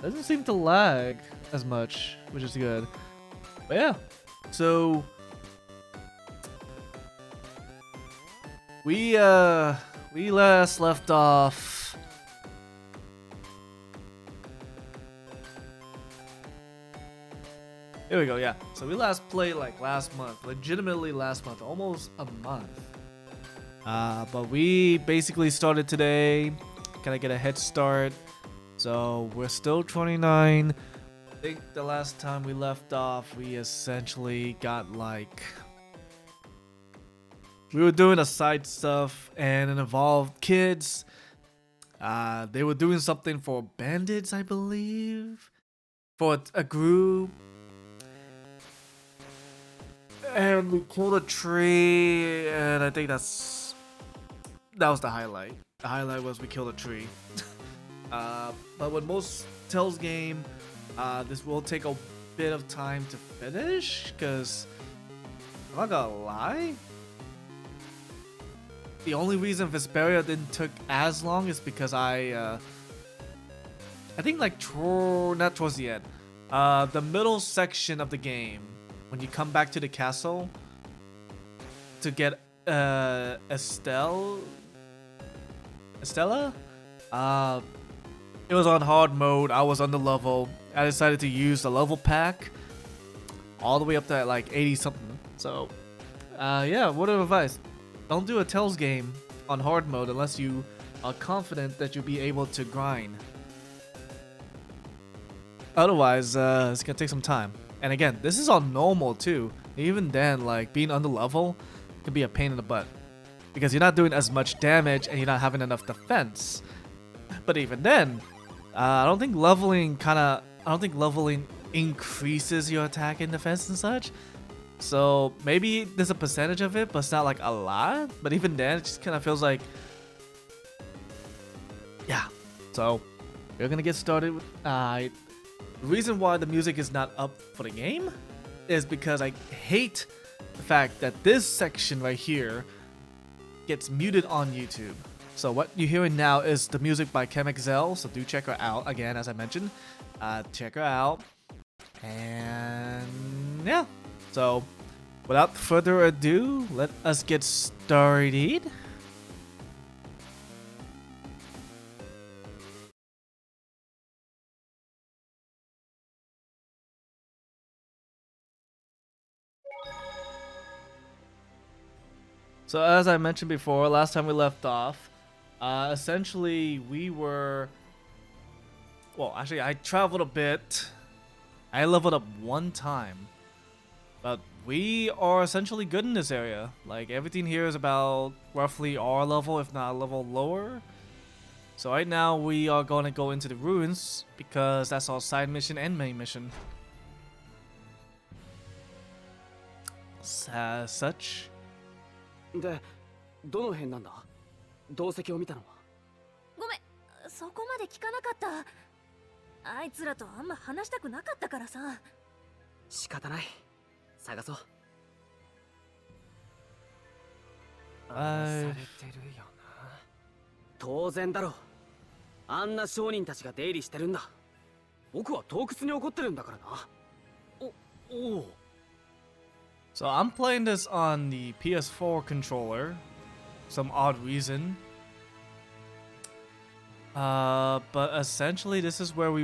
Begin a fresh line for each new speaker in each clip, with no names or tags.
Doesn't seem to lag as much, which is good. But yeah, so we last left off. Here we go, yeah. So we last played like last month, legitimately last month, almost a month. But we basically started today, kind of get a head start. So we're still 29. I think the last time we left off, we essentially got like, we were doing a side stuff and it involved kids. They were doing something for bandits, I believe, for a group. And we killed a tree, and I think that was the highlight. The highlight was we killed a tree. But with most Tales game, this will take a bit of time to finish, because I'm not gonna lie, the only reason Zestiria didn't took as long is because I think like not towards the end, the middle section of the game, when you come back to the castle to get Estella, it was on hard mode. I was under level. I decided to use the level pack all the way up to like 80 something. So yeah, word of advice, don't do a Tales game on hard mode unless you are confident that you'll be able to grind. Otherwise, it's gonna take some time. And again, this is on normal too. Even then, like being under level can be a pain in the butt because you're not doing as much damage and you're not having enough defense. But even then, I don't think leveling increases your attack and defense and such. So maybe there's a percentage of it, but it's not like a lot. But even then, it just kind of feels like, yeah. So we're gonna get started with. The reason why the music is not up for the game is because I hate the fact that this section right here gets muted on YouTube. So what you're hearing now is the music by ChemXL, so do check her out. Again, as I mentioned, check her out. And yeah, so without further ado, let us get started. So as I mentioned before, last time we left off, essentially we were, well, actually I traveled a bit. I leveled up one time, but we are essentially good in this area. Like everything here is about roughly our level, if not a level lower. So right now we are going to go into the ruins because that's our side mission and main mission. As such.
で、どの辺なんだ？動石を見たのは。
ごめん、そこまで聞かなかった。あいつらとあんま話したくなかったからさ。
仕方ない。探そう。されてるよな。当然だろう。あんな商人たちが出入りしてるんだ。僕は洞窟に怒ってるんだからな。おお。
So I'm playing this on the PS4 controller, some odd reason. But essentially this is where we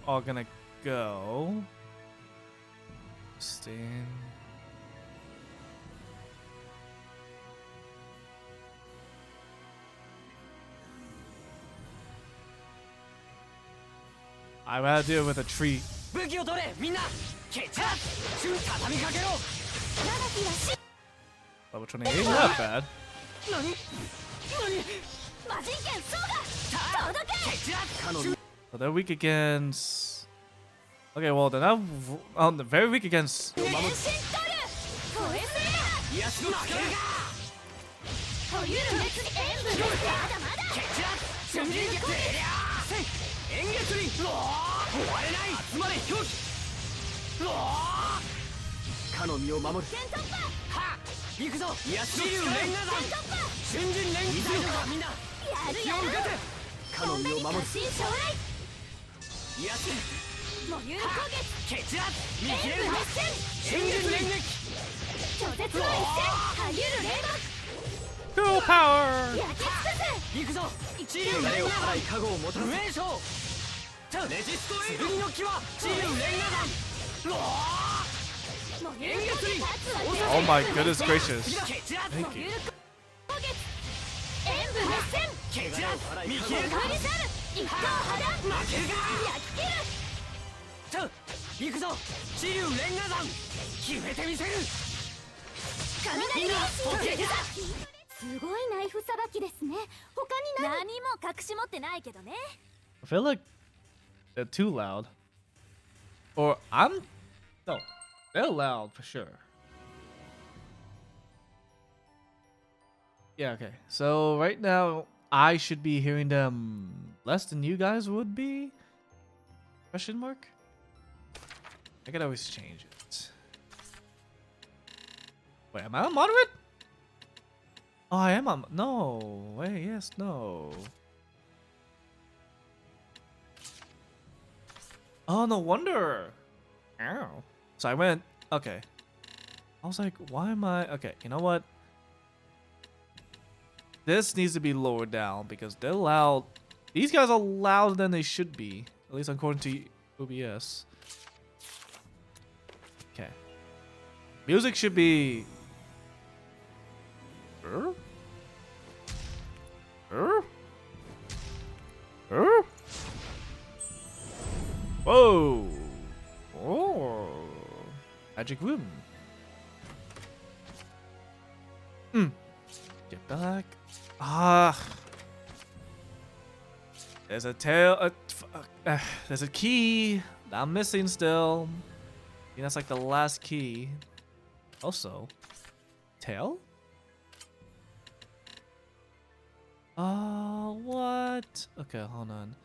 are gonna go. Stand. I'd rather deal with a tree. Level 28, not bad. So they're weak against... Okay, well they're not... they're very weak against...
もゆる攻撃
蹴散ら見切れる
演武熱戦
瞬間連撃
拒絶の一戦はゆる霊
Go power!
幕焼き尽くす
行くぞ治癒慣れを払い加護をもたらす名将レジストエイド剣の際治癒連打弾
もゆる攻撃立つわ
Oh my goodness gracious.
蹴散ら
Thank
ゆ
you.
る攻撃演武熱戦
蹴散ら見切れる
振り去る一刀破断
負けるか
焼き切る
行くぞ治癒連打弾決めてみせる
雷の
みんな
すごいナイフさばきですね他に何も隠し持ってないけどね
I feel like they're too loud. Or no, they're loud for sure. Yeah, okay. So right now I should be hearing them less than you guys would be? Question mark? I could always change it. Wait, am I on moderate? Oh, I am on. No. Wait, yes, no. Oh, no wonder. Ow. So I went. Okay. I was like, why am I? Okay, you know what? This needs to be lowered down because they're loud. These guys are louder than they should be. At least according to OBS. Okay. Music should be. Whoa. Oh. Magic room. Get back. Ah. There's a tail. There's a key that I'm missing still. I think that's like the last key. Also, tail? What? Okay, hold on.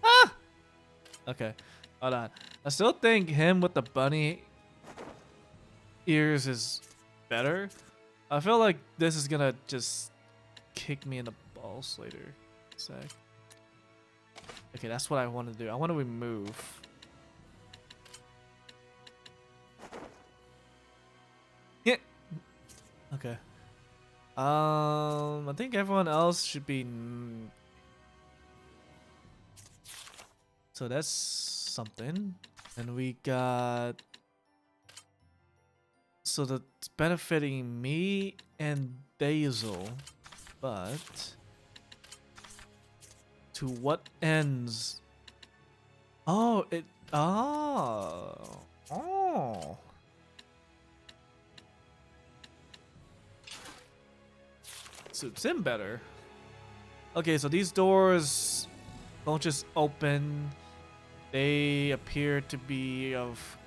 Ah! Okay, hold on. I still think him with the bunny ears is better. I feel like this is gonna just kick me in the balls later. Sec. Okay, that's what I want to do. I want to remove. Yeah. Okay. I think everyone else should be. So that's something, and we got. So that's benefiting me and Basil, but to what ends? Oh, it. Oh. Suits him better. Okay, so these doors don't just open. They appear to be of.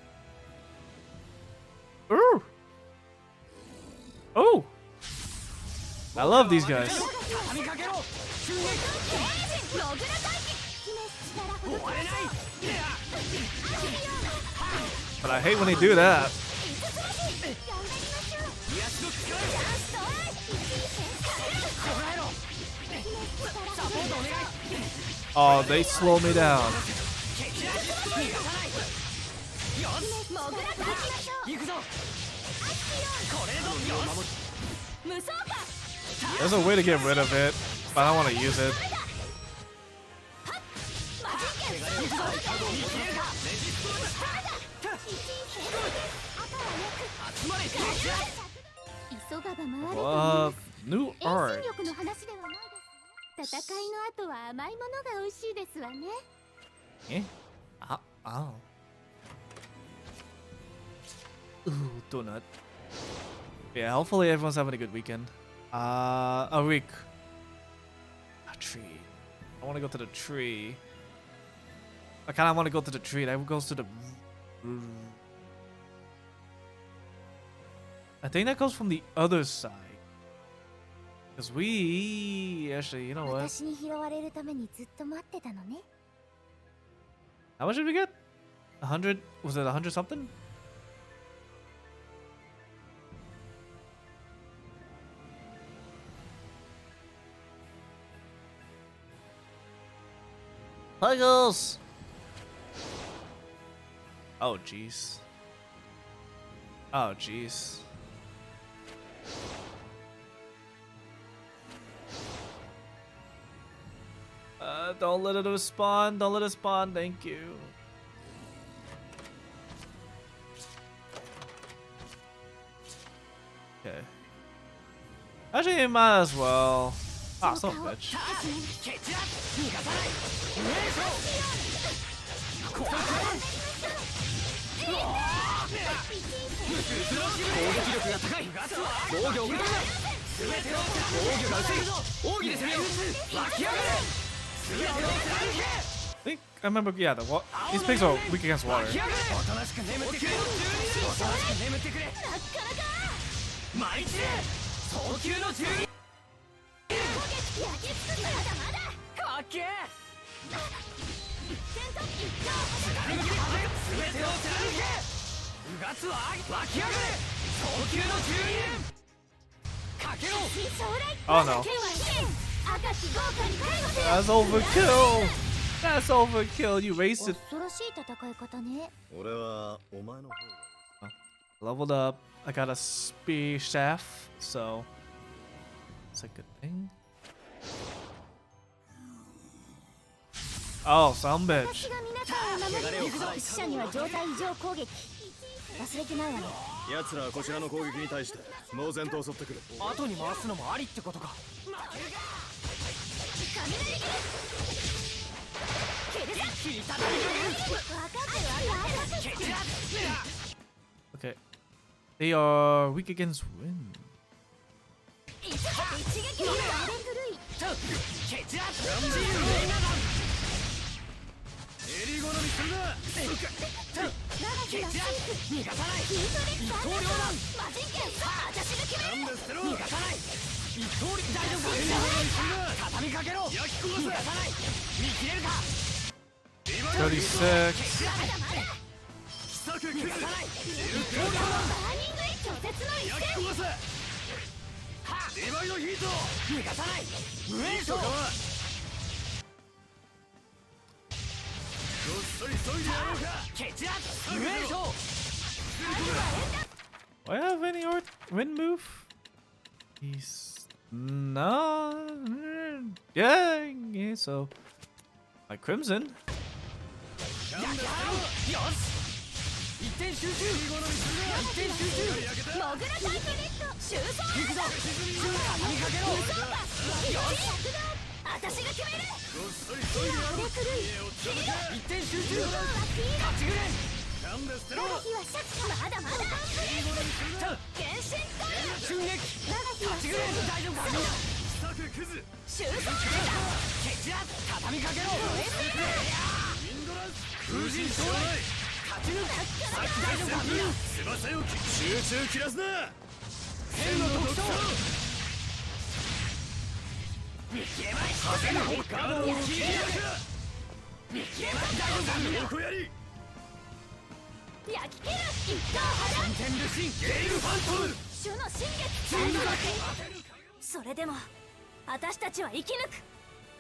Ooh. Oh. I love these guys. But I hate when they do that. Oh, they slow me down. There's a way to get rid of it, but I don't want to use it. New art.
戦いの後は甘いものが美味しいですわね。
Eh? Oh. Ooh, donut. Yeah, hopefully everyone's having a good weekend. A week. A tree. I want to go to the tree. I kind of want to go to the tree. That goes to the. I think that goes from the other side. Because we actually, you know what?
私に拾われるためにずっと待ってたのね。
How much did we get? 100? Was it 100 something? Puggles! Oh, jeez. Oh, jeez. Don't let it respawn. Don't let it spawn. Thank you. Okay. Actually, it might as well. Ah, son of a bitch. I think I remember. Yeah, these pigs are weak against water. Oh no. That's overkill. That's overkill. You wasted. Leveled up. I got a spear staff, so it's a good thing. Oh, some bitch.
奴らはこちらの攻撃に対して猛然と襲ってくる。
後に回すのもありってことか。
Okay. They are weak against wind. Do I have any wind move? He's no. Yeah, so like Crimson.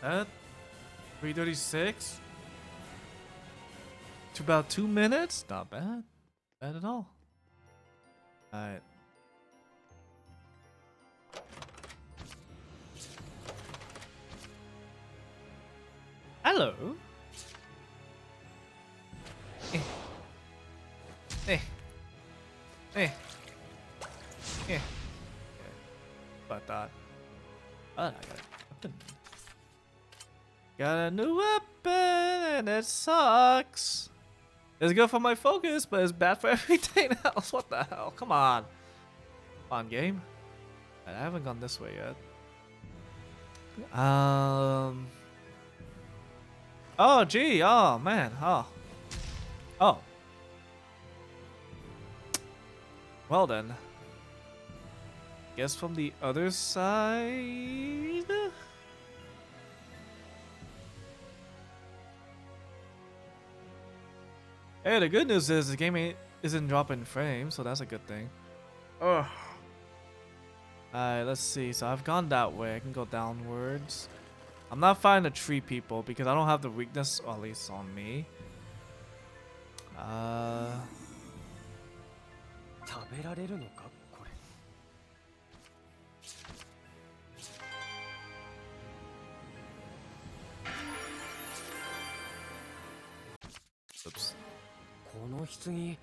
At 3:36 to about 2 minutes. Not bad. Bad at all. Alright. Hello. About that. Oh, I got a weapon. Got a new weapon and it sucks. It's good for my focus, but it's bad for everything else. What the hell? Come on. Come on, game. I haven't gone this way yet. Oh, gee. Oh, man. Oh. Oh. Well, then. Guess from the other side? Hey, the good news is the game isn't dropping frames, so that's a good thing. Ugh. Alright, let's see. So I've gone that way. I can go downwards. I'm not fighting the tree people because I don't have the weakness, or at least on me.
食べられるのかこれ。
Oops.
この棺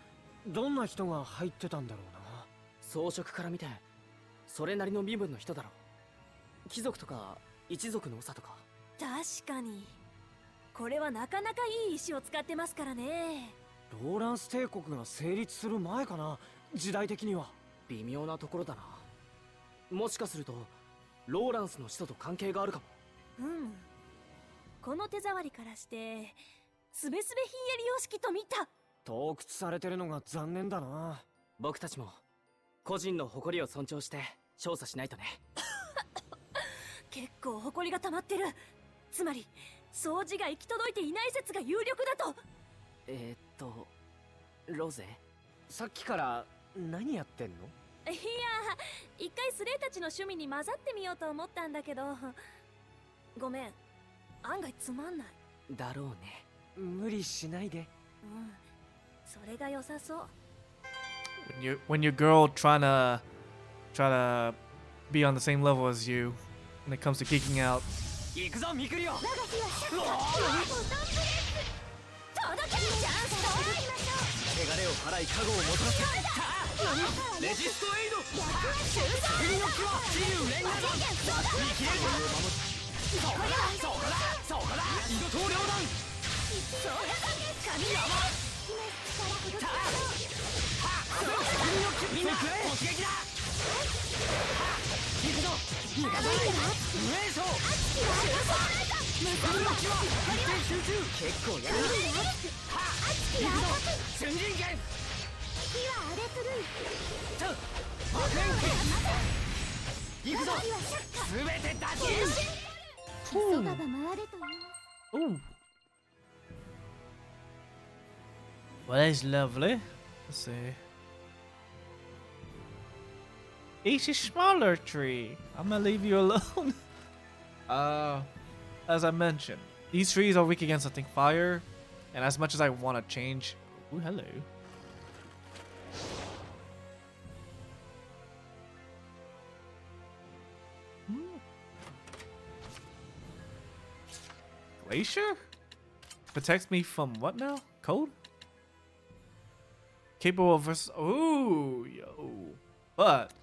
どんな人が入ってたんだろうな。装飾から見てそれなりの身分の人だろう。貴族とか一族の長とか。
確かにこれはなかなかいい石を使ってますからね。
ローランス帝国が成立する前かな、時代的には。微妙なところだな。もしかするとローランスの使徒と関係があるかも。
うん、この手触りからしてすべすべひんやり様式と見た。
盗掘されてるのが残念だな。僕たちも個人の誇りを尊重して調査しないとね。
結構誇りが溜まってる。つまり掃除が行き届いていない説が有力だと。
ロゼ、さっきから何やってんの？
いや、一回スレイたちの趣味に混ざってみようと思ったんだけど、ごめん、案外つまんない。
だろうね。無理しないで。
うん、それが良さそう。
When your girl try to be on the same level as you when it comes to geeking out.
行くぞミクリオ。
届けるチャンスと行きましょう。
汚れを払い加護をもたらせ。レジストエイド。次の気は自由連合だ。見切れる。そこだ。二度と両断。
そうだ、神山。
みんな突撃だ。行くぞ。逃がさない。無栄翔。次の気は一点集中。結構やるな。行くぞ。瞬人剣。
火は荒れ狂い。
爆炎剣。行くぞ。すべて出し。
そばば回れという。
Ooh. Well, that's lovely. Let's see. Each is smaller tree. I'm gonna leave you alone. As I mentioned, these trees are weak against something fire, and as much as I want to change, ooh, hello. Glacier? Protects me from what now? Cold? Capable of ooh, yo. But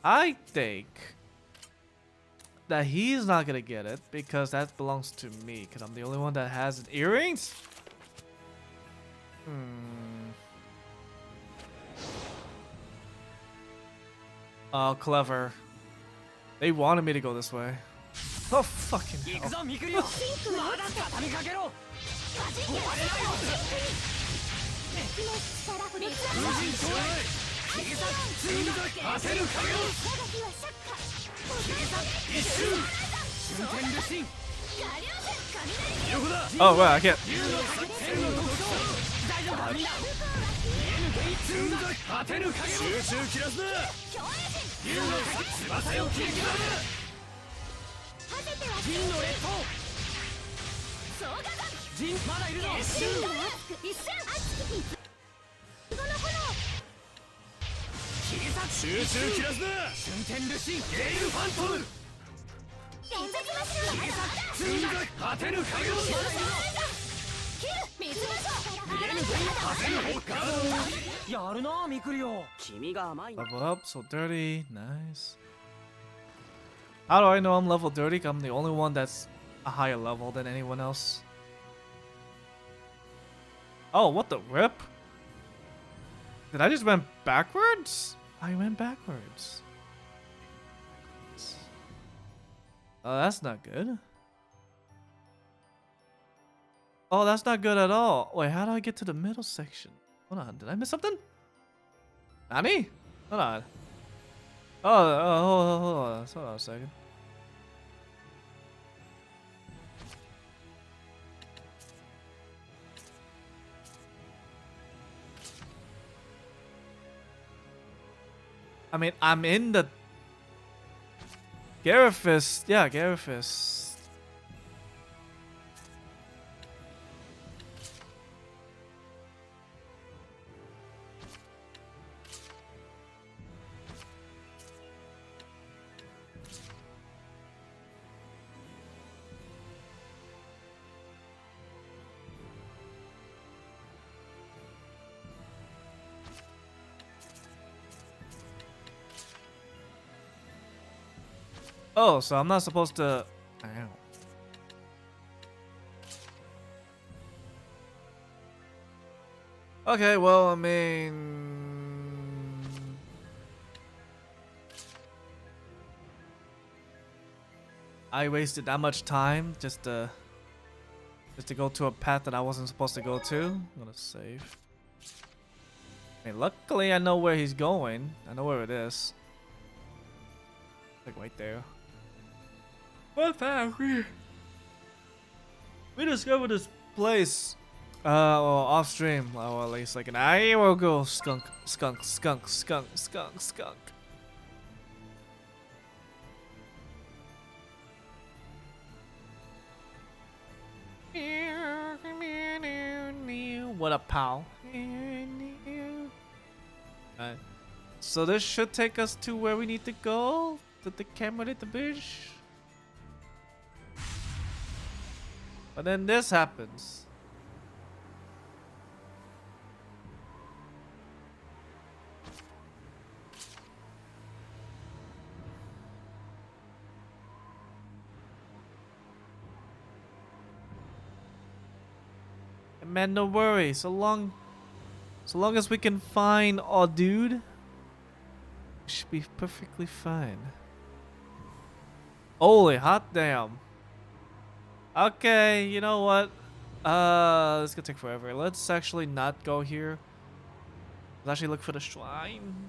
I think that he's not gonna get it because that belongs to me because I'm the only one that has earrings. Oh, clever. They wanted me to go this way. Oh, fucking hell. Oh, wow, I can't. Level up, so dirty, nice. How do I know I'm level 30? I'm the only one that's a higher level than anyone else. Oh, what the rip? Did I just went backwards? I went backwards. Oh, that's not good. Oh, that's not good at all. Wait, how do I get to the middle section? Hold on, did I miss something? Nani? Hold on. Hold on a second. I mean, I'm in the Garifist. Yeah, Garifist. Oh, so I'm not supposed to. Ow. Okay, well, I mean, I wasted that much time just to go to a path that I wasn't supposed to go to. I'm gonna save. I mean, luckily I know where he's going. I know where it is. Like right there. What the we discovered this place. Well, off stream. Well, at least like an hour ago. Skunk. What up, pal? So this should take us to where we need to go. Did the camera hit the bridge? But then this happens. Man, no worry. So long as we can find our dude, we should be perfectly fine. Holy hot damn. Okay, you know what? This gonna take forever. Let's actually not go here. Let's actually look for the shrine.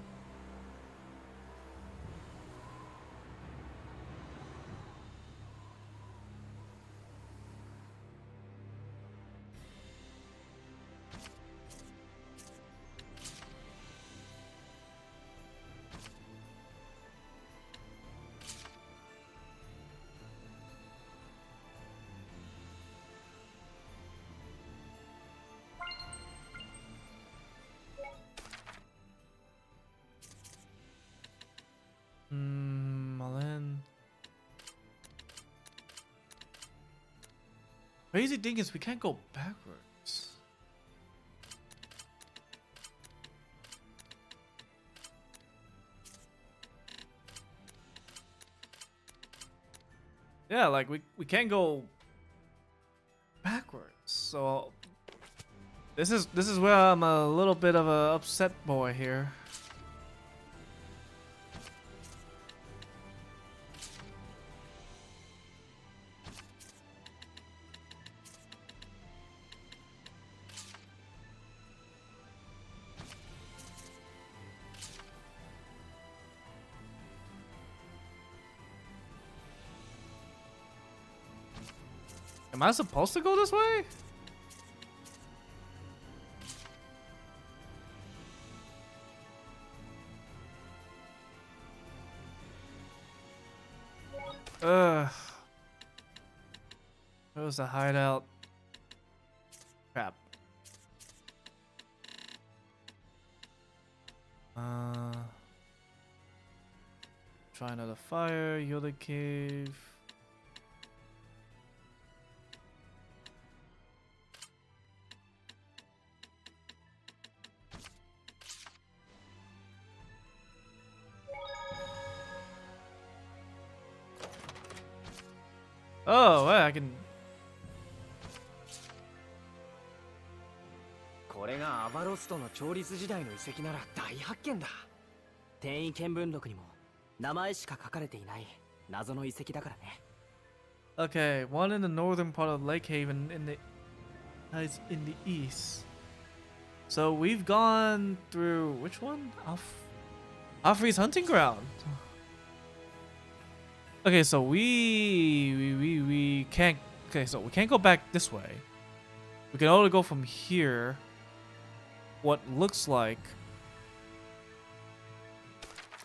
Malin. Crazy thing is we can't go backwards. Yeah, like we can't go backwards. So this is where I'm a little bit of a upset boy here. Am I supposed to go this way? Ugh. Where was the hideout? Crap. Try another fire, Yoda cave. Oh, well, I can.
これがアバロストの調律時代の遺跡なら大発見だ。転移見聞録にも名前しか書かれていない謎の遺跡だからね。
Okay, one in the northern part of Lake Haven in the east. So we've gone through which one? Alfrey's hunting ground. Okay, so we can't. Okay, so we can't go back this way. We can only go from here. What looks like.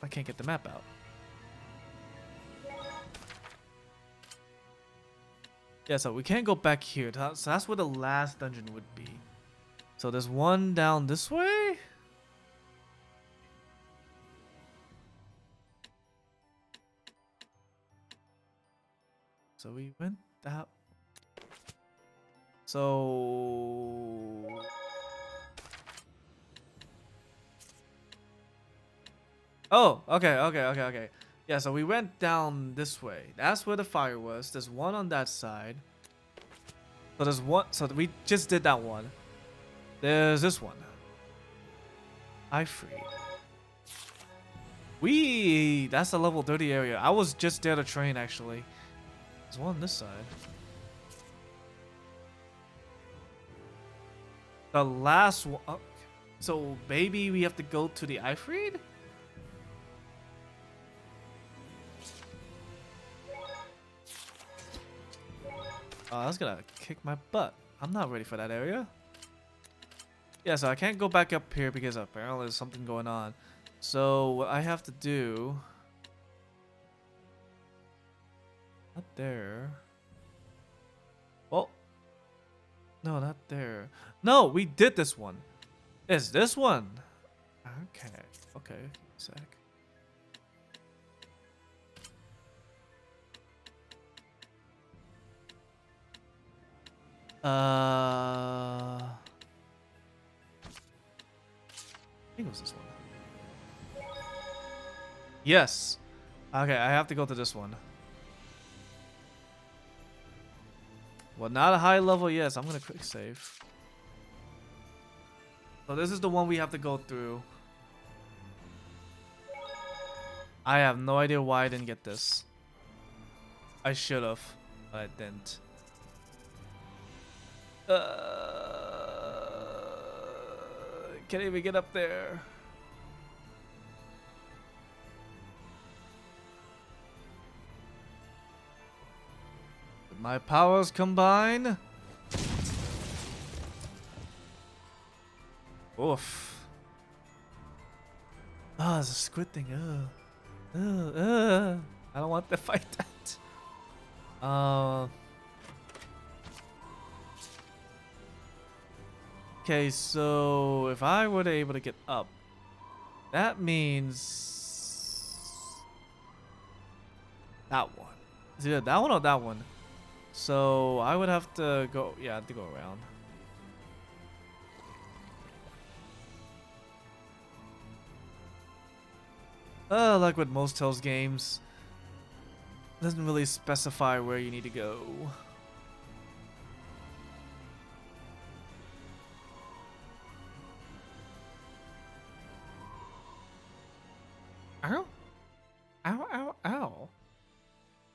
I can't get the map out. Yeah, so we can't go back here. So that's where the last dungeon would be. So there's one down this way? So we went that. So. Oh, okay. Yeah, so we went down this way. That's where the fire was. There's one on that side. So there's one. So we just did that one. There's this one. I free. That's the level 30 area. I was just there to train actually. There's one on this side. The last one. Oh, so maybe we have to go to the Ifreed? Oh, that's gonna kick my butt. I'm not ready for that area. Yeah, so I can't go back up here because apparently there's something going on. So what I have to do... Not there. Oh. No, not there. No, we did this one. It's this one. Okay. Okay. Sec. I think it was this one. Yes. Okay, I have to go to this one. Well, not a high level, yes. I'm gonna quick save. So this is the one we have to go through. I have no idea why I didn't get this. I should have, but I didn't. Can't even get up there. With my powers combine. Oof. Ah, there's a squid thing. I don't want to fight that. Okay, so if I were to able to get up, that means that one. Is it that one or that one? So I would have to go. Yeah, I have to go around. Like with most Tales games, it doesn't really specify where you need to go. Ow. Ow, ow, ow.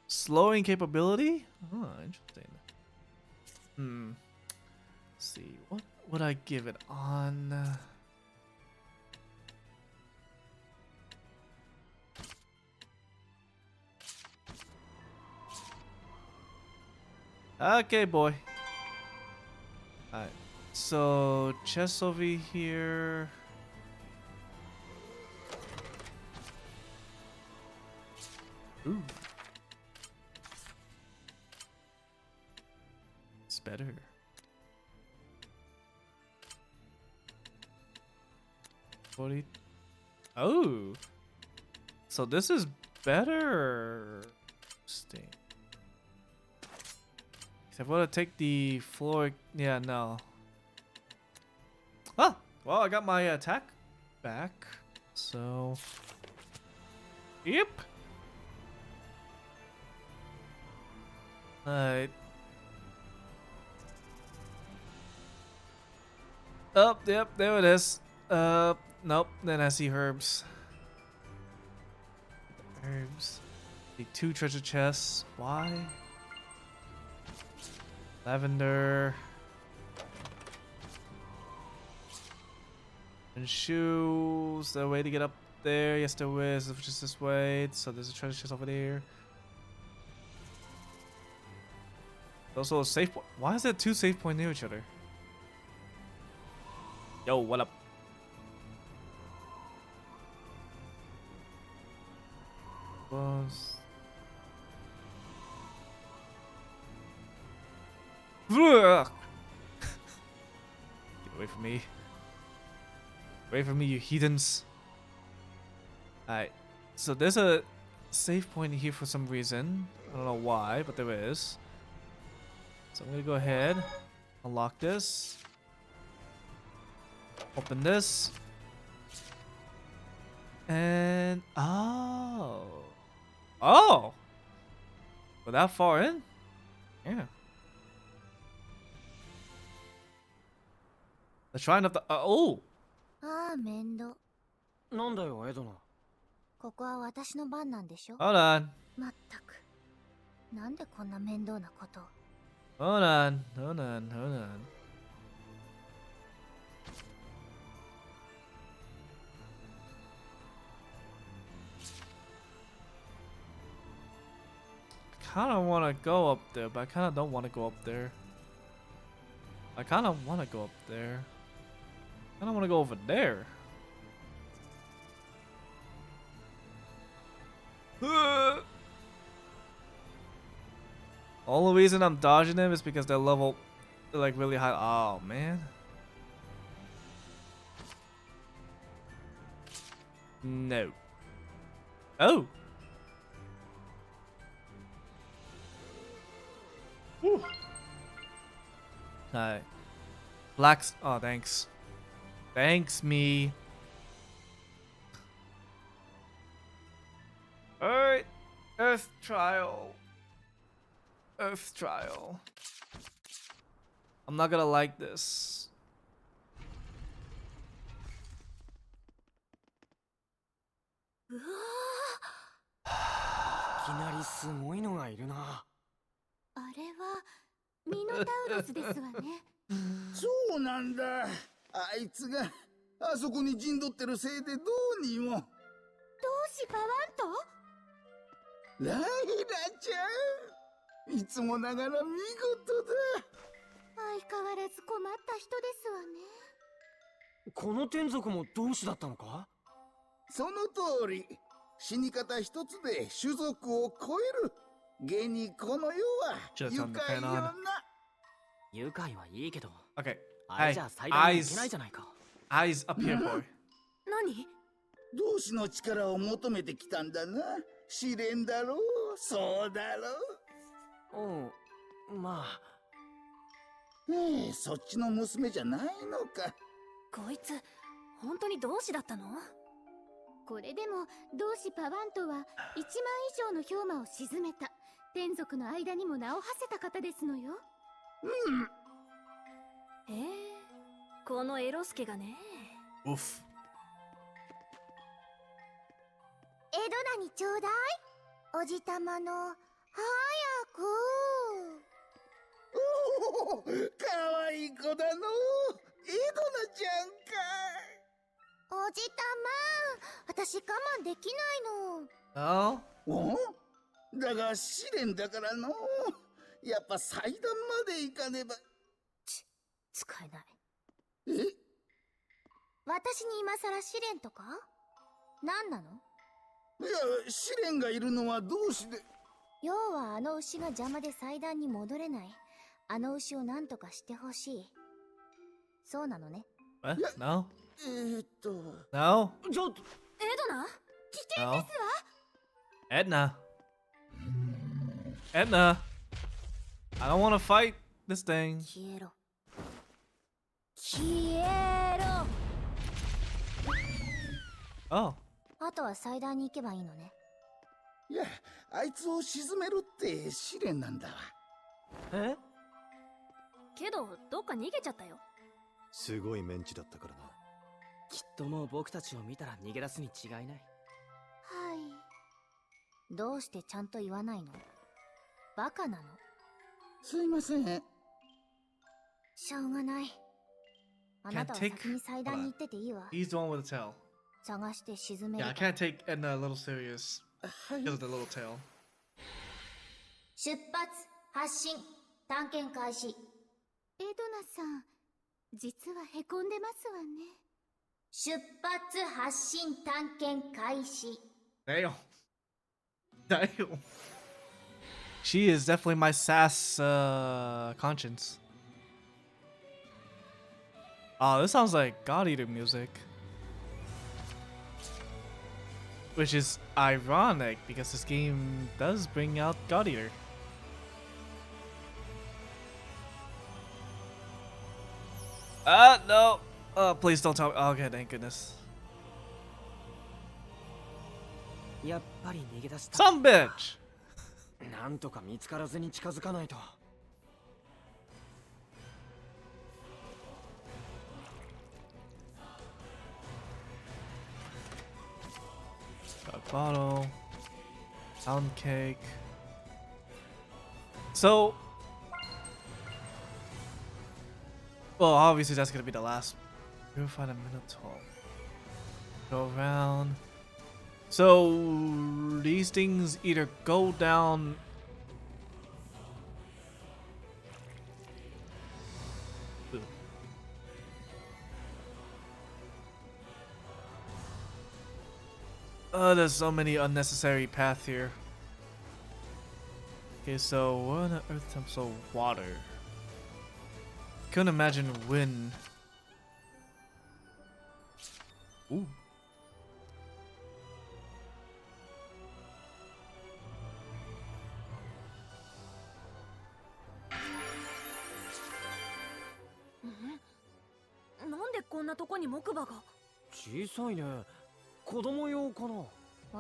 Slowing capability? Oh, interesting. Let's see. What would I give it on? Okay, boy. Alright. So, chest over here. Ooh. It's better. Oh. So this is better. Interesting. Except I want to take the floor. Yeah, no. Ah, well, I got my attack back. So. Yep. Alright. Oh, yep, there it is. Nope. Then I see herbs. Herbs. The 2 treasure chests. Why? Lavender. And shoes. The way to get up there. Yes, there is. It's just this way. So there's a treasure chest over there. Also a safe point. Why is there 2 safe points near each other? Yo, what up? Get away from me. Away from me, you heathens. Alright. So there's a save point here for some reason. I don't know why, but there is. So I'm gonna go ahead, unlock this, open this, and oh, Oh! We're that far in? Yeah. The shrine of the. Oh!
ああ、面倒。
なんだよエドナ。
ここは私の番なんでしょ。
Hold on.
まったく。なんでこんな面倒なことを。
Hold on. Hold on. Hold on. I kind of want to go up there, but I kind of don't want to go up there. I kind of want to go up there. I don't want to go over there. All the reason I'm dodging them is because they're level, like really high. Oh man. No. Oh. Alright. Blacks. Oh, thanks. Thanks, me. Alright. Earth trial. Earth trial. I'm not gonna like this.
うわ
いきなりすごいのがいるな。
あ、あれはミノタウロスですわね。
そうなんだ。あいつがあそこに陣取ってるせいでどうにも。
どうしパワンと。
ライラちゃん、いつもながら見事だ。
相変わらず困った人ですわね。
この天族も同志だったのか？
その通り、死に方一つで種族を超える。現にこの世は愉
Just on the
快
fan
よ
on.
な。
愉快はいいけど、
Okay.
あれ
Hey,
じゃ最大にいけ
eyes,
ないじゃないか。
eyes up here, boy.
何？
同志の力を求めてきたんだな。試練だろう。そうだろう。
うん、まあ。
そっちの娘じゃないのか。
こいつ本当に同志だったの？これでも同志パワントは1万以上の氷魔を沈めた天族の間にも名を馳せた方ですのよ。このエロスケがね。
Oof.
エドナにちょうだい。おじたまの早く。
おお、かわいい子だの。エドナちゃんか。
おじたま、私我慢できないの。
Oh?
おだが試練だからの。やっぱ祭壇まで行かねば。
使えない。
え？
私に今さら試練とか？何なの？
いや、試練がいるのは同志で。
要はあの牛が邪魔で祭壇に戻れない。あの牛を何とかしてほしい。そうなのね。
What? No?
No?
ちょっと。
エドナ？危険
No?
ですわ。
Edna. Edna. I don't want to fight this thing.
消えろ。消えろ。
Oh.
あとは祭壇に行けばいいのね。
いや、あいつを沈めるって試練なんだわ。
え？
けどどっか逃げちゃったよ。
すごいメンチだったからな。
きっともう僕たちを見たら逃げ出すに違いない。
はい。どうしてちゃんと言わないの？バカなの？
すいません。
しょうがない。あなたは
Can't take-
先に祭壇に行ってていいわ。
He's the one with the tail.
探して沈め
Yeah,
る
I
から。
can't take Edna a little serious
はい。
because of the little tail.
出発発進探検開始。エドナさん、実はへこんでますわね。出発発進探検開始。
Damn. Damn. She is definitely my sass conscience. Oh, this sounds like God Eater music. Which is ironic because this game does bring out God Eater. No. Oh, please don't tell me. Okay, thank goodness.
やっぱり逃げ出した。
Some bitch!
なんとか見つからずに近づかないと。
Got bottle. Pound cake. So, well, obviously that's gonna be the last. You'll find a minotaur. Go around. So these things either go down. Oh, there's so many unnecessary paths here. Okay, so what on earth type? So water. Couldn't imagine wind. Ooh.
Mm-hmm. なんでこんなとこに木馬が？
小さいね。子供用かな。
も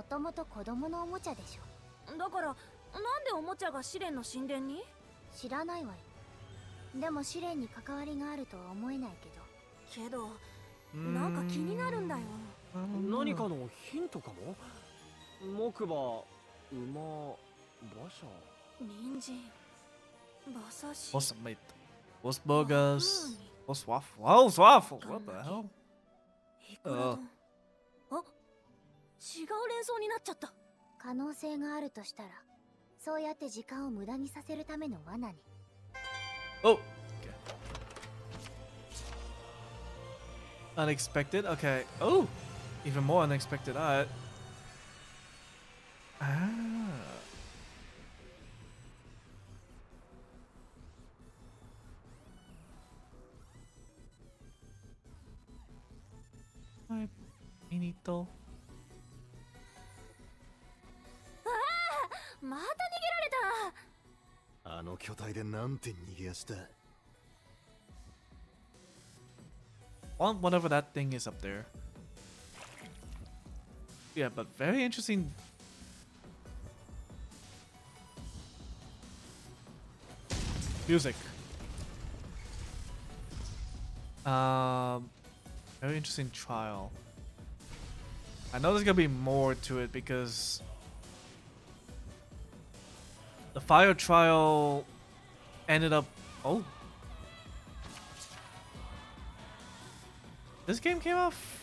ともと子供のおもちゃでしょ。
だからなんでおもちゃが試練の神殿に？
知らないわよ。でも試練に関わりがあるとは思えないけど。
けどなんか気になるんだよ。
何かのヒントかも。木馬、馬、馬車。
人参、馬刺し。
What's the meat? What's burgers? What's waffle? What's waffle? What the hell?
いくら丼。あ、違う連想になっちゃった。
可能性があるとしたら、そうやって時間を無駄にさせるための罠に。
Oh. Okay. Unexpected. Okay. Oh, even more unexpected. Alright. Ah. Hi, Minito.
また逃げられた。
あの巨体でなんて逃げ足だ。
Want whatever that thing is up there. Yeah, but very interesting. Music. Very interesting trial. I know there's gonna be more to it because the fire trial ended up. Oh. This game came off.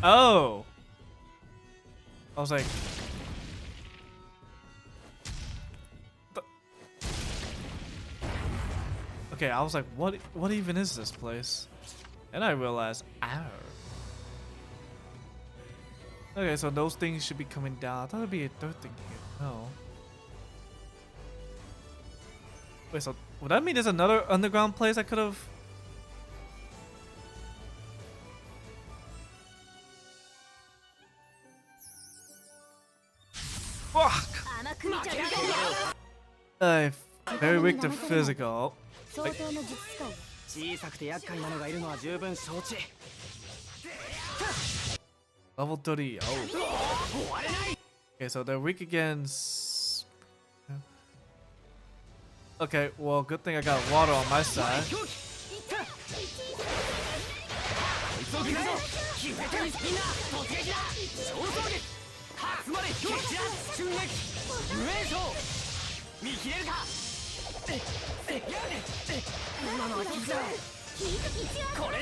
Oh, I was like, okay, I was like, what even is this place? And I realized, ow. Okay, so those things should be coming down. I thought there'd be a third thing here. No. Wait, so would that mean there's another underground place I could have? Fuck! Very weak to physical.
相当の術使い。
小さくて厄介なのがいるのは十分承知。
Level 30. Oh. Okay, so they're weak against. Okay, well, good thing I got water on my side.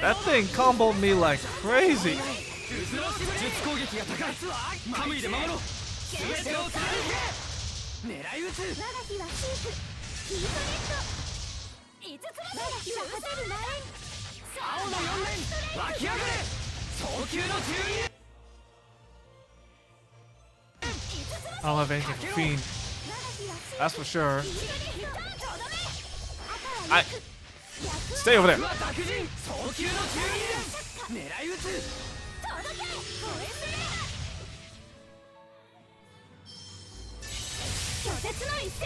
That thing comboed me like crazy. I don't have anything for Fiend. That's for sure. Stay over there.
拒絶の一戦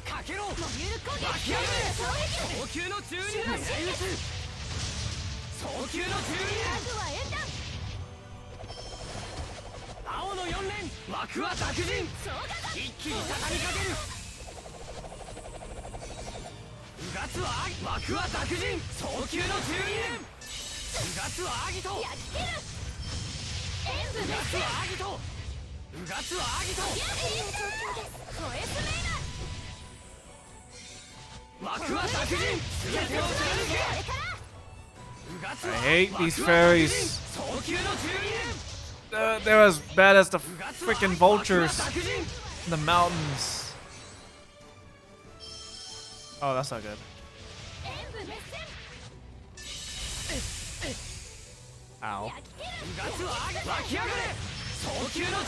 かけろ
モビュール攻撃
湧き上がれ
衝撃
早急の12
守護神
狙い撃つ早急の12
タグは演弾
青の4連枠は濁人一気に畳みかけるうがつはアギ枠は濁人早急の12連うがつはアギト
焼き切る演武
うがつ
熱
はアギトうがつはアギト
いい状況ですホエスメイ
枠は濁人全てを貫け
ナこれから
うがつ
I
は
hate these fairies.
早急の12連
They're as bad as the
うがつは
freaking
枠は
vultures
濁人
in the mountains. Oh, that's not good.
演武熱戦
Ow.
焼き切る
うがつは湧き上がれ早急の12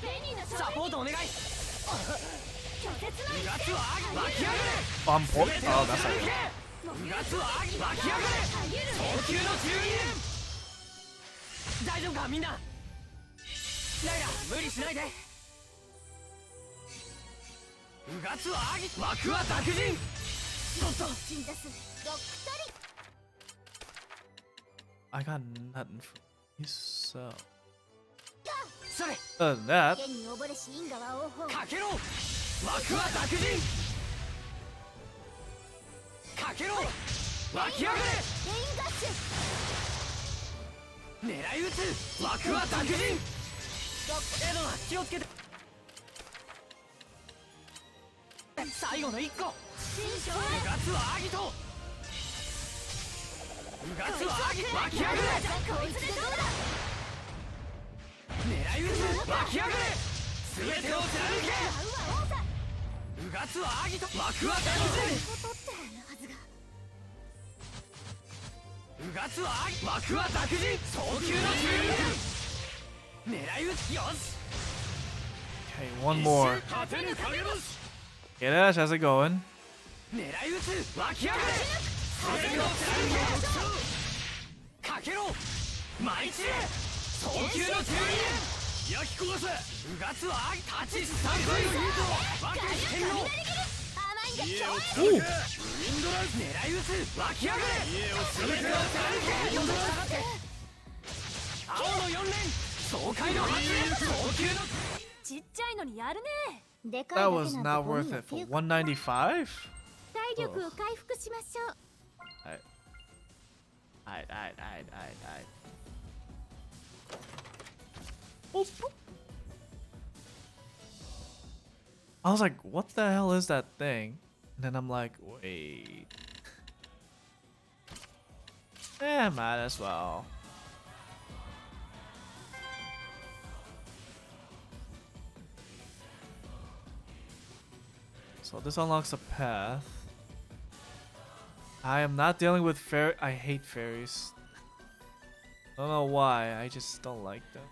ペニーの
連サポートお願い
拒絶の
うがつは湧き上がれ
Bomb port.
全て
Oh,
を
that's
貫
not
け
good.
うがつは湧き上がれ早急の12連大丈夫かみんなライラ無理しないでうがつは枠は濁人おっと
鎮座すロックトリ
I got nothing for you, so.
それ
Other than that,
剣に溺れし因果は王法
かけろ枠は濁人かけろ湧き上がれ
レインガッシュ
狙い撃つ枠は濁人エドナ気をつけて最後の1個
新章
うがつはアギトうがつはアギ湧き上がれ
こいつでどうだ
狙い撃つ湧き上がれ全てを貫け
買うは王座
うがつはアギト枠は濁人
取ってはずが
うがつはアギ枠は濁人早急の12連狙い撃つよし
okay, one more.
果てぬ影星
Hey Ash, how's it going?
狙い撃つ湧き上がれ全てを貫けかけろ舞い散れ早急の12連焼き焦がせうがつは立ちす三回のヒート分けしてみろ
甘いんだ
家を
超
貫けウィンドライフ狙い撃つ湧き上がれ家を全てを貫けよど下がって青の4連爽快の8連早急の
ちっちゃいのにやるねでかい
That
だけ
was
なん
not
てゴミ
worth
の
it for
フィー
195?
体力を回復しましょう
Alright. Boop, boop. I was like, what the hell is that thing? And then I'm like, wait. Might as well. So this unlocks a path. I am not dealing with I hate fairies. Don't know why, I just don't like them.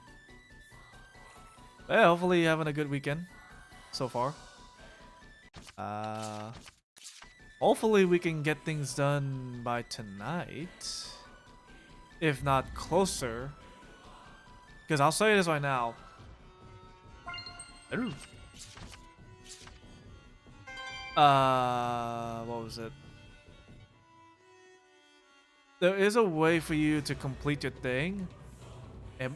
But yeah, hopefully you're having a good weekend so far. Hopefully we can get things done by tonight. If not closer. Because I'll say this right now. Ooh. What was it? There is a way for you to complete your thing. It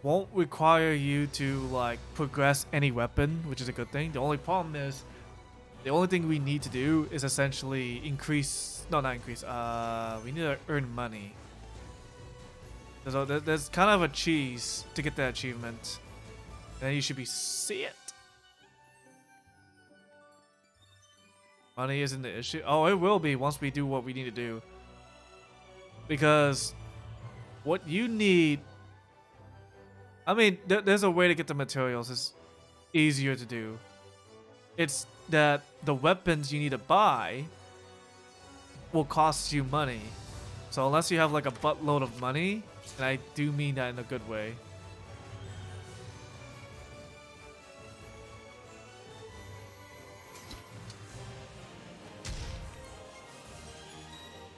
won't require you to like progress any weapon, which is a good thing. The only problem is the only thing we need to do is essentially increase, no, not increase, we need to earn money. So there's kind of a cheese to get that achievement. And then you should be see it. Money isn't the issue. Oh, it will be once we do what we need to do. Because what you need, I mean, there's a way to get the materials. It's easier to do. It's that the weapons you need to buy will cost you money. So unless you have like a buttload of money, and I do mean that in a good way,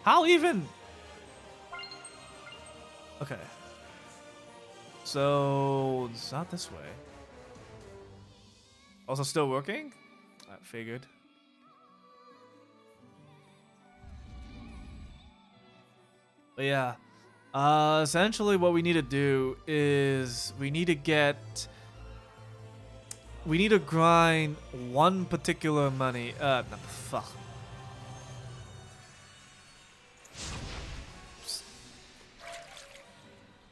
How even? Okay. So it's not this way. Also still working? I figured. But yeah. Essentially what we need to do is we need to grind one particular money. No, fuck.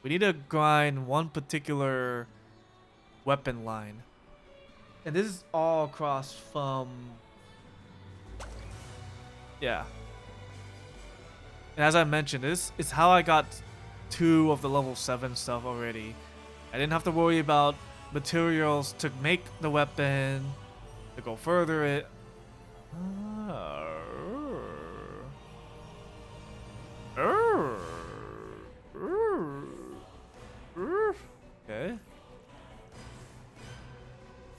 We need to grind one particular weapon line. And this is all across from... Yeah. And as I mentioned, this is how I got 2 of the level 7 stuff already. I didn't have to worry about materials to make the weapon, to go further it. Okay.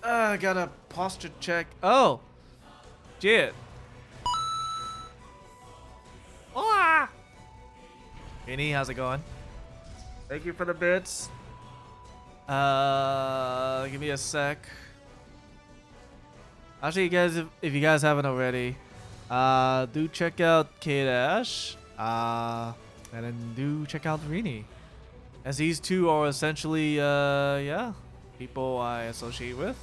I got a posture check. Oh! Shit. Hola! Vinny, how's it going? Thank you for the bits. Give me a sec. Actually, you guys, if you guys haven't already, do check out K-Dash. And then do check out Rini. As these two are essentially, yeah, people I associate with.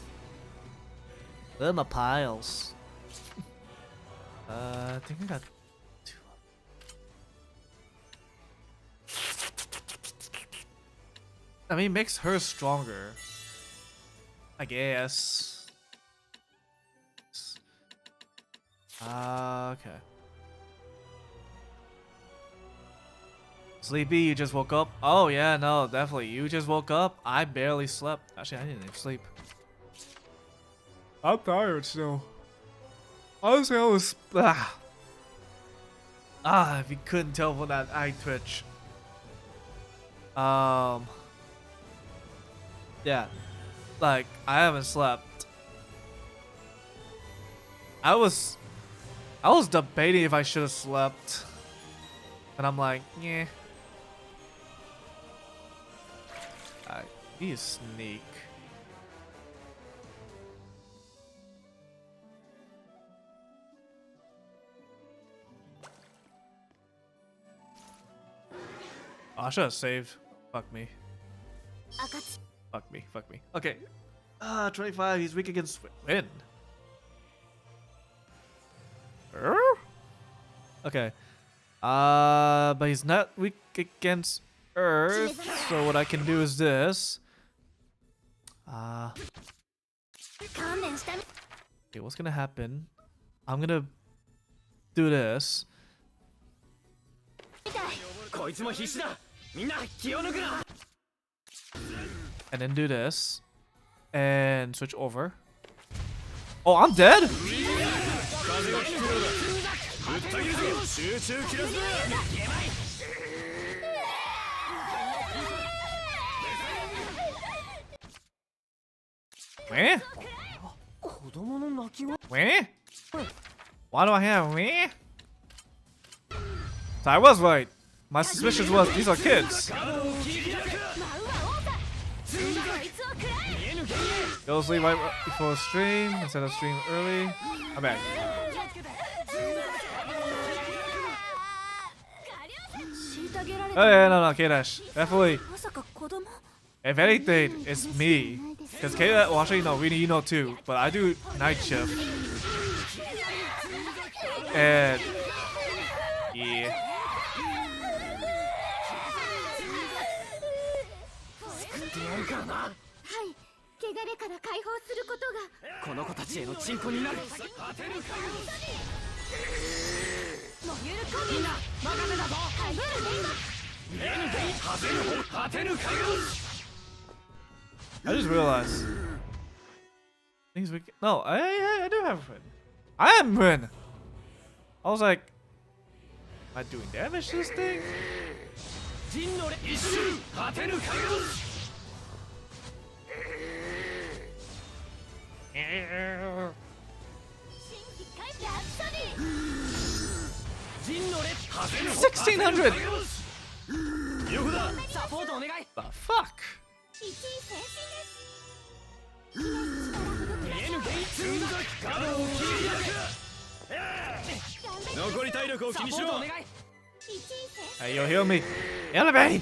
They're my piles. I think I got 2. I mean, makes her stronger. I guess. Okay. Sleepy, you just woke up? Oh yeah, no, definitely. You just woke up? I barely slept. Actually, I didn't even sleep. I'm tired still. Honestly, I was... if you couldn't tell from that eye twitch. Yeah. Like, I haven't slept. I was debating if I should have slept. And I'm like, yeah. I need to sneak. Oh, I should have saved. Fuck me. Fuck me. Fuck me. Okay. 25. He's weak against wind. Okay. But he's not weak against earth. So what I can do is this. Okay, what's gonna happen? I'm gonna do this. And then do this. And switch over. Oh, I'm dead? Where? Where? Why do I have where? So I was right. My suspicion was these are kids. Go sleep right before stream instead of stream early. I'm back. Oh yeah, no, K-Dash. Definitely. If anything, it's me. Because K-Dash, well actually no, Rini, you know too. But I do night shift. And yeah. I just realized things we no, I do have a win. I am win. I was like, am I doing damage to this thing? 1600.
横だ。
サポートお願い。
The fuck?
見えぬゲイツンザ
角を切り開く。残り体力を気にしろ。
サポートお願い。
Hey, yo, heal me. Heal me.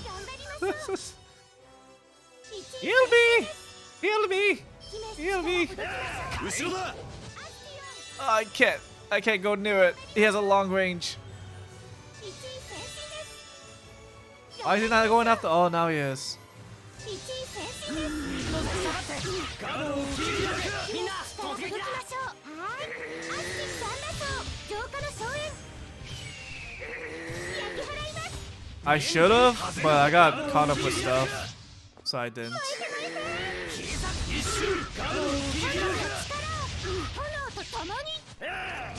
Heal me. Heal me. Heal me.
後ろだ。
Oh, I can't go near it. He has a long range. Why is he not going after? Oh, now he is.
角を切り開く。
みんな突撃だ。
I should have, but I got caught up with stuff, so I didn't.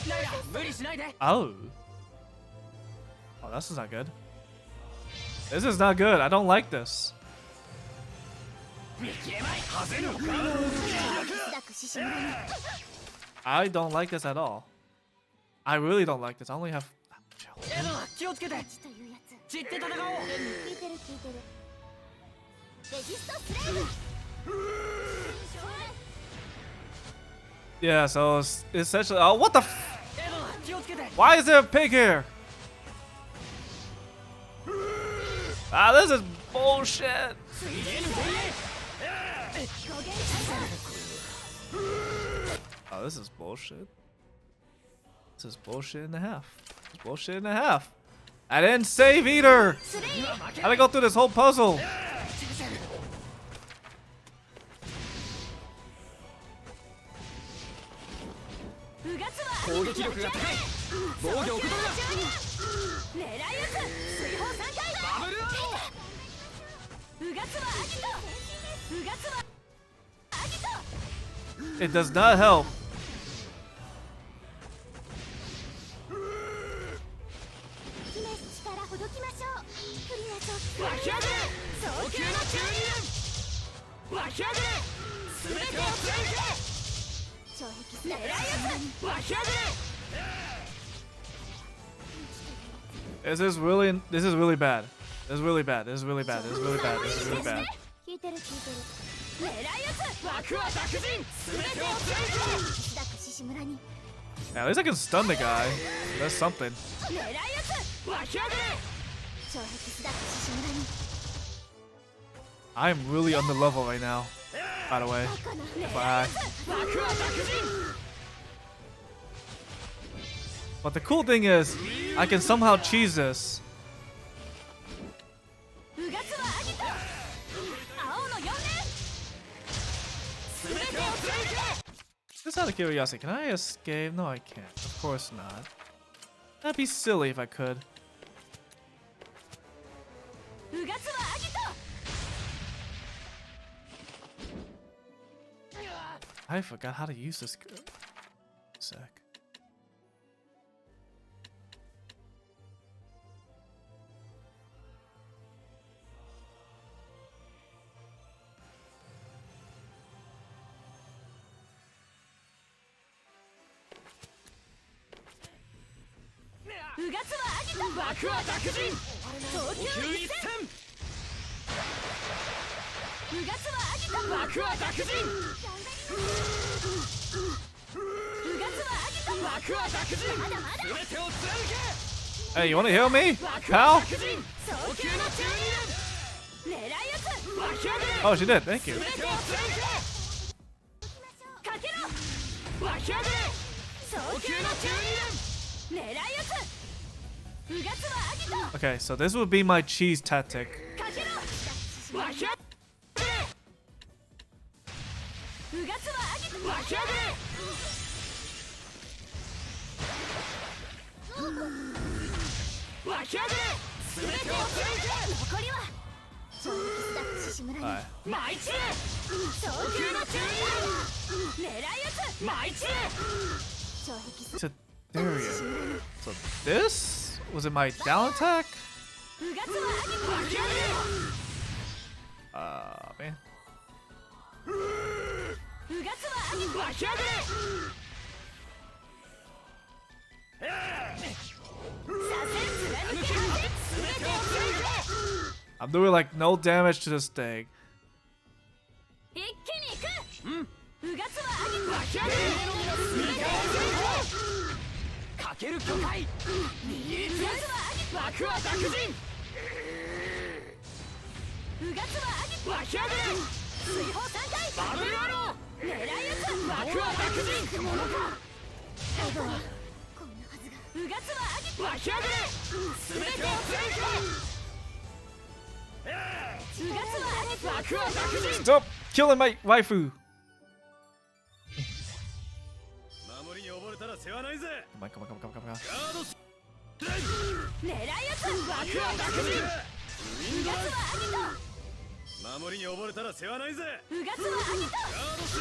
ライラ無理しないで。
Oh. Oh, this is not good. This is not good. I don't like this.
見切れまい。
I don't like this at all. I really don't like this. I only have.
エドナ気をつけて。散って戦おう。
Yeah, so it's essentially. Oh, what the?
エドナ気をつけて。
Why is there a pig here? Ah, this is bullshit.
見えぬゲイ。
Oh, this is bullshit. This is bullshit and a half. It's bullshit and a half. I didn't save either. How'd I go through this whole puzzle?
攻撃力が高い。防御を受け取るな。バブルアロー。
It does not help.
湧き上がれ。早急な12年。湧き上がれ。全てを貫け。 湧き上がれ。
This is really bad. This is really bad. This is really bad. This is really bad. This is really bad.
枠は濁人。全てを貫け。
Yeah, at least I can stun the guy. That's something.
湧き上がれ。
I'm really on the level right now. By the way. Bye.
枠は濁人。
But the cool thing is, I can somehow cheese this. Just out of curiosity, can I escape? No, I can't. Of course not. That'd be silly if I could. I forgot how to use this. Sec. Hey, you wanna heal me, pal? Oh, she did. Thank you. Okay, so this would be my cheese tactic. Zestiria. So this was it my down attack? Man. I'm doing like no damage to this thing.
一気に行くうがつは上げ湧き上げ
かける巨海握りつぶす枠は濁人
うがつは上げ
湧き上げ
水砲3回
バブルアロー
狙い撃つ
枠は濁人ものか
エドはこんなはずがうがつは上げ
湧き上げ全てを全
うがつは上げ
枠は濁人
Stop killing my waifu.
守りに溺れたら世話ないぜ
Come on, come on, come on, come on, come on.
ガードス
狙い撃つ
枠は濁人
うがつは上げと
守りに溺れたら世話ないぜ
うがつは上げと
ガードス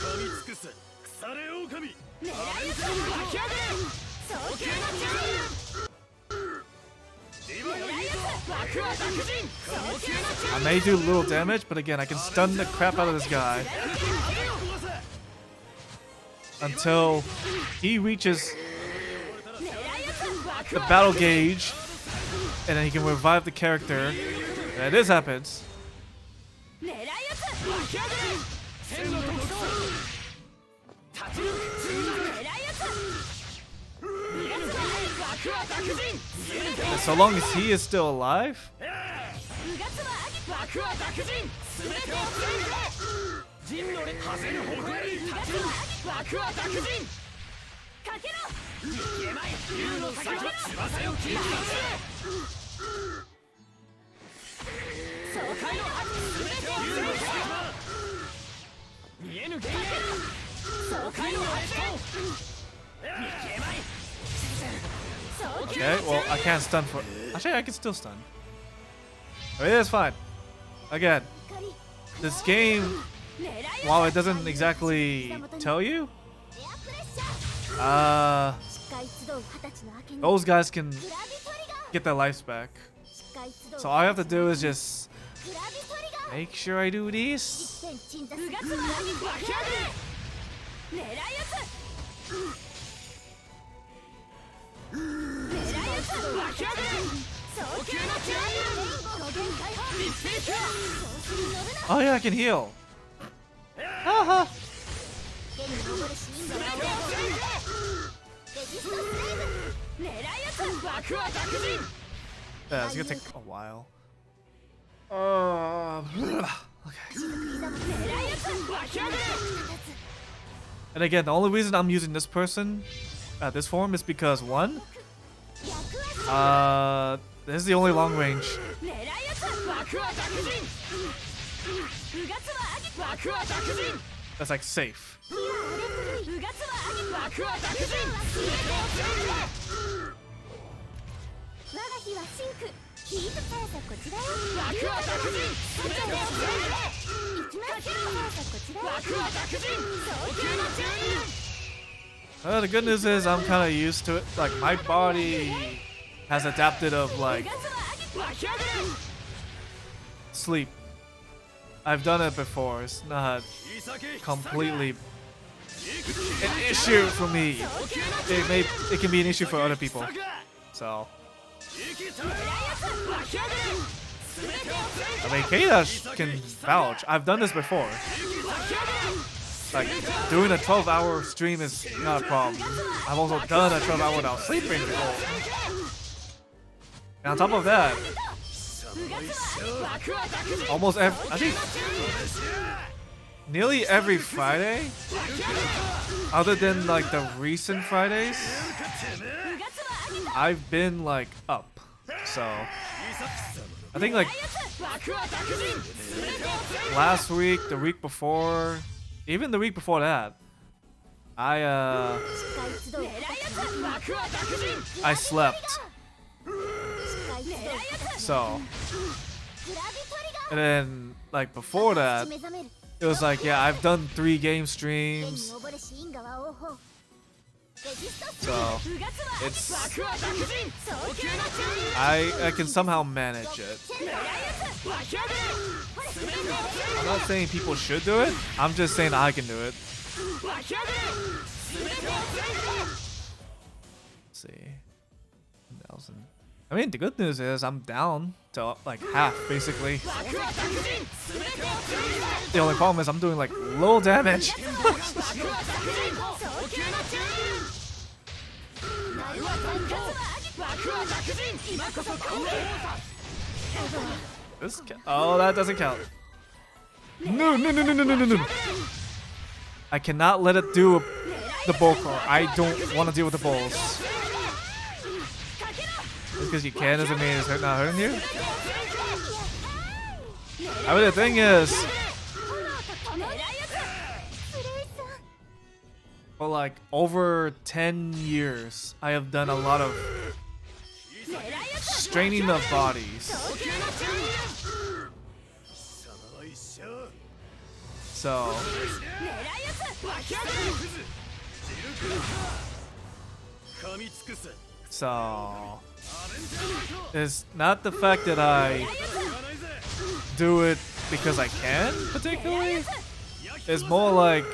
噛み尽くせ腐れ狼
狙い撃つ
湧き上げ
早急な
リバイバルヒー
枠は濁人早急な
I may do little damage, but again, I can stun the crap out of this guy until he reaches
狙い撃つ
the battle gauge, and then he can revive the character. And this happens.
狙い撃つ
湧き上げ千の特徴立ち抜く
狙い撃つ
枠は濁人
And so long as he is still alive,
うがつは上げ
枠は濁人全てを全人の烈馳せぬ誇り立ち抜く枠は濁人
かけろ
消えまい竜の先は翼よ切り裂
爽快の悪
全てを全見えぬ幻影爽快の発砲消えまい
okay, well, I can't stun for. Actually, I can still stun. I mean, it's fine. Again, this game,
狙い撃つ
while it doesn't exactly tell you,
エアプレッシャー
uh,
視界集う20歳の明けに
those guys can
グラビトリガー
get their lives back.
視界集う
So all I have to do is just
グラビトリガー
make sure I do these.
天鎮座
うがつは
湧き上げ
狙い撃つ狙い撃つ
湧き上げ
早急な
五限解放
一匹は
Oh yeah, I can heal. Haha.
剣に登るシーンが青レジストスレイブ
狙い撃つ
枠は濁人
Yeah, it's gonna take a while. Okay.
狙い撃つ
湧き上げ
And again, the only reason I'm using this person, this form, is because one, this is the only long range.
狙い撃つ
枠は濁人
うがつは上げ
枠は濁人
That's like safe.
うがつは上げ
枠は濁人全てを
我が日はシンクヒート速さこちらよ
枠は濁人全てを
行きます速さこちらよ
枠は濁人早急な注入
The good news is I'm kind of used to it. Like my body has adapted of like
うがつは上げ
湧き上げ
sleep. I've done it before. It's not
切り裂け
completely an issue for me. It can be an issue for other people. So
生きた
湧き上げ全てを
I mean, Keita can vouch. I've done this before. Like doing a 12-hour stream is not a problem. I've also done a 12-hour without sleeping before. And on top of that, almost every, I think nearly every Friday, other than like the recent Fridays, I've been like up. So I think like last week, the week before, even the week before that, I slept. So, and then like before that, it was like, yeah, I've done 3 game streams. So it's I can somehow manage it. I'm not saying people should do it. I'm just saying I can do it. Let's see. 1,000. I mean, the good news is I'm down to like half, basically. The only problem is I'm doing like low damage. Oh, that doesn't count. No. I cannot let it do the bull core. I don't want to deal with the bulls. Because you can doesn't mean it's not hurting you. I mean, the thing is, for like over 10 years, I have done a lot of straining of bodies. So it's not the fact that I do it because I can, particularly. It's more like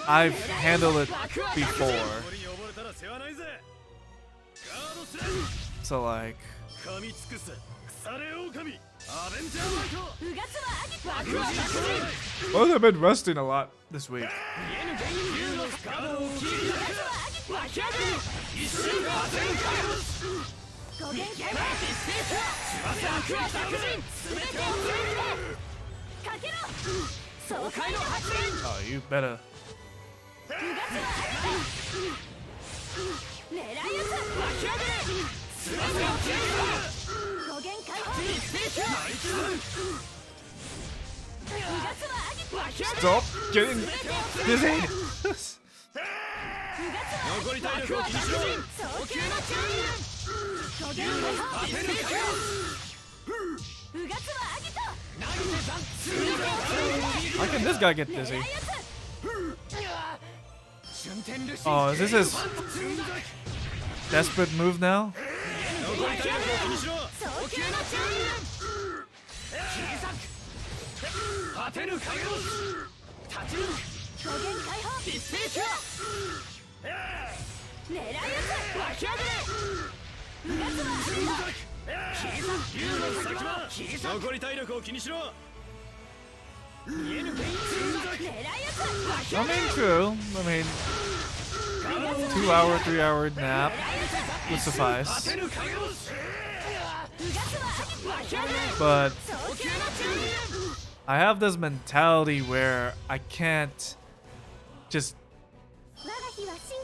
I've handled it before. So like, well, I've been resting a lot this week. Oh, you better. Stop getting dizzy. How can this guy get dizzy? Oh, is this his desperate move now? I mean, true. I mean, 2-hour, 3-hour nap would suffice. But I have this mentality where I can't just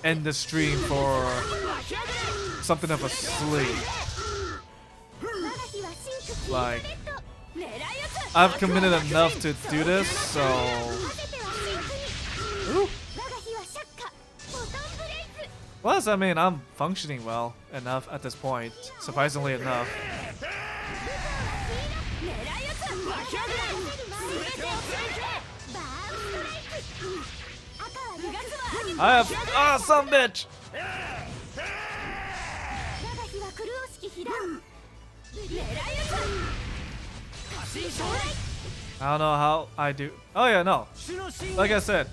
end the stream for something of a sleep. Like, I've committed enough to do this, so... Ooh. Plus, I mean, I'm functioning well enough at this point, surprisingly enough. I have some bitch. I don't know how I do. Oh yeah, no. Like I said,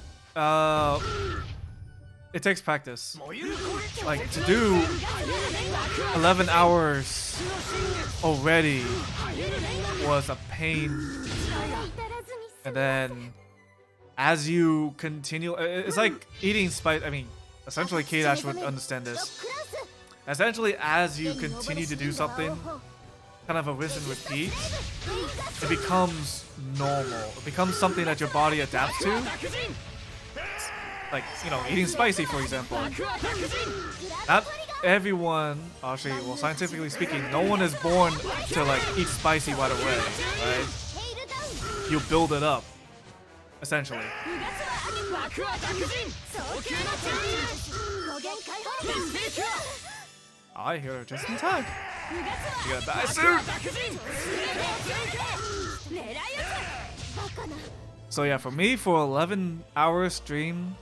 it takes practice. Like to do 11 hours already was a pain, and then as you continue, it's like eating spice. I mean, essentially, K-Dash would understand this. Essentially, as you continue to do something, kind of a rinse and repeat, it becomes normal. It becomes something that your body adapts to. Like, you know, eating spicy, for example. Not everyone, actually, well, scientifically speaking, no one is born to like eat spicy right away, right? You build it up, essentially. I hear it just in time. You gotta die soon. So yeah, for me, for 11-hour stream,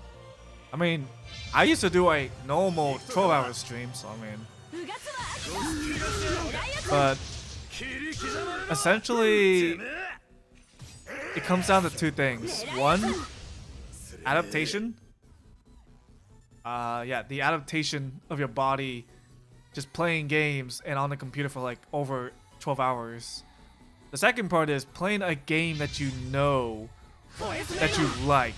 I mean, I used to do a normal 12-hour stream, so I mean, but essentially, it comes down to two things. One, adaptation. Yeah, the adaptation of your body just playing games and on the computer for like over 12 hours. The second part is playing a game that you know that you like,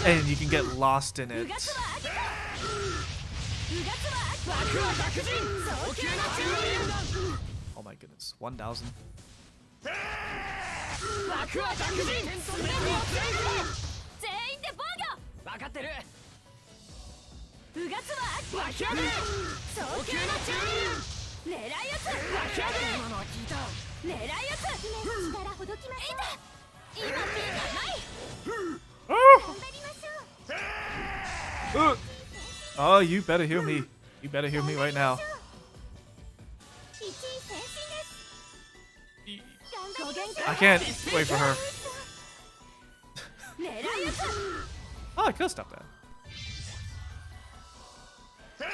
and you can get lost in it. Oh my goodness, 1,000.
分かってるうがつは湧き上がれ早急な注意狙い撃つ湧き上がれ今のは聞いた狙い撃つ姫の力ほどきましょう今ピンがない頑張りましょう
Oh, you better heal me. You better heal me right now.
一位先進です
I can't wait for her.
狙い撃つ
Oh, I could stop that.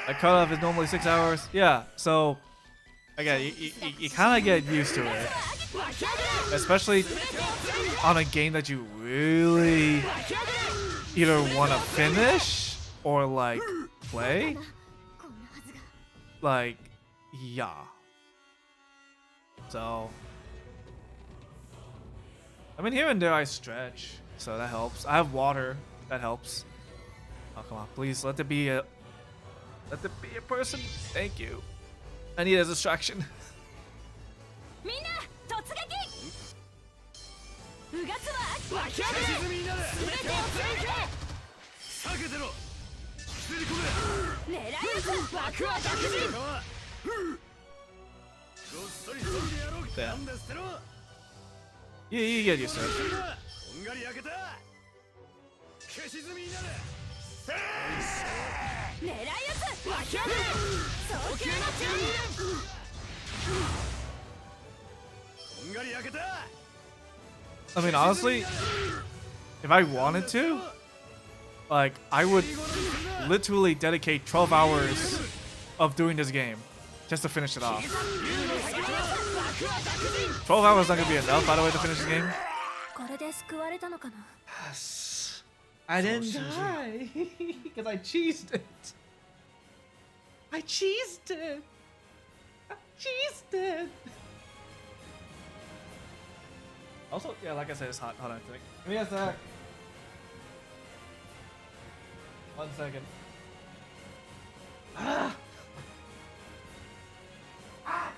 A cutoff is normally 6 hours. Yeah, so again, you kind of get used to it, especially on a game that you really either want to finish or like play. Like, yeah. So, I mean, here and there I stretch, so that helps. I have water. That helps. Oh, come on. Please, let there be a person. Thank you. I need a distraction.
みんな突撃うがつは湧き上がれ全てを全て避けてろ引きずり込め狙い撃つ枠は逆人ごっそり飛んでやろうかなんで捨てろ
You get used to it.
こんがり焼けた消し済みになれ狙い撃つ湧き上がれ早急な注意こんがり焼けた
I mean, honestly, if I wanted to, like, I would literally dedicate 12 hours of doing this game just to finish it off. 12 hours is not gonna be enough, by the way, to finish the game.
これで救われたのかな
Yes. I didn't die because I cheesed it. I cheesed it. I cheesed it. Also, yeah, like I said, it's hot. Hold on a second. Give me a sec. 1 second. Ah! Ah!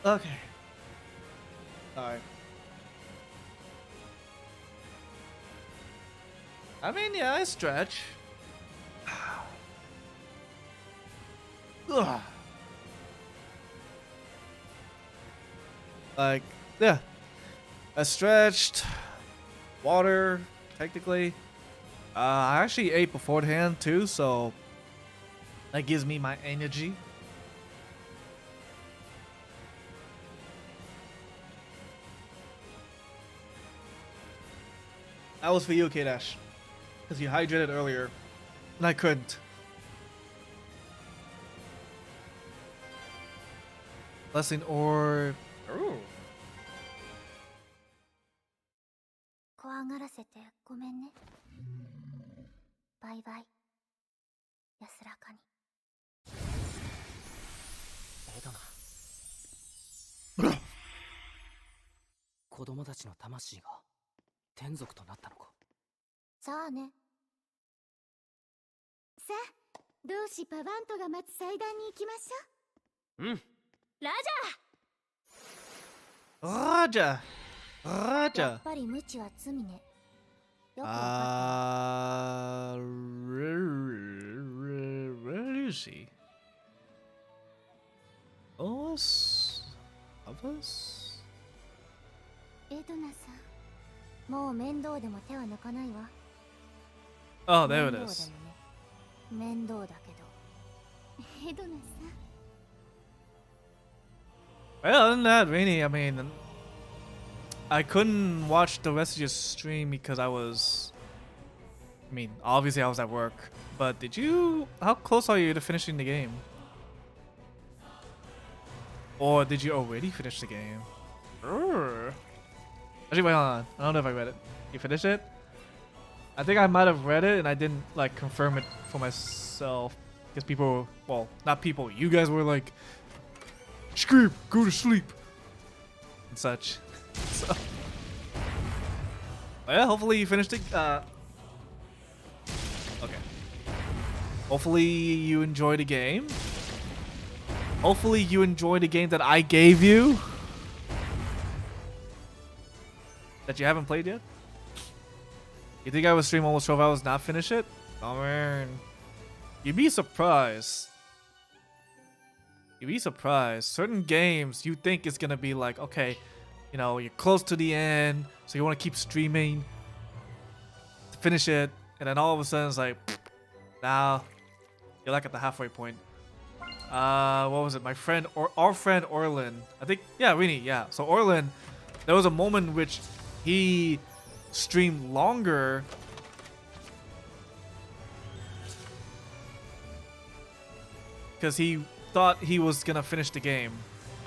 Okay. Alright. I mean, yeah, I stretch. Ugh. Like, yeah. I stretched. Water, technically. I actually ate beforehand too, so that gives me my energy. That was for you, K-Dash. Because you hydrated earlier, and I couldn't. Blessing or... Ooh.
怖がらせてごめんね。バイバイ。安らかに。
エドナ子供たちの魂が天族となったのか
さあね。さあ、同志パワントが待つ祭壇に行きましょう。
うん
ラジャー
Raja! Raja!
やっぱり無知は罪ね。よくわかった。
Where is he? Us? Of us?
エドナさん、もう面倒でも手は抜かないわ。
Oh, there it
面倒
is.
でもね。面倒だけど。エドナさん。
Well, other than that, really, I mean, I couldn't watch the rest of your stream because I was... I mean, obviously I was at work. But did you... How close are you to finishing the game? Or did you already finish the game? Urgh. Actually, wait, hold on. I don't know if I read it. You finished it? I think I might have read it and I didn't like confirm it for myself because people, well, not people. You guys were like, "Scream, go to sleep," and such. So, yeah. Hopefully you finished it. Okay. Hopefully you enjoyed the game. Hopefully you enjoyed the game that I gave you. That you haven't played yet? You think I would stream almost 12 hours not finish it? Oh man. You'd be surprised. You'd be surprised. Certain games you think it's gonna be like, okay, you know, you're close to the end, so you wanna keep streaming to finish it, and then all of a sudden it's like, now you're like at the halfway point. What was it? My friend or our friend Orlin. I think, yeah, Rini, yeah. So Orlin, there was a moment in which he streamed longer because he thought he was gonna finish the game.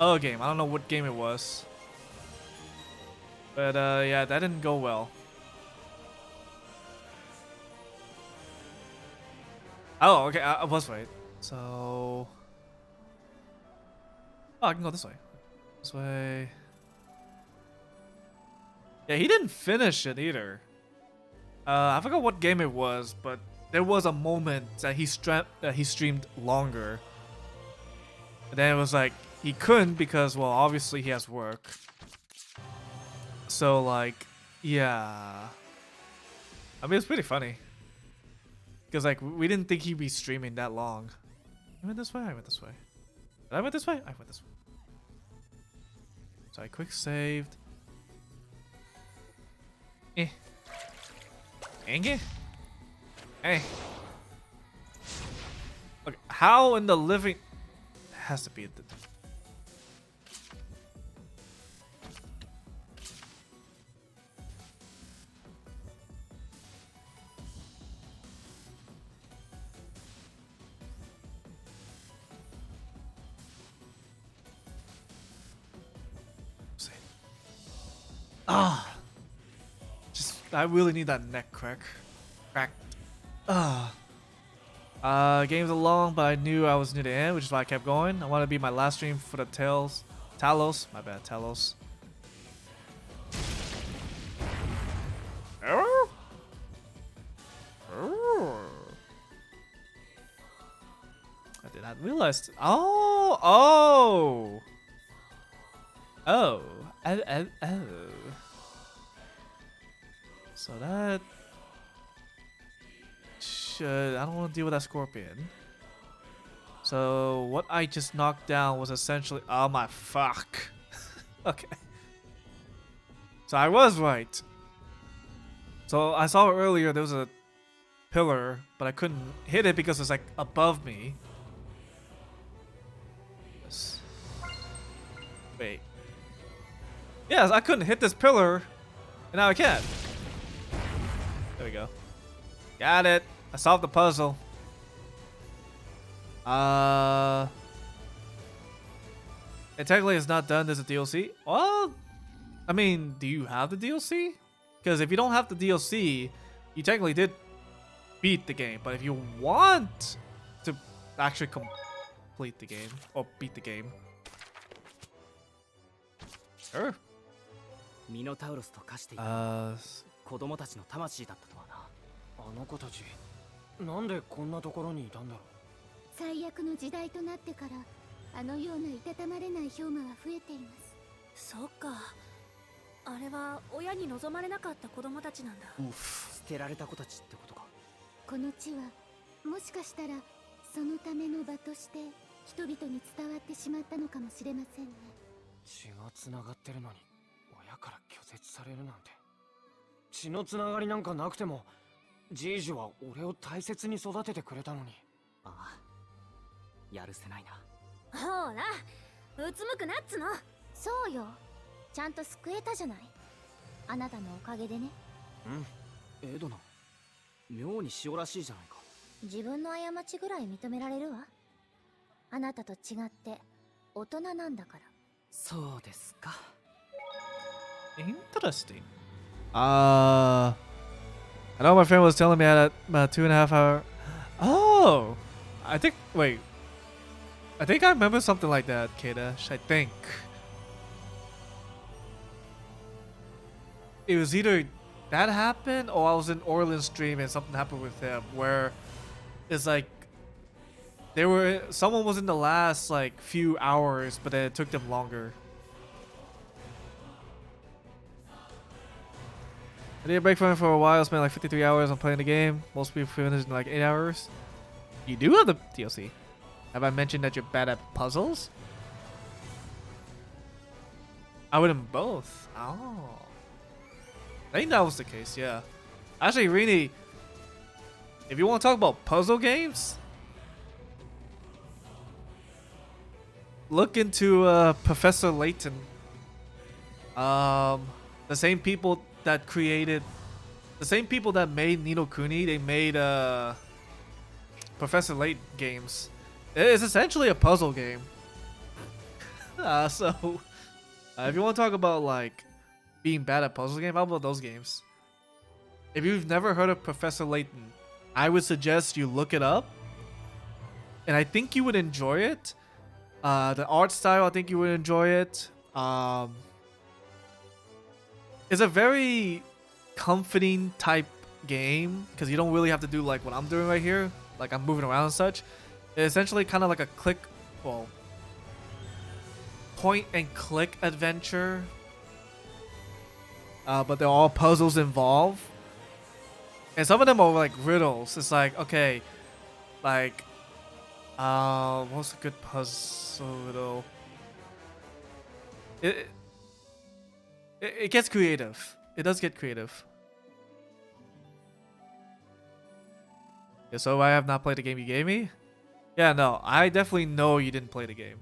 I don't know what game it was, but yeah, that didn't go well. Oh, okay, I was right. So, oh, I can go this way. This way. Yeah, he didn't finish it either. I forgot what game it was, but there was a moment that he streamed longer. And then it was like he couldn't because, well, obviously he has work. So like, yeah. I mean, it's pretty funny. Because like we didn't think he'd be streaming that long. I went this way. I went this way. Did I went this way? I went this way. So I quick saved. Ange? Hey. Look, how in the living... It has to be... Ah! I really need that neck crack. Games are long, but I knew I was near the end, which is why I kept going. I want to be my last stream for the Talos. My bad, Talos. I did not realize. Oh. So that should... I don't want to deal with that scorpion. So what I just knocked down was essentially... Oh my fuck. Okay. So I was right. So I saw earlier there was a pillar, but I couldn't hit it because it's like above me. Wait. Yes, I couldn't hit this pillar, and now I can. There we go. Got it. I solved the puzzle. It technically is not done. There's a DLC. Well, I mean, do you have the DLC? Because if you don't have the DLC, you technically did beat the game. But if you want to actually complete the game or beat the game, sure.
ミノタウロスと化していた子供たちの魂だったとはな。あの子たちなんでこんなところにいたんだろう。
最悪の時代となってからあのようないたたまれない氷河は増えています。
そっか。あれは親に望まれなかった子供たちなんだ。
捨てられた子たちってことか。
この地はもしかしたらそのための場として人々に伝わってしまったのかもしれませんね。
血がつながってるのに親から拒絶されるなんて。血のつながりなんかなくてもジージュは俺を大切に育ててくれたのに。ああ、やるせないな。
ほら、うつむくなっつの。
そうよ、ちゃんと救えたじゃない。あなたのおかげでね。
うん、エドナ妙に塩らしいじゃないか。
自分の過ちぐらい認められるわ。あなたと違って大人なんだから。
そうですか。
Interesting. I know my friend was telling me I had about 2.5 hour. Oh, I think. Wait, I think I remember something like that, Kadesh. I think it was either that happened or I was in Orland's stream and something happened with him where it's like someone was in the last like few hours, but then it took them longer. I need a break from it for a while. Spent like 53 hours on playing the game. Most people finish in like 8 hours. You do have the DLC. Have I mentioned that you're bad at puzzles? I would in both. Oh. I think that was the case, yeah. Actually, Rini, if you want to talk about puzzle games, look into Professor Layton. The same people that made Ni no Kuni, they made Professor Layton games. It's essentially a puzzle game. So if you want to talk about like being bad at puzzle games, how about those games? If you've never heard of Professor Layton, I would suggest you look it up, and I think you would enjoy it. The art style, I think you would enjoy it. It's a very comforting type game because you don't really have to do like what I'm doing right here, like I'm moving around and such. It's essentially kind of like a point and click adventure, but they're all puzzles involved, and some of them are like riddles. It's like, okay, like what's a good puzzle riddle? It gets creative. It does get creative. Yeah, so I have not played the game you gave me? Yeah, no, I definitely know you didn't play the game.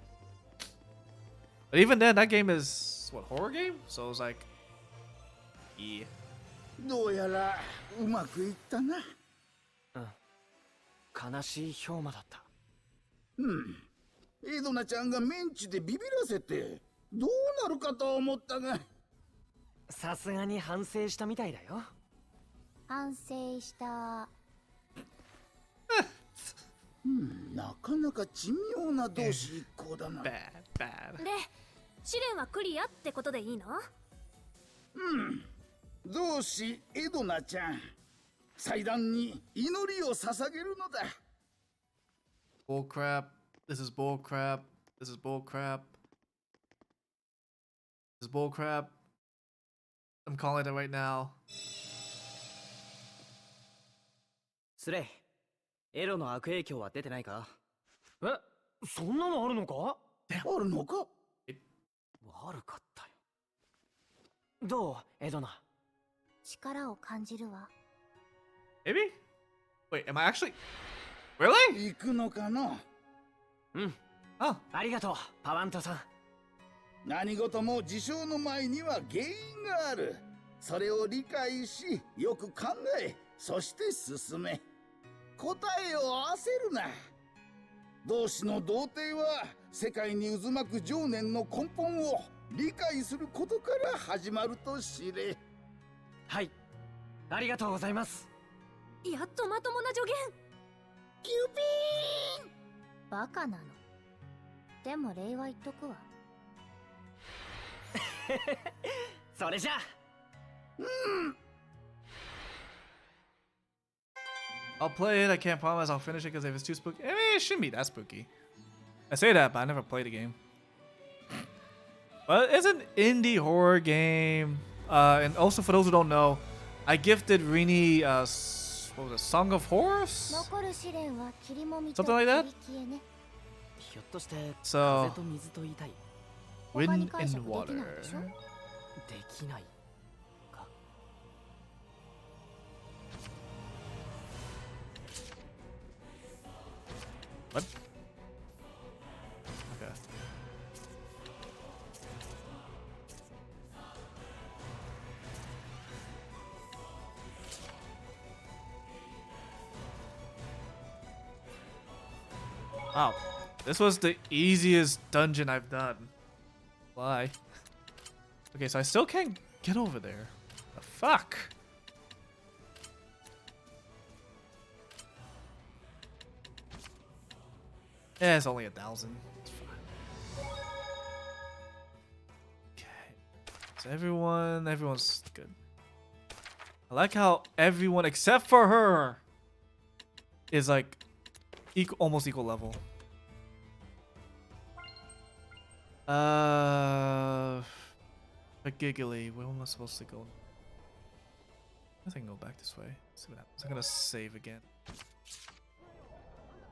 But even then, that game is, what, horror game? So it was like, yeah.
どうやらうまくいったな。
悲しい氷馬だった。
エドナちゃんがメンチでビビらせてどうなるかと思ったが。
さすがに反省したみたいだよ。
反省した。
なかなか珍妙な同士一行だな。
で、試練はクリアってことでいいの？
同志エドナちゃん、祭壇に祈りを捧げるのだ。
Bull crap. This is bull crap. This is bull crap. This is bull crap. I'm calling it right now.
スレイ、エロの悪影響は出てないか？え、そんなのあるのか？
あるのか？
悪かったよ。どう、エドナ？
力を感じるわ。
Maybe? Wait, am I actually? Really?
行くのかの？Oh.
ありがとう、パワントさん。
何事も事象の前には原因がある。それを理解し、よく考え、そして進め。答えを焦るな。同志の童貞は世界に渦巻く情念の根本を理解することから始まると知れ。
はい、ありがとうございます。
やっとまともな助言。
キューピーン。
バカなの。でも礼は言っとくわ。
それじゃあ。
I'll play it. I can't promise I'll finish it because if it's too spooky, I mean, it shouldn't be that spooky. I say that, but I never played the game. But it's an indie horror game. And also, for those who don't know, I gifted Rini, what was it, Song of Horrors?
残る試練は霧もみと
Something like that?
霧消えね。
ひょっとして風
So,
と水と言いたい？
wind
他に解釈
and
でき
water.
ないでしょ？
できないか。
What? Okay. Wow. This was the easiest dungeon I've done. Why? Okay, so I still can't get over there. The fuck? Yeah, it's only 1,000. It's fine. Okay. So everyone's good. I like how everyone except for her is like almost equal level. But giggly, where am I supposed to go? I think I'll go back this way. See what happens. I'm gonna save again.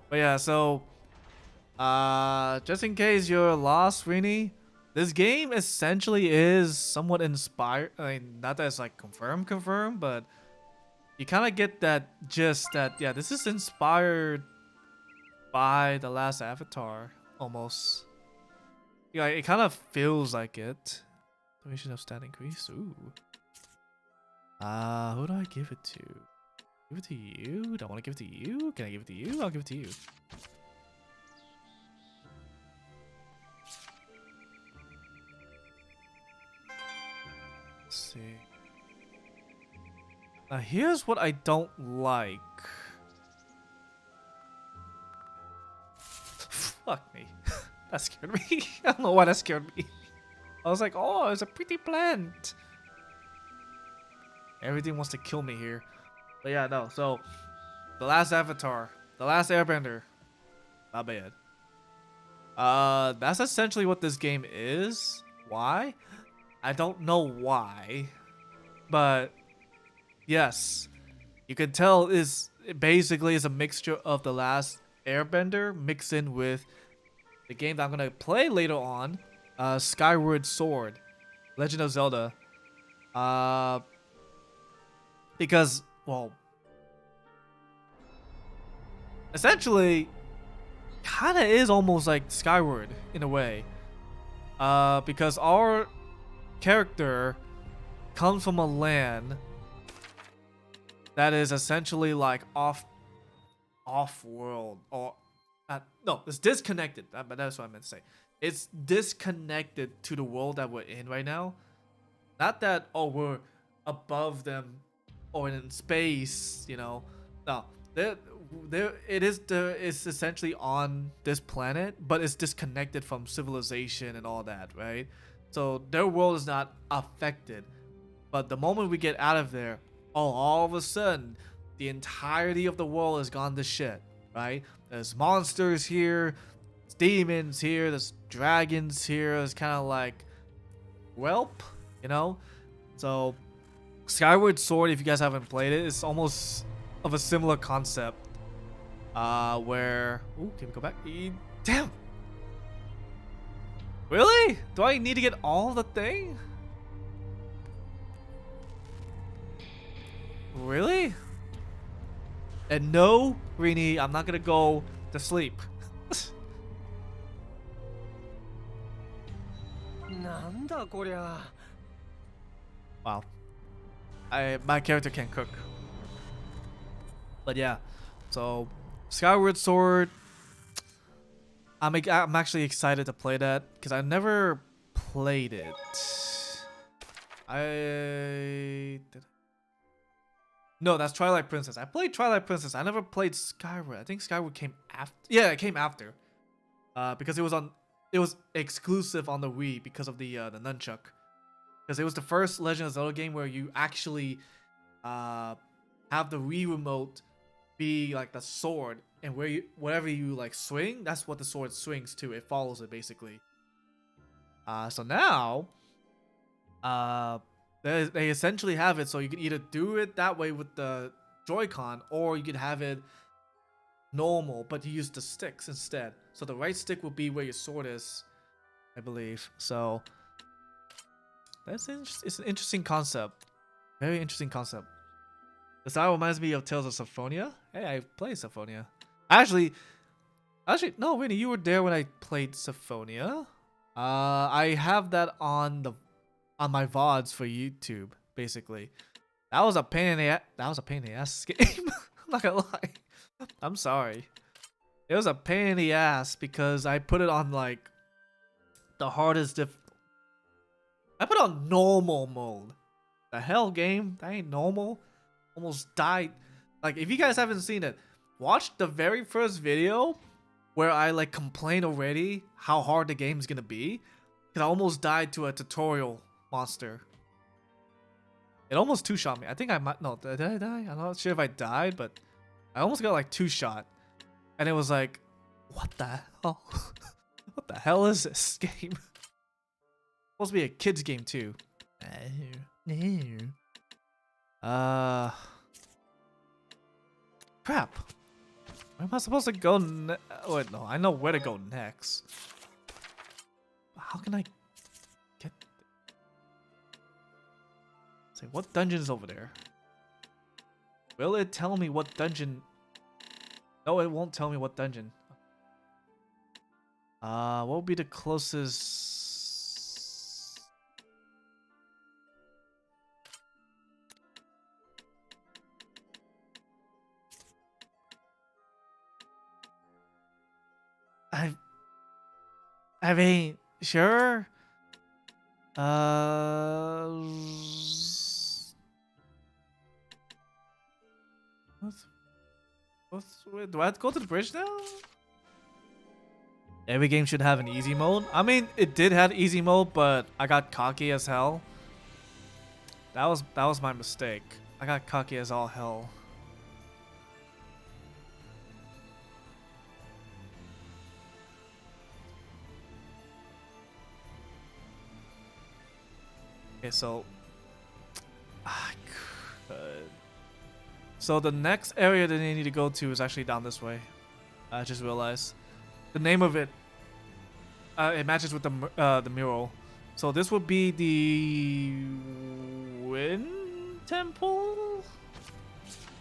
But yeah, so just in case you're lost, Rini, this game essentially is somewhat inspired. I mean, not that it's like confirmed, but you kind of get that gist that yeah, this is inspired by the last Avatar almost. Yeah, it kind of feels like it. Duration of stat increase. Ooh. Who do I give it to? Give it to you? Do I want to give it to you? Can I give it to you? I'll give it to you. Let's see. Now here's what I don't like. Fuck me. That scared me. I don't know why that scared me. I was like, oh, it's a pretty plant. Everything wants to kill me here. But yeah, no. So, the last Avatar, the last Airbender. Not bad. That's essentially what this game is. Why? I don't know why. But, yes. You can tell it basically is a mixture of the last Airbender mixed in with the game that I'm gonna play later on, Skyward Sword, Legend of Zelda. Because, well, essentially, kinda is almost like Skyward in a way. Because our character comes from a land that is essentially like off-world, or no, it's disconnected. But that's what I meant to say. It's disconnected to the world that we're in right now. Not that we're above them or in space, you know. No, it's essentially on this planet, but it's disconnected from civilization and all that, right? So their world is not affected. But the moment we get out of there, all of a sudden, the entirety of the world has gone to shit, right? There's monsters here, there's demons here, there's dragons here. It's kind of like, welp, you know? So, Skyward Sword, if you guys haven't played it, it's almost of a similar concept. Where... Ooh, can we go back? Damn! Really? Do I need to get all the thing? Really? And no, Rini, I'm not gonna go to sleep. Wow. My character can't cook. But yeah, so Skyward Sword. I'm actually excited to play that because I never played it. No, that's Twilight Princess. I played Twilight Princess. I never played Skyward. I think Skyward came after. Yeah, it came after. Because it was exclusive on the Wii because of the nunchuck. Because it was the first Legend of Zelda game where you actually have the Wii remote be like the sword, and whatever you like swing, that's what the sword swings to. It follows it basically. So now, they essentially have it so you can either do it that way with the Joy-Con, or you can have it normal, but you use the sticks instead. So the right stick will be where your sword is, I believe. So it's an interesting concept. Very interesting concept. The style reminds me of Tales of Symphonia. Hey, I played Symphonia. Actually, no, Winnie, you were there when I played Symphonia. I have that on my VODs for YouTube, basically. That was a pain in the ass game. I'm not gonna lie. I'm sorry. It was a pain in the ass because I put it on like the hardest I put it on normal mode The hell, game? That ain't normal. Almost died. Like, if you guys haven't seen it, watch the very first video where I like complain already how hard the game's gonna be. Because I almost died to a tutorial monster. It almost two-shot me. I think I might... No, did I die? I'm not sure if I died, but I almost got like two-shot. And it was like, what the hell? What the hell is this game? Supposed to be a kid's game too. Crap. Where am I supposed to go? Wait, no, I know where to go next. How can I get? Say, what dungeon is over there? Will it tell me what dungeon? No, it won't tell me what dungeon. What would be the closest? I mean, sure. Wait, do I have to go to the bridge now? Every game should have an easy mode. I mean, it did have easy mode, but I got cocky as hell. That was my mistake. I got cocky as all hell. Okay, so I could. So the next area that they need to go to is actually down this way. I just realized the name of it. It matches with the mural. So this would be the Wind Temple?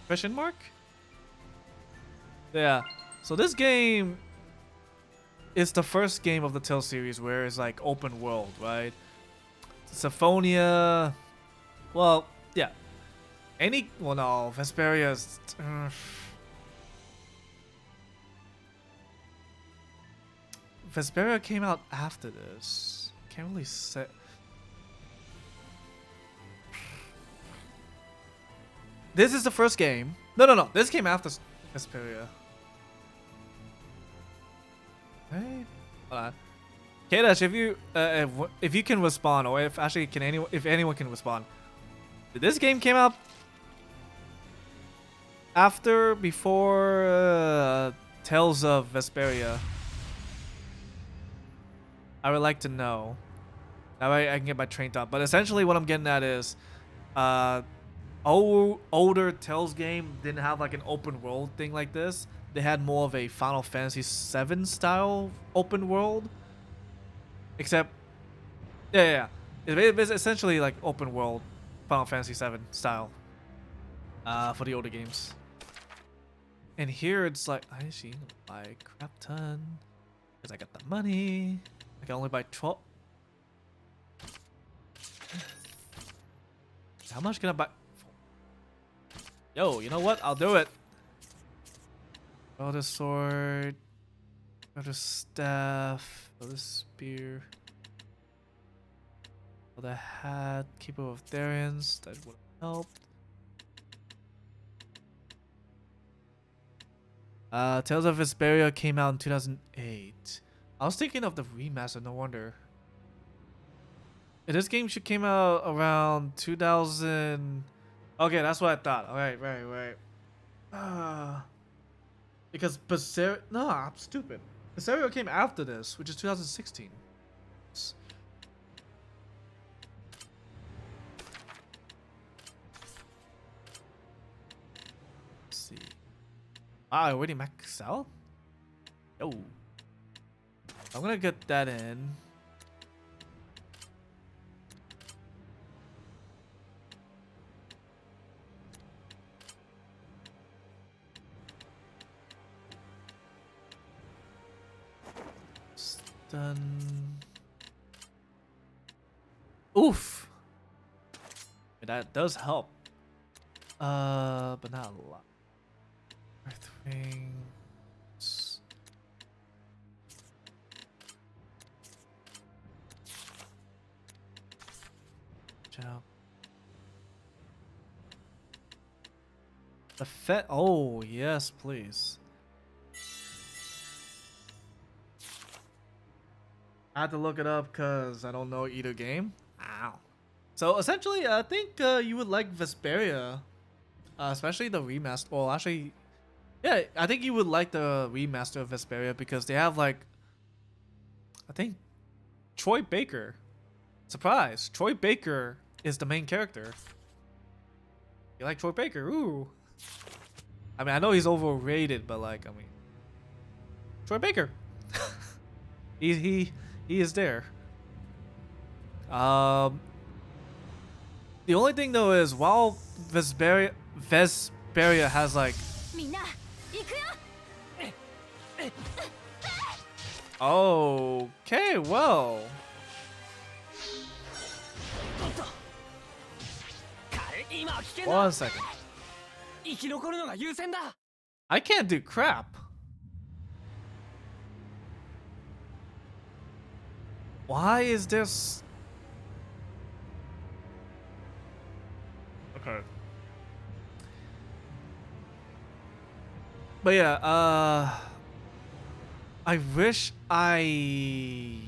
Question mark? Yeah. So this game is the first game of the Tales series where it's like open world, right? Symphonia. Well, yeah. Well, no, Vesperia is. Vesperia came out after this. Can't really say. This is the first game. No. This came after Vesperia. Hey, hold on. K-Dash, if you can respond, or if anyone can respond, did this game came out after, before Tales of Vesperia? I would like to know. That way I can get my train thought. But essentially, what I'm getting at is, older Tales game didn't have like an open world thing like this. They had more of a Final Fantasy VII style open world. Except, yeah. It's essentially like open world Final Fantasy VII style for the older games. And here it's like, I see, buy a crap ton because I got the money. I can only buy 12. How much can I buy? Yo, you know what? I'll do it. Throw the sword. Throw the staff. Throw the spear. Throw the hat. Keeper of Therians. That would have helped. Tales of Vesperia came out in 2008. I was thinking of the remaster, no wonder. This game should came out around 2000. Okay, that's what I thought. Right. Because Berseria... No, I'm stupid. Berseria came after this, which is 2016. Let's see. I already maxed out? Yo. I'm gonna get that in. Done. Oof. That does help. But not a lot. Earthwings. Jump. The Fet. Oh, yes, please. I had to look it up because I don't know either game. Ow. So essentially, I think you would like Vesperia, especially the remaster. Well, actually, yeah, I think you would like the remaster of Vesperia because they have like, I think, Troy Baker. Surprise! Troy Baker is the main character. You like Troy Baker? Ooh. I mean, I know he's overrated, but like, I mean, Troy Baker. he is there. The only thing though is while Vesperia has like, okay, well, one second. I can't do crap. Why is this? Okay. But yeah, I wish I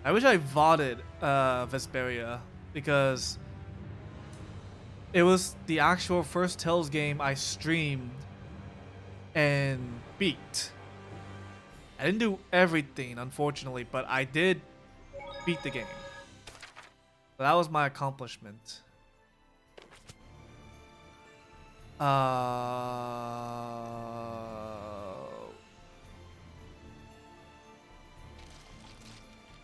I wish I VODed Vesperia because it was the actual first Tales game I streamed and beat. I didn't do everything, unfortunately, but I did beat the game. So that was my accomplishment.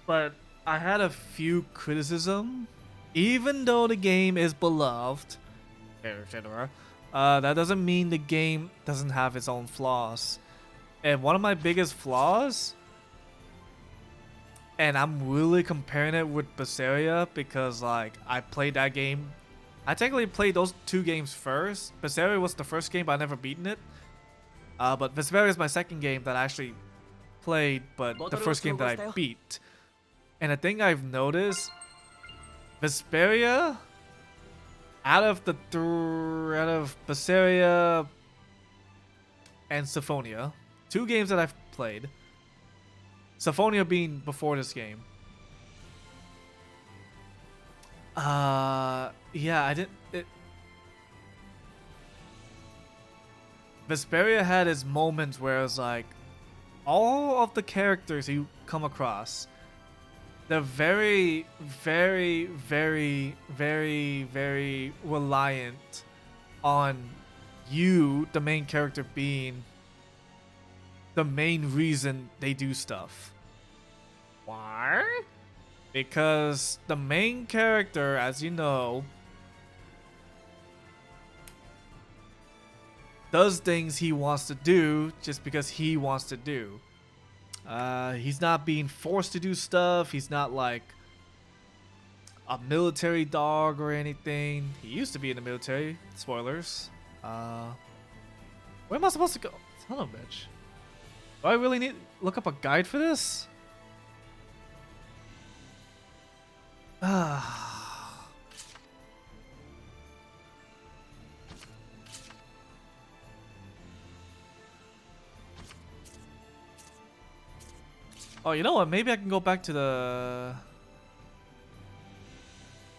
But I had a few criticism, even though the game is beloved, etc. That doesn't mean the game doesn't have its own flaws. And one of my biggest flaws, and I'm really comparing it with Berseria because like I played that game. I technically played those two games first. Berseria was the first game, but I never beaten it. But Vesperia is my second game that I actually played, but the first game that I beat. And the thing I've noticed, Vesperia, out of Berseria and Symphonia, two games that I've played, Symphonia being before this game. Yeah, I didn't. Vesperia had its moments where it's like all of the characters you come across, they're very, very, very, very, very reliant on you, the main character, being the main reason they do stuff. Why? Because the main character, as you know, does things he wants to do just because he wants to do. He's not being forced to do stuff. He's not like a military dog or anything. He used to be in the military. Spoilers. Where am I supposed to go? Son of a bitch. Do I really need to look up a guide for this? Oh, you know what? Maybe I can go back to the...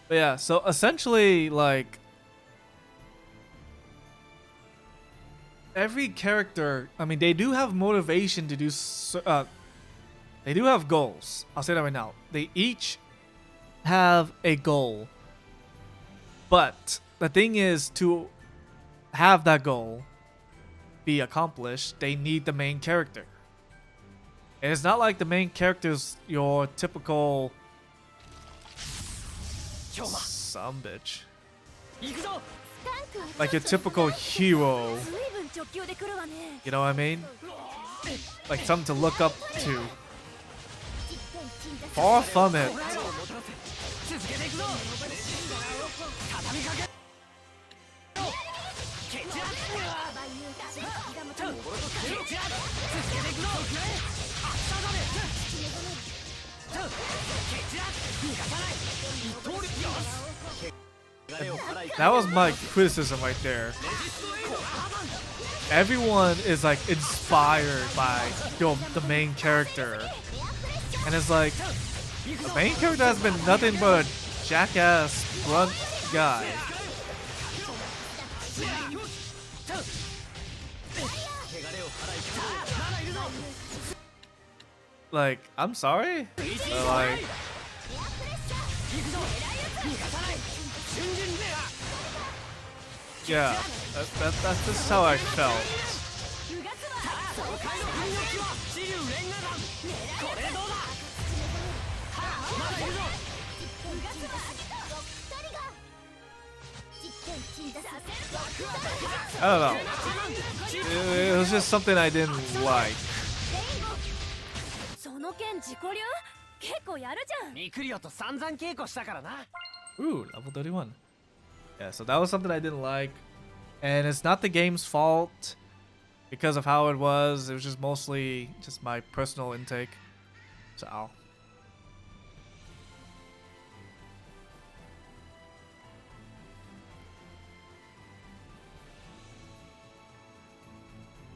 But yeah, so essentially, like... every character, I mean, they do have motivation to do... they do have goals. I'll say that right now. They each have a goal. But the thing is, to have that goal be accomplished, they need the main character. And it's not like the main character's your typical sumbitch. Like your typical hero. You know what I mean? Like something to look up to. Far from it. That was my criticism right there. Everyone is like inspired by the main character, and it's like the main character has been nothing but a jackass grunt guy. Like, I'm sorry, but like, yeah, that's just how I felt. I don't know. It was just something I didn't like.
その剣自己流結構やるじゃん。
ミクリオと散々稽古したからな。
Ooh, level 31. Yeah, so that was something I didn't like. And it's not the game's fault because of how it was. It was just mostly just my personal intake. So.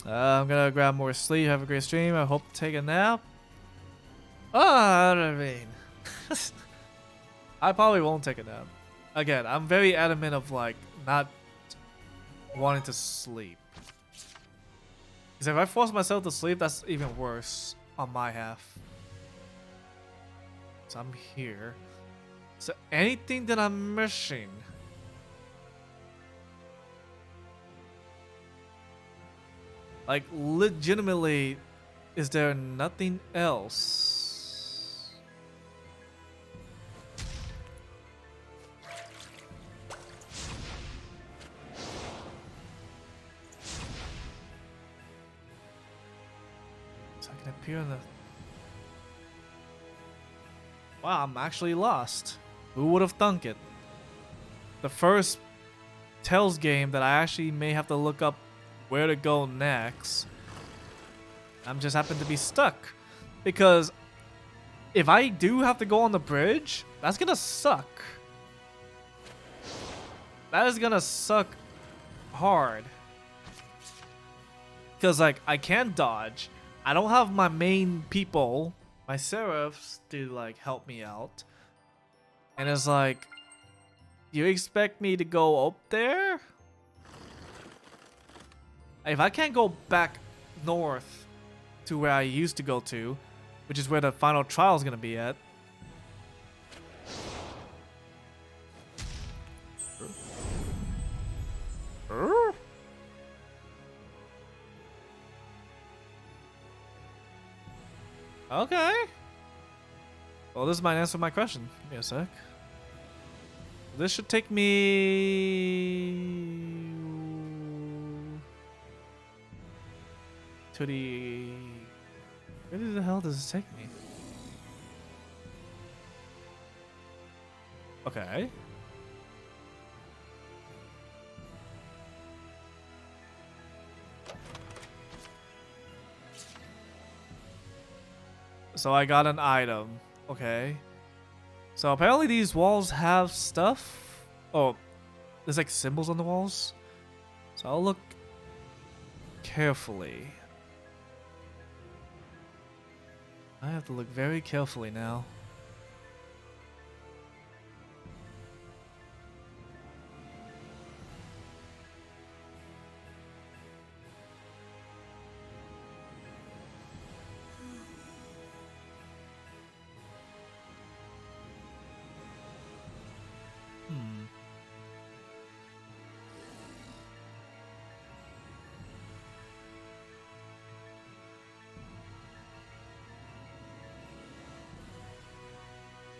I'm gonna grab more sleep. Have a great stream. I hope to take a nap. I mean, I probably won't take a nap. Again, I'm very adamant of like not wanting to sleep. Because if I force myself to sleep, that's even worse on my half. So I'm here. So anything that I'm missing? Like, legitimately, is there nothing else? So I can appear in the... Wow, I'm actually lost. Who would have thunk it? The first Tales game that I actually may have to look up where to go next. I'm just happen to be stuck because if I do have to go on the bridge, that's gonna suck. That is gonna suck hard because like I can't dodge. I don't have my main people, my seraphs, to like help me out, and it's like, you expect me to go up there? If I can't go back north to where I used to go to, which is where the final trial is going to be at. Okay. Well, this might answer my question. Give me a sec. This should take me to the... Where the hell does it take me? Okay. So I got an item. Okay. So apparently these walls have stuff. Oh, there's like symbols on the walls. So I'll look carefully. I have to look very carefully now.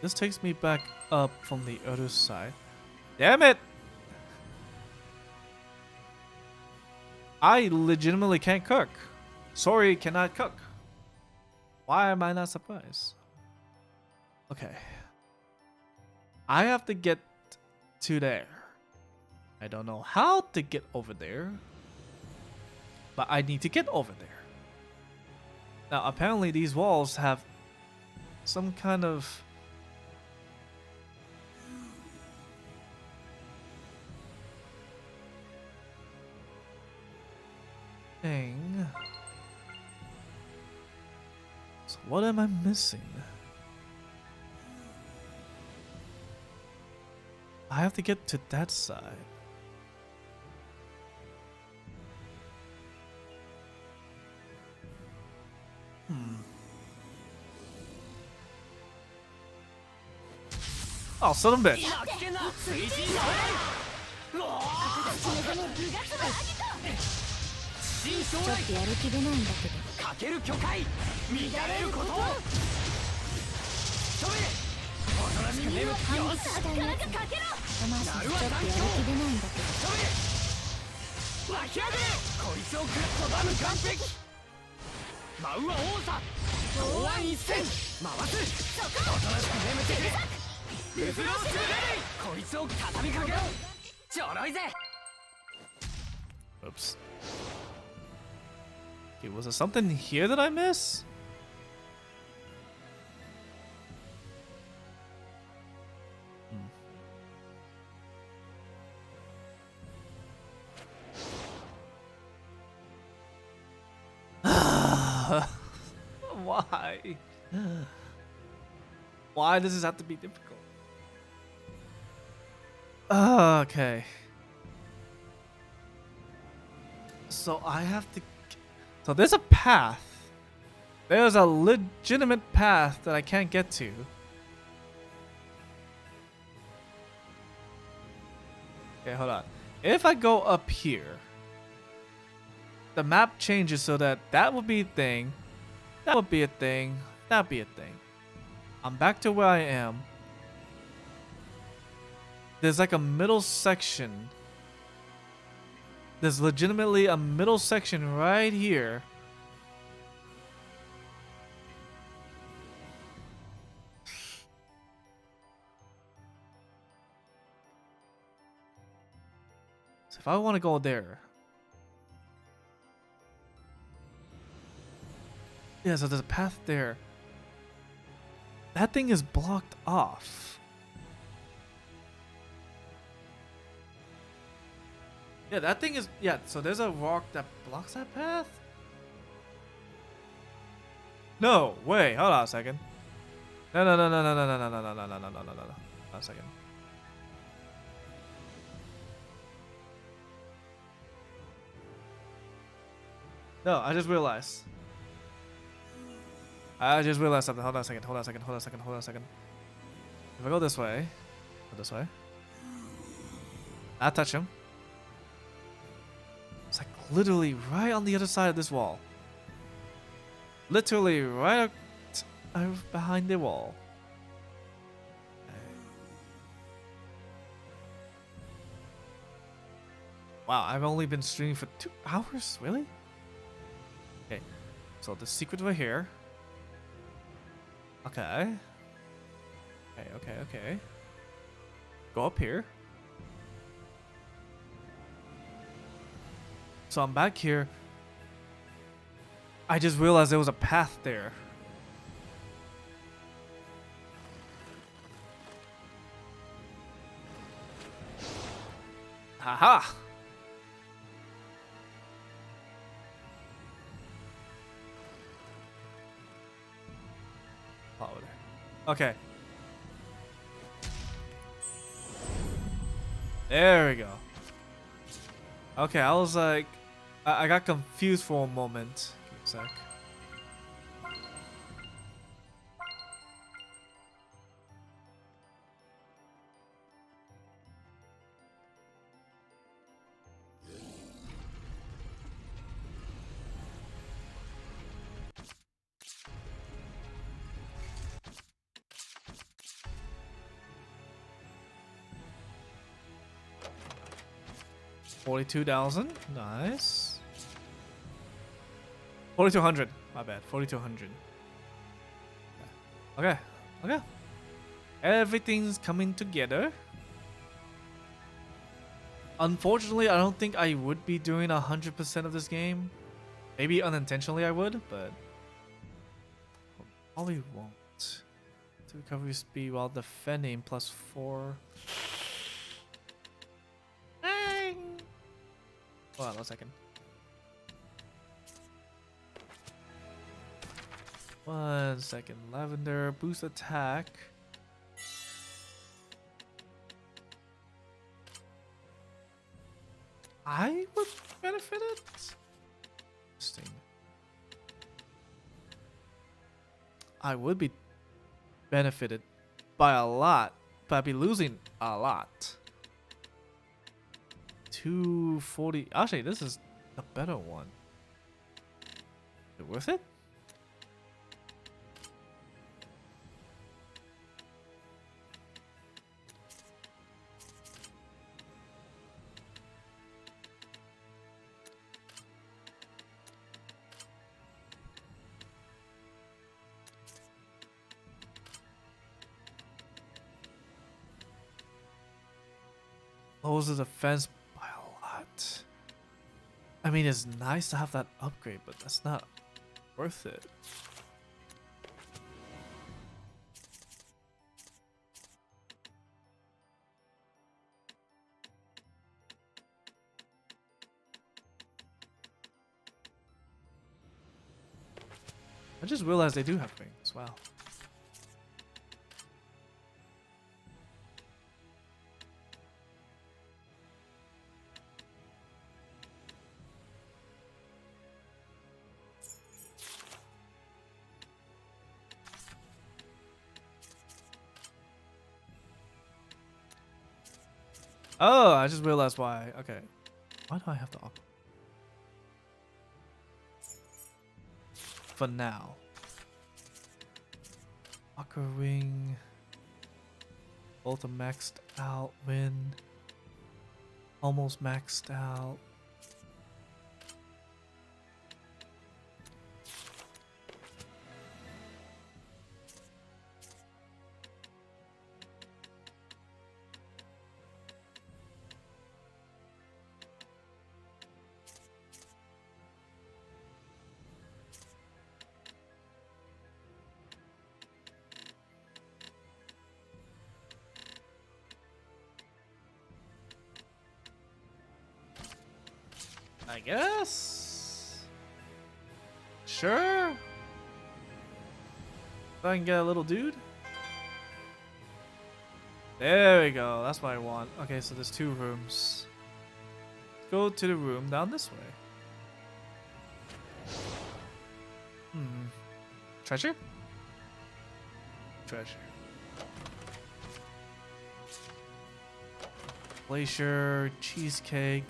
This takes me back up from the other side. Damn it! I legitimately can't cook. Sorry, cannot cook. Why am I not surprised? Okay. I have to get to there. I don't know how to get over there, but I need to get over there. Now, apparently these walls have some kind of... thing. So what am I missing? I have to get to that side. Oh, son of a bitch.
今危険だ追陣されうわ新将来
ちょっとやる気出ないんだけど。
かける巨海乱れること止めおとなしく眠ってよし
したいやつ。トマスちょっとやる気出ないんだけど。
湧き上がれこいつを食ら拒む岸壁舞うは王座東湾一戦回すおとなしく眠ってくれルフロースレイこいつを畳みかけろちょろいぜ
Oops. Okay, was there something here that I miss? Why? Why does this have to be difficult? Okay. So I have to... So there's a path. There's a legitimate path that I can't get to. Okay, hold on. If I go up here, the map changes so that that would be a thing, that would be a thing, that would be a thing. I'm back to where I am. There's like a middle section. There's legitimately a middle section right here. So if I want to go there. Yeah, so there's a path there. That thing is blocked off. Yeah, that thing is... Yeah, so there's a rock that blocks that path? No, wait, hold on a second. No. Hold on a second. No, I just realized. Something. Hold on a second. If I go this way, I touch him. It's like literally right on the other side of this wall. Literally right behind the wall. Wow, I've only been streaming for 2 hours? Really? Okay, so the secret right here. Okay. Go up here. So I'm back here. I just realized there was a path there. Haha! Follow there. Okay. There we go. Okay, I was like... I got confused for a moment. Give me a sec. $42,000, nice. 4,200, my bad. 4,200. Okay. Everything's coming together. Unfortunately, I don't think I would be doing 100% of this game. Maybe unintentionally I would, but probably won't. To recovery speed while defending +4. Hold on a second. 1 second. Lavender, boost attack. I would benefit it. Interesting. I would be benefited by a lot, but I'd be losing a lot. 240. Actually, this is a better one. Is it worth it? Lowers the defense by a lot. I mean, it's nice to have that upgrade, but that's not worth it. I just realized they do have rings. Wow. Oh, I just realized why. Okay. Why do I have the aqua? For now. Aqua ring. Both are maxed out. Win. Almost maxed out. I guess. Sure. So I can get a little dude. There we go. That's what I want. Okay, so there's 2 rooms. Go to the room down this way. Treasure? Treasure. Glacier, cheesecake.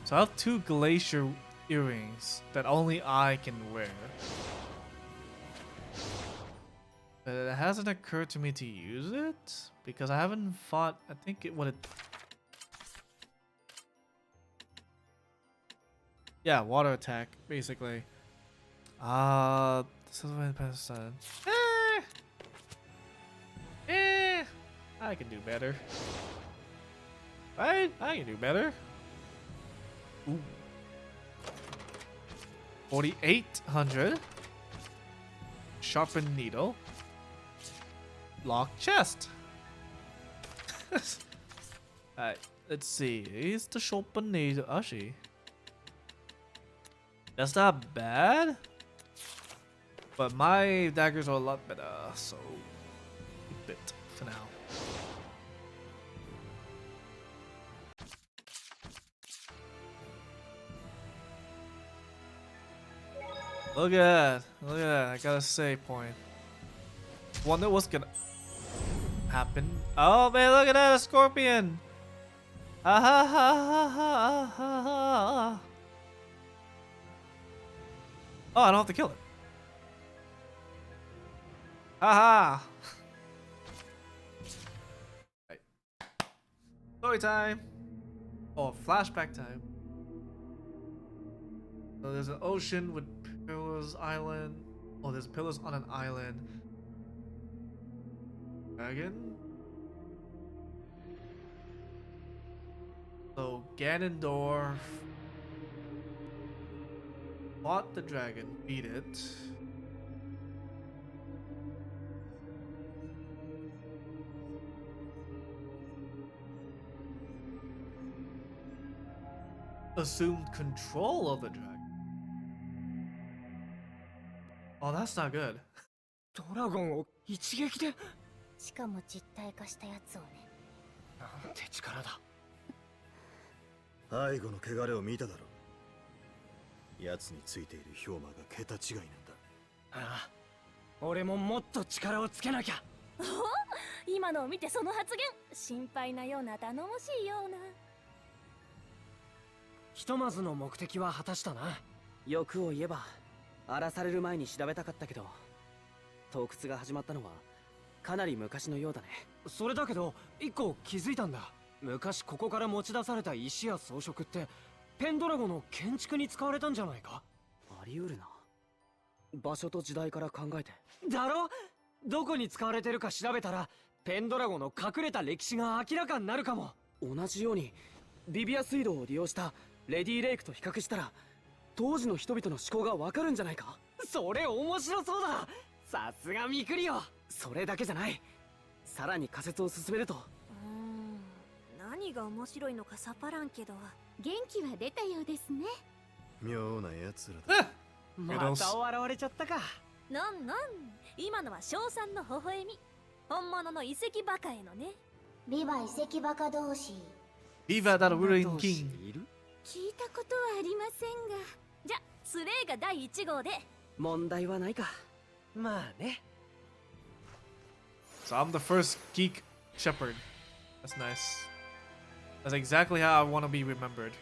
So I have 2 glacier earrings that only I can wear. But it hasn't occurred to me to use it because I haven't fought. I think it would. Yeah, water attack basically. This is when past I can do better. Right? I can do better. Ooh. 4,800. Sharpened needle. Locked chest. Alright, let's see. Is the sharpened needle actually? That's not bad. But my daggers are a lot better, so keep it for now. Look at that. Look at that. I got a save point. Wonder what's gonna happen. Oh man, look at that, a scorpion. Ha ha ha ha ha ha ha. Oh, I don't have to kill it. Haha. Right. Story time. Oh, flashback time. So there's an ocean with pillars, island. Oh, there's pillars on an island. Dragon. So Ganondorf fought the dragon, beat it. Assumed control of the dragon. Oh, that's not good.
ドラゴンを一撃で。
しかも実体化したやつをね。
なんて力だ。
背後の汚れを見ただろう。奴についている氷馬が桁違いなんだ。
ああ、俺ももっと力をつけなきゃ。
今のを見てその発言、心配なような頼もしいような。
ひとまずの目的は果たしたな。
欲を言えば荒らされる前に調べたかったけど、洞窟が始まったのはかなり昔のようだね。
それだけど一個気づいたんだ。昔ここから持ち出された石や装飾ってペンドラゴの建築に使われたんじゃないか。
あり得るな。場所と時代から考えて。
だろ。どこに使われてるか調べたらペンドラゴの隠れた歴史が明らかになるかも。
同じようにビビア水道を利用したレディレイクと比較したら当時の人々の思考がわかるんじゃないか。
それ面白そうだ。さすがミクリオ。
それだけじゃない。さらに仮説を進めると、
何が面白いのかさっぱらんけど、元気は出たようですね。
妙な奴らだ。
また現れちゃったか。
なん今のは称賛の微笑み。本物の遺跡バカへのね。
ビバ遺跡バカ同士。
Viva that Ruin King.
いる。
聞いたことはありませんが、じゃスレイが第1号で。
問題はないか。
まあね。
So I'm the first geek shepherd. That's nice. That's exactly how I want to be remembered.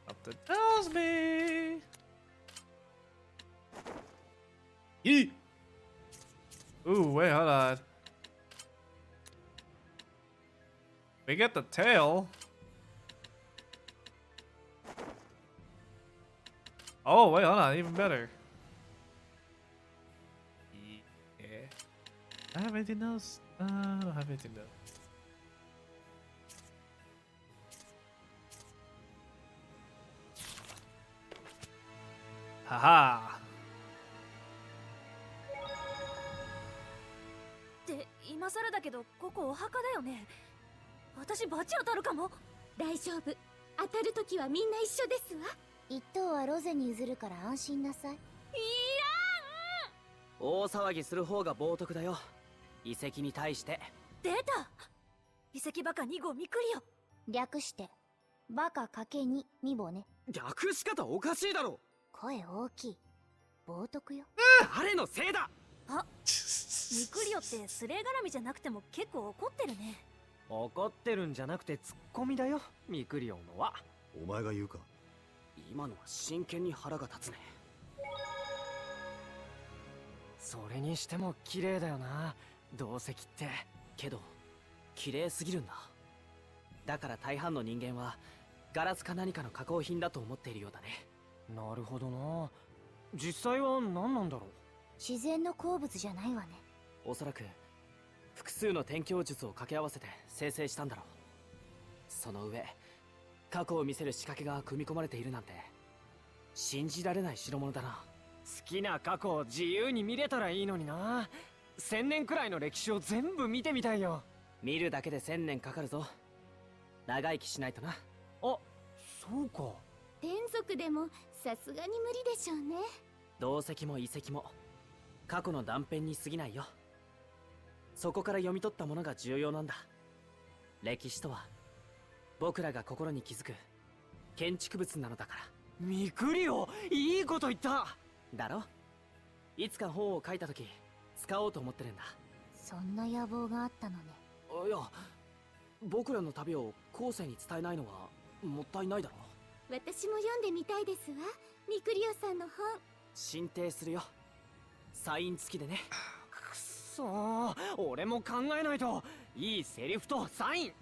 Something tells me. Yeet. Ooh, wait, hold on. We get the tail. Oh, wait, hold on, even better. Yeah. I have anything else? I don't have anything else. Haha.
って今更だけど、ここお墓だよね。私バチ当たるかも。大丈夫。当たるときはみんな一緒ですわ。
一等はロゼに譲るから安心なさい。
大騒ぎする方が冒涜だよ。遺跡に対して。
出た。遺跡バカ2号ミクリオ。
略してバカかけ2ミボね。
略し方おかしいだろ。
声大きい。冒涜よ。
誰のせいだ。
あ、ミクリオってスレイ絡みじゃなくても結構怒ってるね。
怒ってるんじゃなくてツッコミだよ、ミクリオンのは。
お前が言うか。
今のは真剣に腹が立つね。
それにしても綺麗だよな、銅石って。
けど綺麗すぎるんだ。だから大半の人間はガラスか何かの加工品だと思っているようだね。
なるほどな。実際は何なんだろう。
自然の鉱物じゃないわね。
おそらく複数の転教術を掛け合わせて生成したんだろう。その上過去を見せる仕掛けが組み込まれているなんて信じられない代物だな。
好きな過去を自由に見れたらいいのにな。1000年くらいの歴史を全部見てみたいよ。
見るだけで1000年かかるぞ。長生きしないとな。
あ、そうか。
天族でもさすがに無理でしょうね。
銅石も遺跡も過去の断片に過ぎないよ。そこから読み取ったものが重要なんだ。歴史とは僕らが心に気づく建築物なのだから。
ミクリオ、いいこと言った。
だろ。いつか本を書いた時使おうと思ってるんだ。
そんな野望があったのね。
いや、僕らの旅を後世に伝えないのはもったいないだろ。
私も読んでみたいですわ、ミクリオさんの本。
進呈するよ。サイン付きでね。
くそー、俺も考えないと。いいセリフとサイン。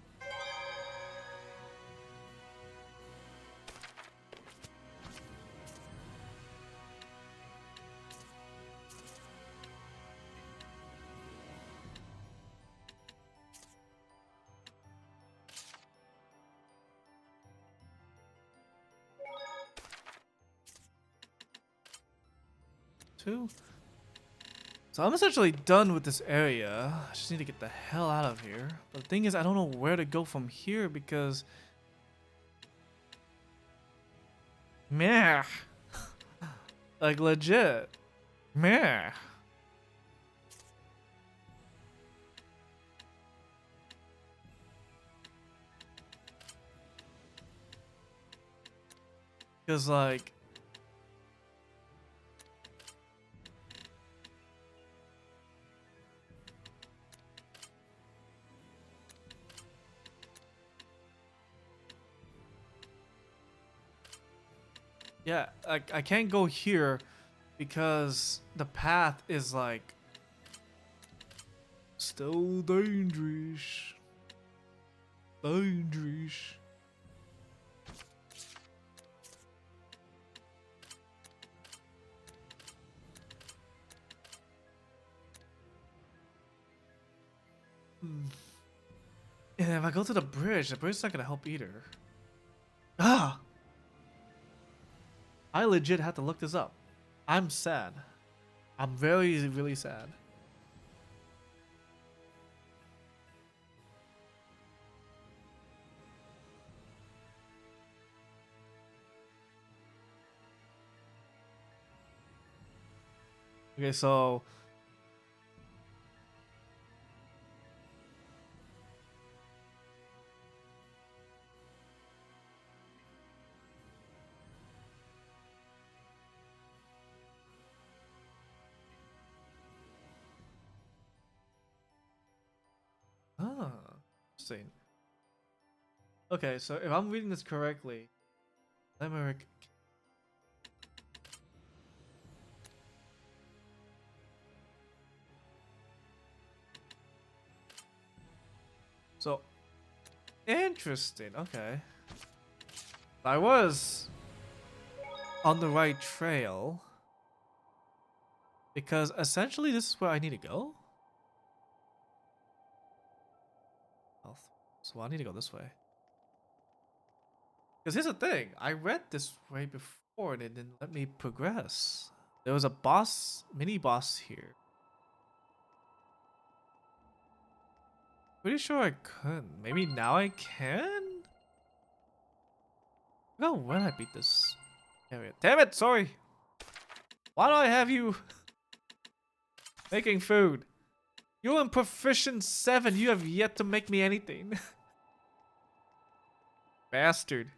So I'm essentially done with this area. I just need to get the hell out of here. But the thing is, I don't know where to go from here because Meh. Like legit. Meh. Cause like yeah, I can't go here because the path is like still dangerous. Dangerous. And if I go to the bridge is not gonna help either. Ah! I legit had to look this up. I'm sad. I'm very, really sad. Okay, so interesting. Okay, so if I'm reading this correctly, Limerick. So interesting. Okay, I was on the right trail because essentially this is where I need to go. So I need to go this way. Because here's the thing, I read this way before and it didn't let me progress. There was a boss, mini boss here. Pretty sure I couldn't. Maybe now I can? No, when I beat this area. Damn it, sorry. Why do I have you making food? You're in proficient 7. You have yet to make me anything. Bastard.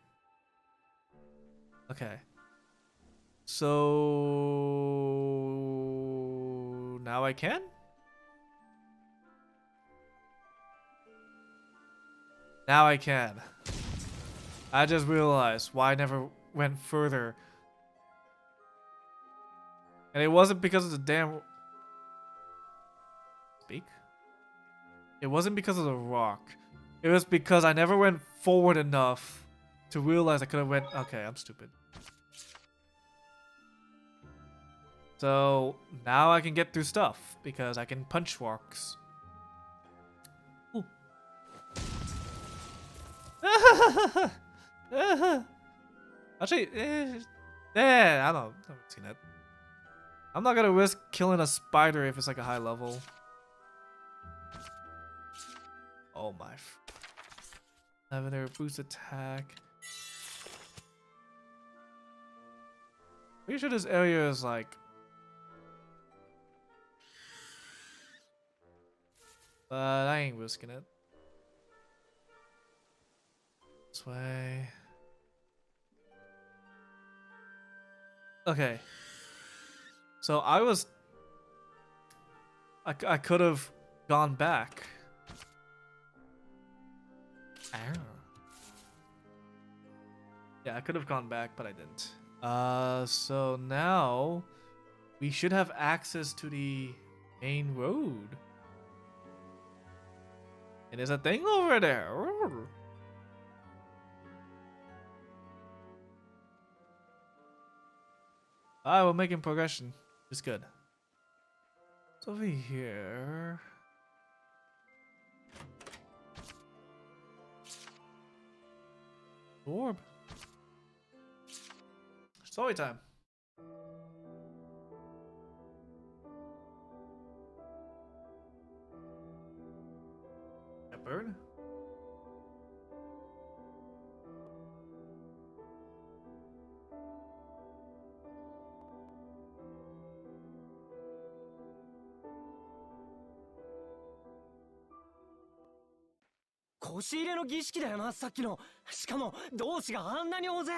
Okay. So now I can? Now I can. I just realized why I never went further. And it wasn't because of the damn... Speak? It wasn't because of the rock. It was because I never went forward enough to realize I could have went... Okay, I'm stupid. So now I can get through stuff because I can punch rocks. Ooh. Actually, I haven't seen it. I'm not gonna risk killing a spider if it's like a high level. Oh my. Lavender boost attack. Pretty sure this area is like. But I ain't risking it. This way. Okay. So I could have gone back. Yeah, I could have gone back, but I didn't. So now we should have access to the main road. And there's a thing over there. Alright, we're making progression. It's good. It's over here. Orb. Story time. A bird?
腰入れの儀式だよな、さっきの。しかも同志があんなに大勢。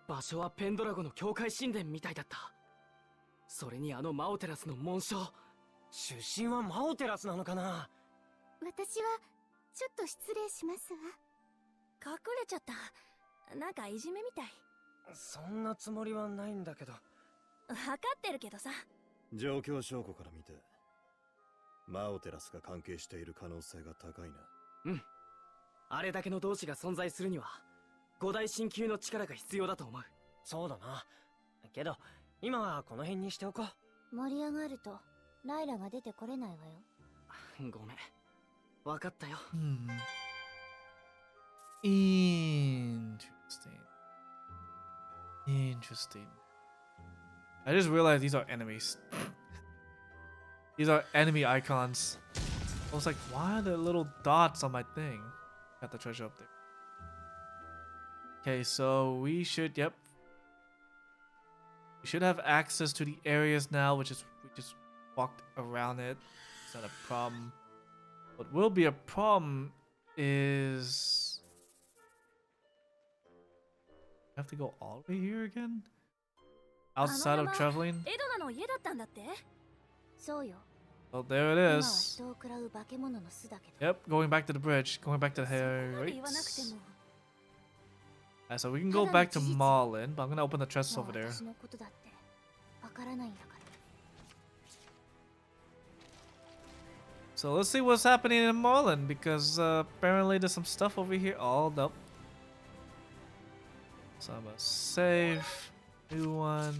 場所はペンドラゴの教会神殿みたいだった。それにあのマオテラスの紋章。出身はマオテラスなのかな。
私はちょっと失礼しますわ。隠れちゃった。なんかいじめみたい。
そんなつもりはないんだけど。
分かってるけどさ。
状況証拠から見てマオテラスが関係している可能性が高いな。
うん。あれだけの同志が存在するには五大神級の力が必要だと思う。そうだな。けど今はこの辺にしておこう。
盛り上がるとライラが出てこれないわよ。
ごめん。分かったよ。
Interesting. Interesting. I just realized these are enemies. These are enemy icons. I was like, why are there little dots on my thing? Got the treasure up there. Okay, so we should, yep. We should have access to the areas now, which is, we just walked around it. It's not a problem. What will be a problem is... I have to go all the way here again? Outside of traveling?
エドナの家だったんだって。
そうよ。
Oh, there it
今は
is.
人を食らう化け物の巣だけど。
Yep, going back to the bridge. Going back to the
そこまで言わなくて
heights.
も。
Alright, so we can go back to Marlin, but I'm gonna open the chests
もう
over there.
私のことだってわからないんだから。
So let's see what's happening in Marlin, because apparently there's some stuff over here. Oh, nope. So I'm gonna save. New one.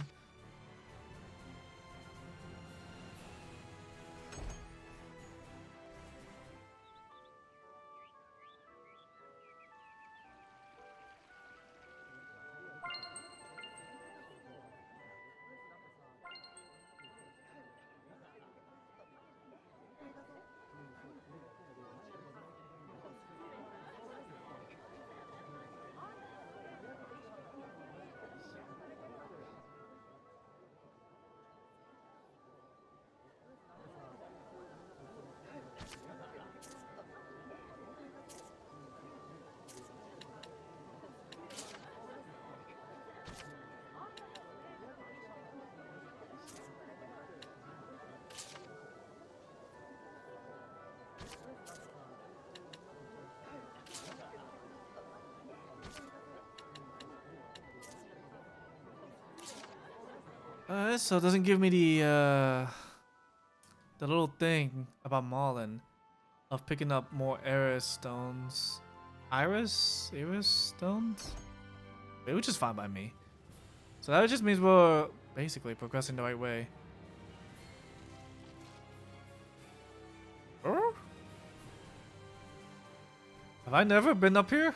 So it doesn't give me the little thing about Marlin of picking up more Iris stones. Iris stones? Which is fine by me. So that just means we're basically progressing the right way. Huh? Have I never been up here?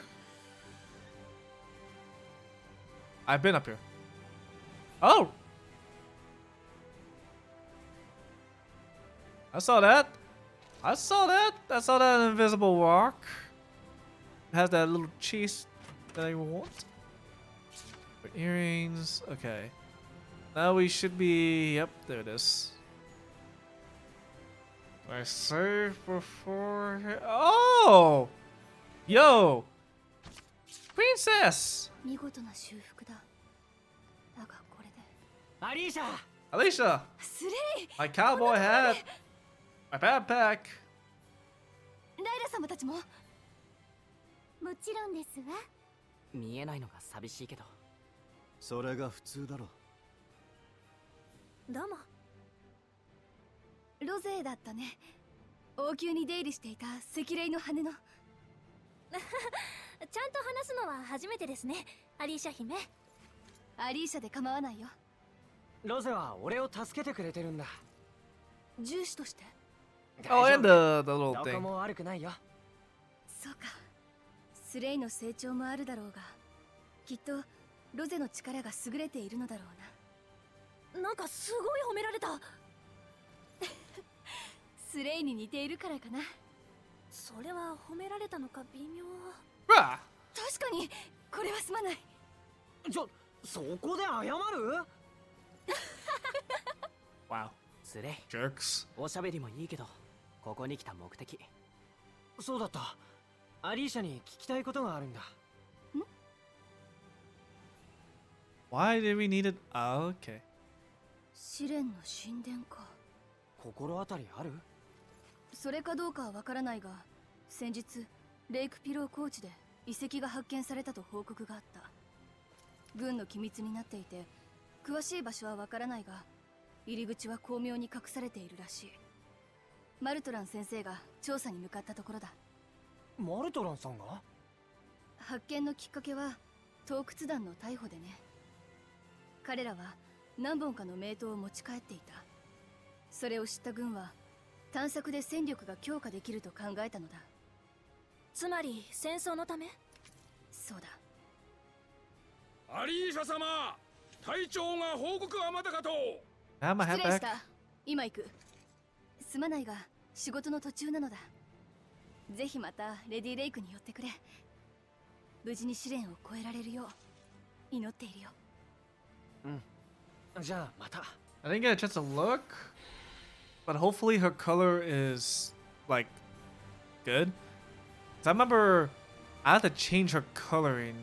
I've been up here. Oh! I saw that. I saw that. I saw that invisible rock. It has that little cheese that I want. For earrings. Okay. Now we should be... Yep, there it is. I saved before... Oh! Yo! Princess!
見事な修復だ。だがこれで。
アリーシャ。
Alicia!
スレイ。
My cowboy hat! My backpack!
ライラ様たちも。
もちろんですわ。
見えないのが寂しいけど。
それが普通だろ。
どうも。
ロゼだったね。王宮に出入りしていた赤霊の羽の。
ちゃんと話すのは初めてですね、アリーシャ姫。
アリーシャで構わないよ。
ロゼは俺を助けてくれてるんだ。
獣士として。
Oh, and the little
どこ
thing.
も悪くないよ。
そうか。スレイの成長もあるだろうが、きっとロゼの力が優れているのだろうな。
なんかすごい褒められた。
スレイに似ているからかな。
それは褒められたのか微妙。
Rah!
確かにこれはすまない。
そこで謝る？
Wow.
スレイ、
Jerks.
おしゃべりもいいけど、ここに来た目的。
そうだった。
アリーシャに聞きたいことがあるんだ。
Why did we need it? Oh, okay.
試練の神殿か。
心当たりある？
それかどうかはわからないが、先日レイクピロー高地で遺跡が発見されたと報告があった。軍の機密になっていて、詳しい場所はわからないが、入り口は巧妙に隠されているらしい。マルトラン先生が調査に向かったところだ。
マルトランさんが？
発見のきっかけは盗掘団の逮捕でね。彼らは何本かの名刀を持ち帰っていた。それを知った軍は探索で戦力が強化できると考えたのだ。
つまり戦争のため？
そうだ。
アリーシャ様、隊長が報告はまだかと。
I have my
失
hat
礼し
back.
た。今行く。すまないが仕事の途中なのだ。ぜひまたレディレイクに寄ってくれ。無事に試練を越えられるよう祈っているよ。
じゃあまた。
I didn't get a chance to look, but hopefully her color is like good. 'Cause I remember I had to change her coloring.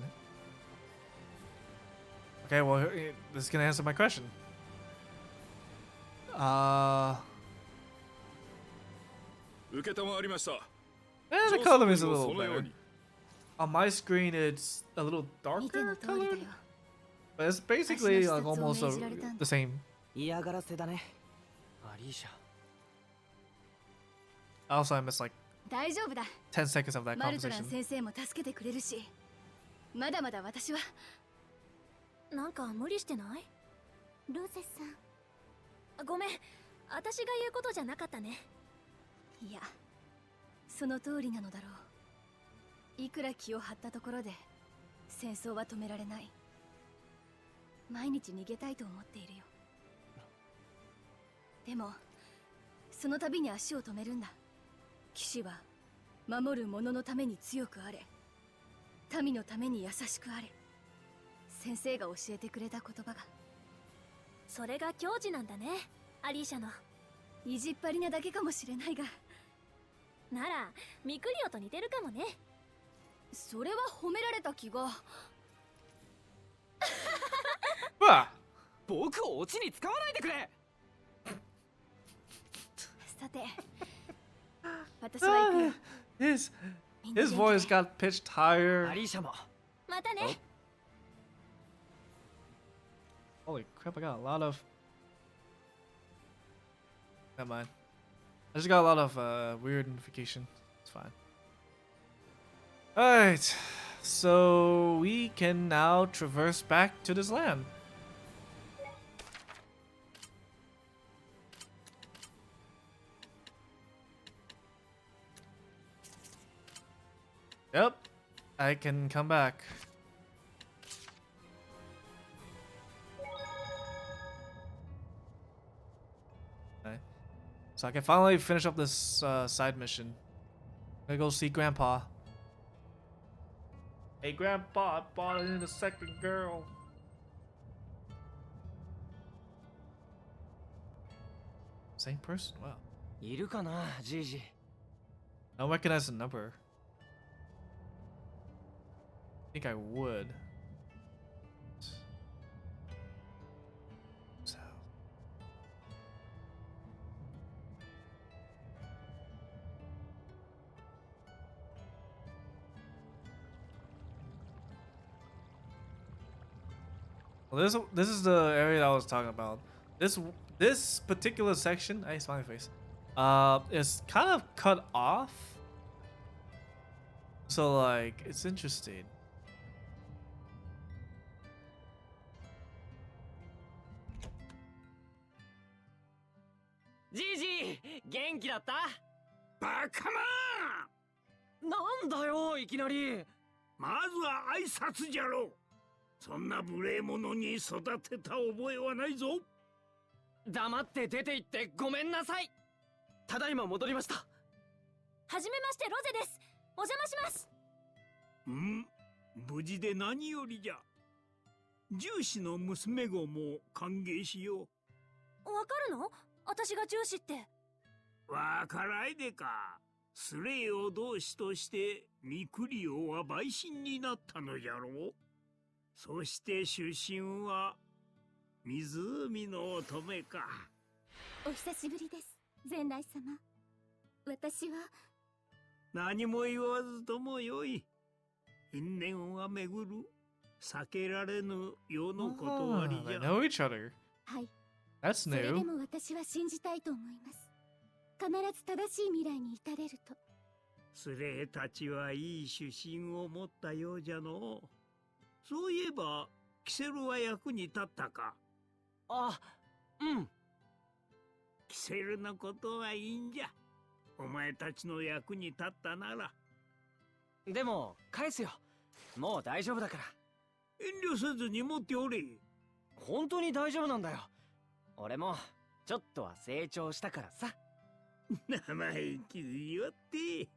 Okay, well, this is gonna answer my question.
The
color is a little better. On my screen, it's a little
見ての
darker
通りだ
colored,
よ。
but it's basically like almost the same.
嫌がらせだね、アリーシャ。
Also, I missed like
大丈夫だ。
10 seconds of that
マルトラン
conversation.
先生も助けてくれるし、まだまだ私は。
なんか無理してない？
ロゼさん。
ごめん、私が言うことじゃなかったね。
いや、その通りなのだろう。いくら気を張ったところで戦争は止められない。毎日逃げたいと思っているよ。でもその度に足を止めるんだ。騎士は守る者のために強くあれ、民のために優しくあれ。先生が教えてくれた言葉が。
それが矜持なんだね、アリーシャの。
意地っ張りなだけかもしれないが。
ならミクリオと似てるかもね。
それは褒められた気が。
Ah!
僕をオチに使わないでくれ。
さて、私は行くよ。
His
みんな
his
元気
voice
で
got pitched higher.
アリーシャも。
またね。
Holy crap! I got a lot of. Never mind. I just got a lot of weird notification. It's fine. Alright. So we can now traverse back to this land. Yep. I can come back. Okay. So I can finally finish up this side mission. I'm gonna go see Grandpa. Hey, Grandpa, I bought in a second girl. Same person? Wow.
いるかな、ジージー。
I don't recognize the number. I think I would. So. Well, this is the area that I was talking about. This particular section, hey, smiley face, is kind of cut off. So like, it's interesting.
ジージー、元気だった？
バカな！
なんだよ、いきなり。
まずは挨拶じゃろう。そんな無礼者に育てた覚えはないぞ。
黙って出て行ってごめんなさい。ただいま戻りました。
はじめまして、ロゼです。お邪魔します。
無事で何よりじゃ。重視の娘御も歓迎しよう。
わかるの？私が重視って。
わからいでか。
スレイを同志としてミクリオは陪審になったのじゃろう。そして出身は湖の乙女か。
お久しぶりです、前来様。私は
何も言わずともよい。因縁は巡る。避けられぬ世の断り
They
じゃ。
know each other.
はい。
That's
それで
new.
も私は信じたいと思います。必ず正しい未来に至れると。
スレイたちはいい出身を持ったようじゃの。そういえばキセルは役に立ったか。
あ、うん。
キセルのことはいいんじゃ。お前たちの役に立ったなら。
でも返すよ。もう大丈夫だから。
遠慮せずに持っておれ。
本当に大丈夫なんだよ。俺もちょっとは成長したからさ。
生意気言わって。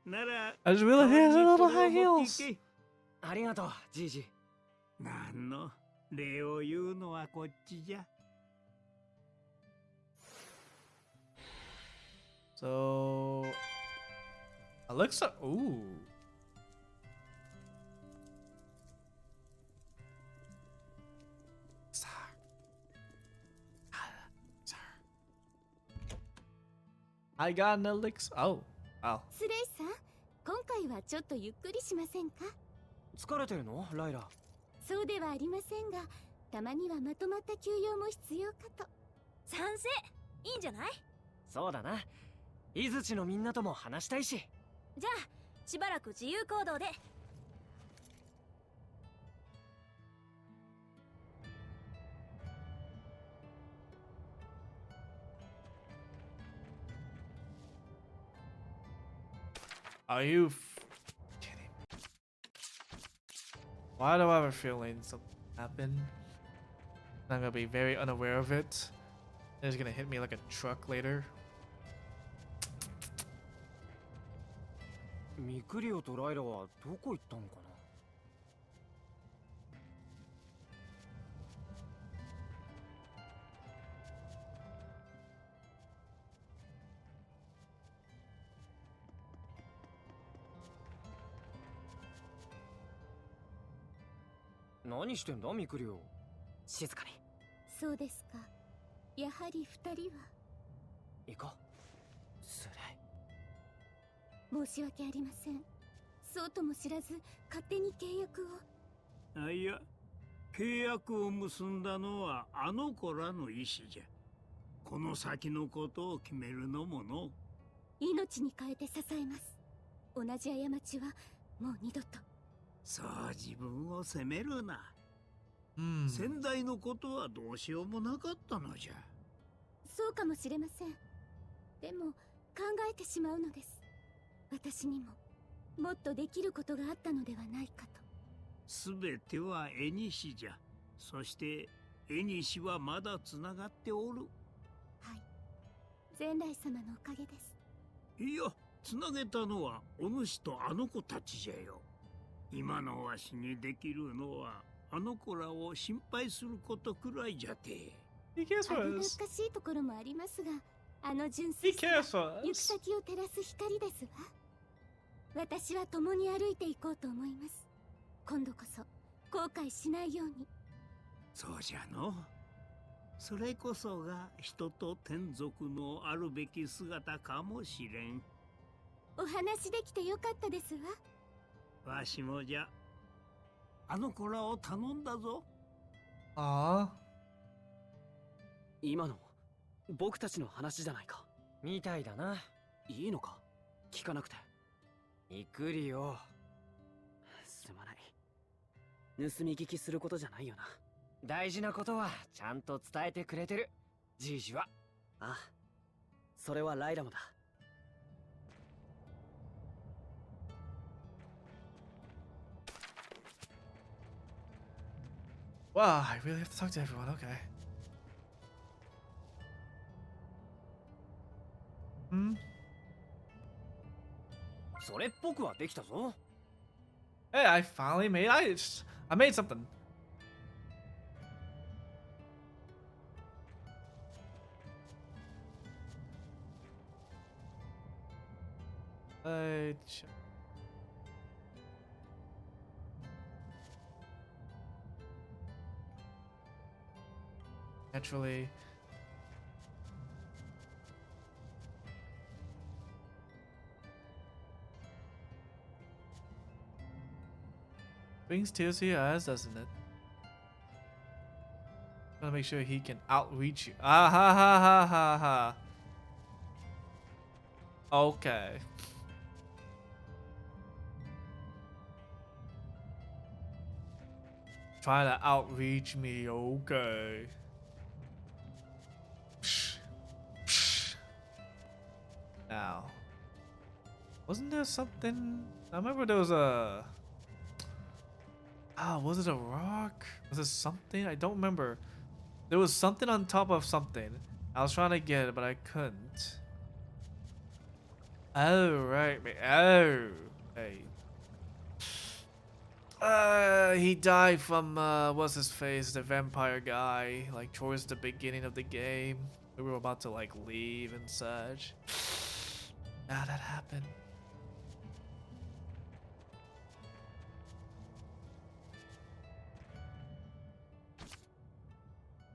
なら
I just realized he has a little high
持って
heels.
いけ。
ありがとう、じいじ。
なんの礼を言うのはこっちじゃ。
So, Alexa. Ooh. I got an elixir. Oh, wow.
スレイさん、今回はちょっとゆっくりしませんか？
疲れてるのライラ？
そうではありませんが、たまにはまとまった休養も必要かと。賛成。いいんじゃない？
そうだな。伊豆地のみんなとも話したいし。
じゃあしばらく自由行動で。
Are you kidding? Why do I have a feeling something happened? I'm gonna be very unaware of it. It's gonna hit me like a truck later.
ミクリオとライラはどこ行ったのかな。何してんだミクリオ。静かに。
そうですか。やはり二人は。
行こう。スレイ。
申し訳ありません。そうとも知らず勝手に契約を。
あ、いや、契約を結んだのはあの子らの意思じゃ。この先のことを決めるのもの。
命に変えて支えます。同じ過ちはもう二度と。
そう自分を責めるな。
Hmm.
先代のことはどうしようもなかったのじゃ。
そうかもしれません。でも考えてしまうのです。私にももっとできることがあったのではないかと。
すべては縁じゃ。そして縁はまだつながっておる。
はい。前来様のおかげです。
いや、つなげたのはお主とあの子たちじゃよ。今のわしにできるのはあの子らを心配することくらいじゃて。
He cares
あ
for
ぐらっ
us.
かしいところもありますが、あの純
He
粋さ
cares for
は行く
us.
先を照らす光ですわ。私は共に歩いていこうと思います。今度こそ後悔しないように。
そうじゃの。それこそが人と天族のあるべき姿かもしれん。
お話できてよかったですわ。
わしもじゃ。あの子らを頼んだぞ。
Aw.
今の僕たちの話じゃないか。みたいだな。いいのか聞かなくて。ミクリオ。すまない。盗み聞きすることじゃないよな。大事なことはちゃんと伝えてくれてる。じいじは。ああ。それはライラもだ。
Wow, I really have to talk to everyone. Okay. Hmm.
それっぽくはできたぞ。
Hey, I finally made. I made something. Naturally. Brings tears to your eyes, doesn't it? Gotta make sure he can outreach you. Ah ha ha ha ha ha. Okay. Trying to outreach me, okay. Now, wasn't there something? I remember there was a. Was it a rock? Was it something? I don't remember. There was something on top of something. I was trying to get it, but I couldn't. Oh, right. Oh, hey. He died from, what's his face? The vampire guy, like, towards the beginning of the game. We were about to, like, leave and such. Now that happened.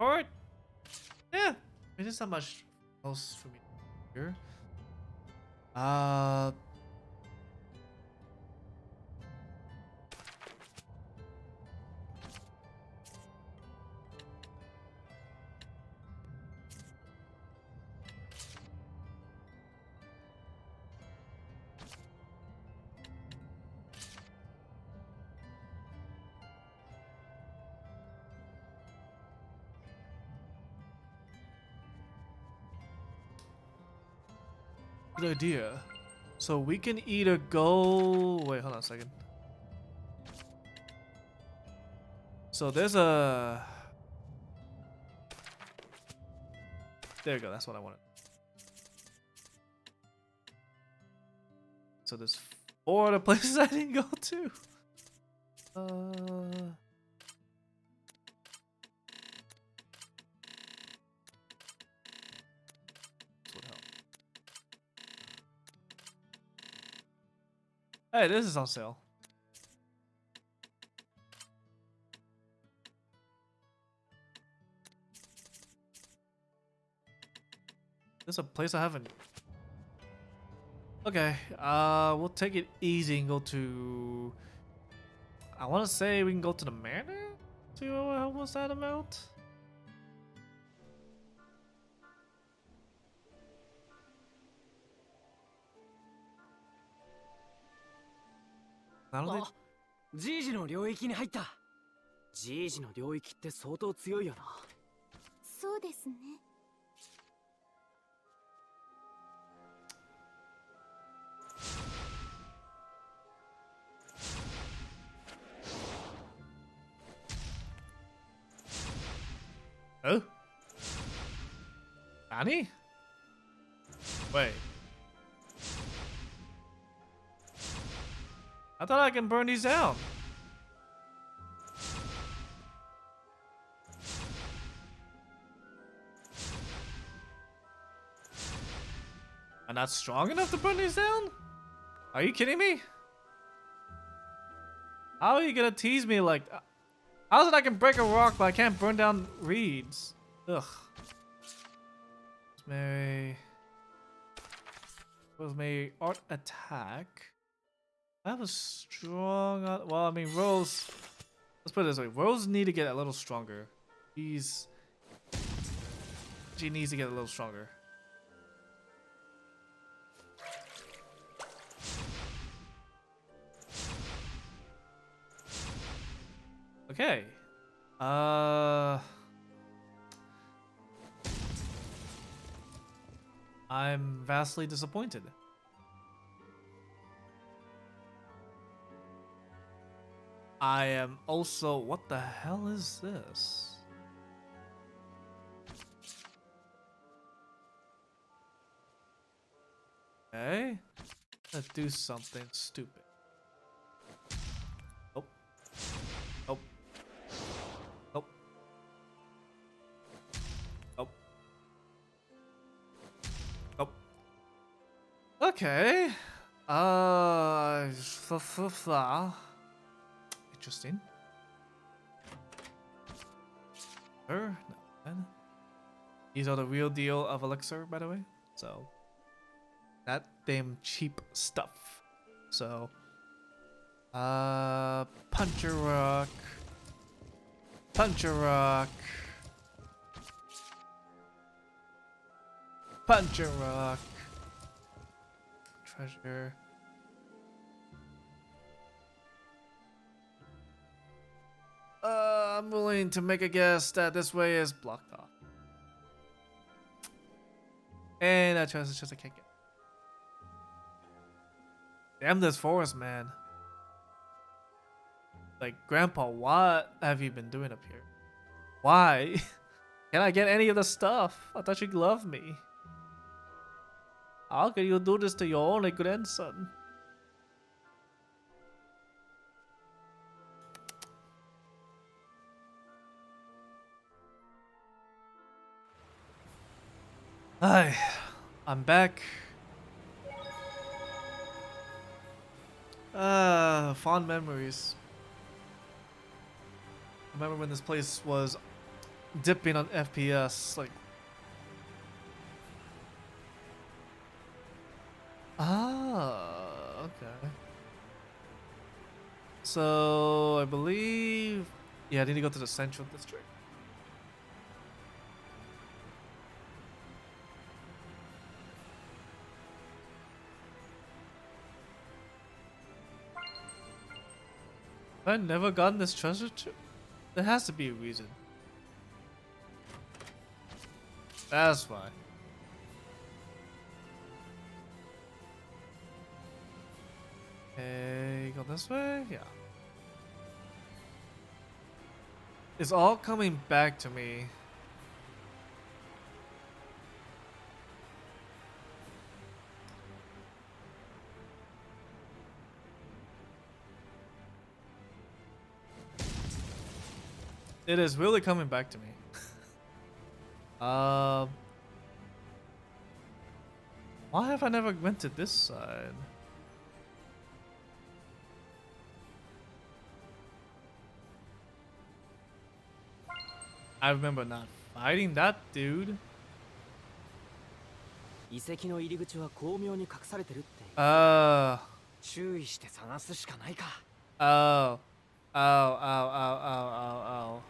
Alright. Yeah. I mean, there's not much else for me here. Good idea. So we can either go. Wait, hold on a second. So there's a. There you go. That's what I wanted. So there's 4 other places I didn't go to. Hey, this is on sale. This is a place I haven't. Okay, we'll take it easy and go to. I want to say we can go to the manor to help us that amount.
G ジの領域に入った。G ジの領域って相当強いよな。
そうですね。
Oh? Annie? Wait. I thought I can burn these down. I'm not strong enough to burn these down? Are you kidding me? How are you gonna tease me like... How's it I can break a rock but I can't burn down reeds? Ugh. Rosemary art attack. I have a strong... well, I mean, Rose... Let's put it this way. Rose need to get a little stronger. She needs to get a little stronger. Okay. I'm vastly disappointed. I am also... What the hell is this? Okay. Let's do something stupid. Oh. Oh. Oh. Oh. Oh. Okay. Interesting. Sure. No, then. These are the real deal of elixir, by the way. So, that damn cheap stuff. So, Puncher Rock. Puncher Rock. Puncher Rock. Treasure. I'm willing to make a guess that this way is blocked off. And that chest is just a can't get. Damn this forest, man. Like, Grandpa, what have you been doing up here? Why? Can't I get any of the stuff? I thought you'd love me. How can you do this to your only grandson? Hi, I'm back. Fond memories. Remember when this place was dipping on FPS, like. Okay. So I believe, yeah, I need to go to the central district. Have I never gotten this treasure chest? There has to be a reason. That's why. Okay, go this way? Yeah. It's all coming back to me. It is really coming back to me. Why have I never went to this side? I remember not fighting that dude.
遺跡の入り口は巧妙に隠されてるって。注意して探すしかないか。
Oh. Oh, oh, oh, oh, oh, oh.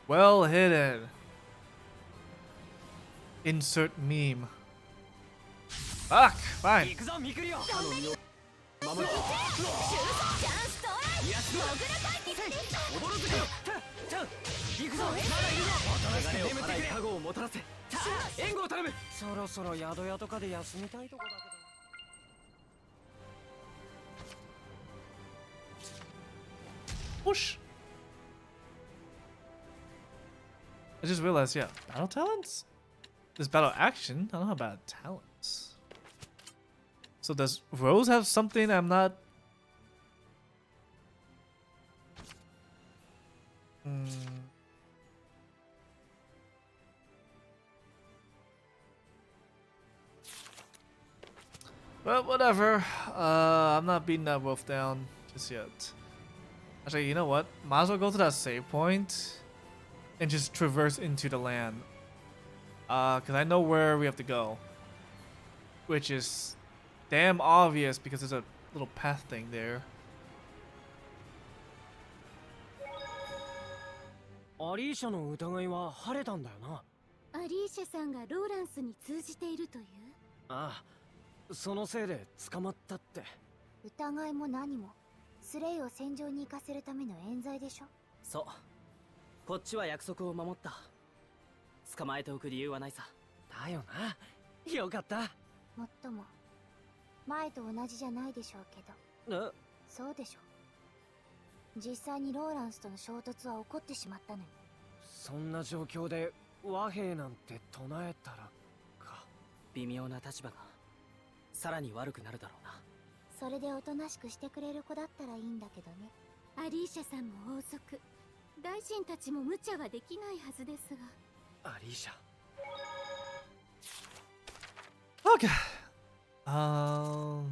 Well hidden. Insert meme. Fuck, fine.
行くぞミクリオ。守る。行くぞ。まだいるぞ。流れを払い加護をもたらせ。援護を頼む。そろそろ宿屋とかで休みたいとこだけど。
Whoosh. I just realized, yeah, battle talents? There's battle action. I don't know about talents. So does Rose have something I'm not? Well, whatever. I'm not beating that wolf down just yet. Actually, you know what? Might as well go to that save point and just traverse into the land. Because I know where we have to go. Which is damn obvious because there's a little path thing there.
アリーシャの疑いは晴れたんだよな。
アリーシャさんがローランスに通じているという。
ああ、そのせいで捕まったって。
疑いも何もスレイを戦場に行かせるための冤罪でしょ。
そう。こっちは約束を守った。捕まえておく理由はないさ。だよな。よかった。
もっとも前と同じじゃないでしょうけど。そうでしょ。実際にローランスとの衝突は起こってしまったのよ。
そんな状況で和平なんて唱えたらか。微妙な立場がさらに悪くなるだろうな。
それでおとなしくしてくれる子だったらいいんだけどね。
アリーシャさんも王族、大臣たちも無茶はできないはずですが。
アリーシャ。
Okay. Oh.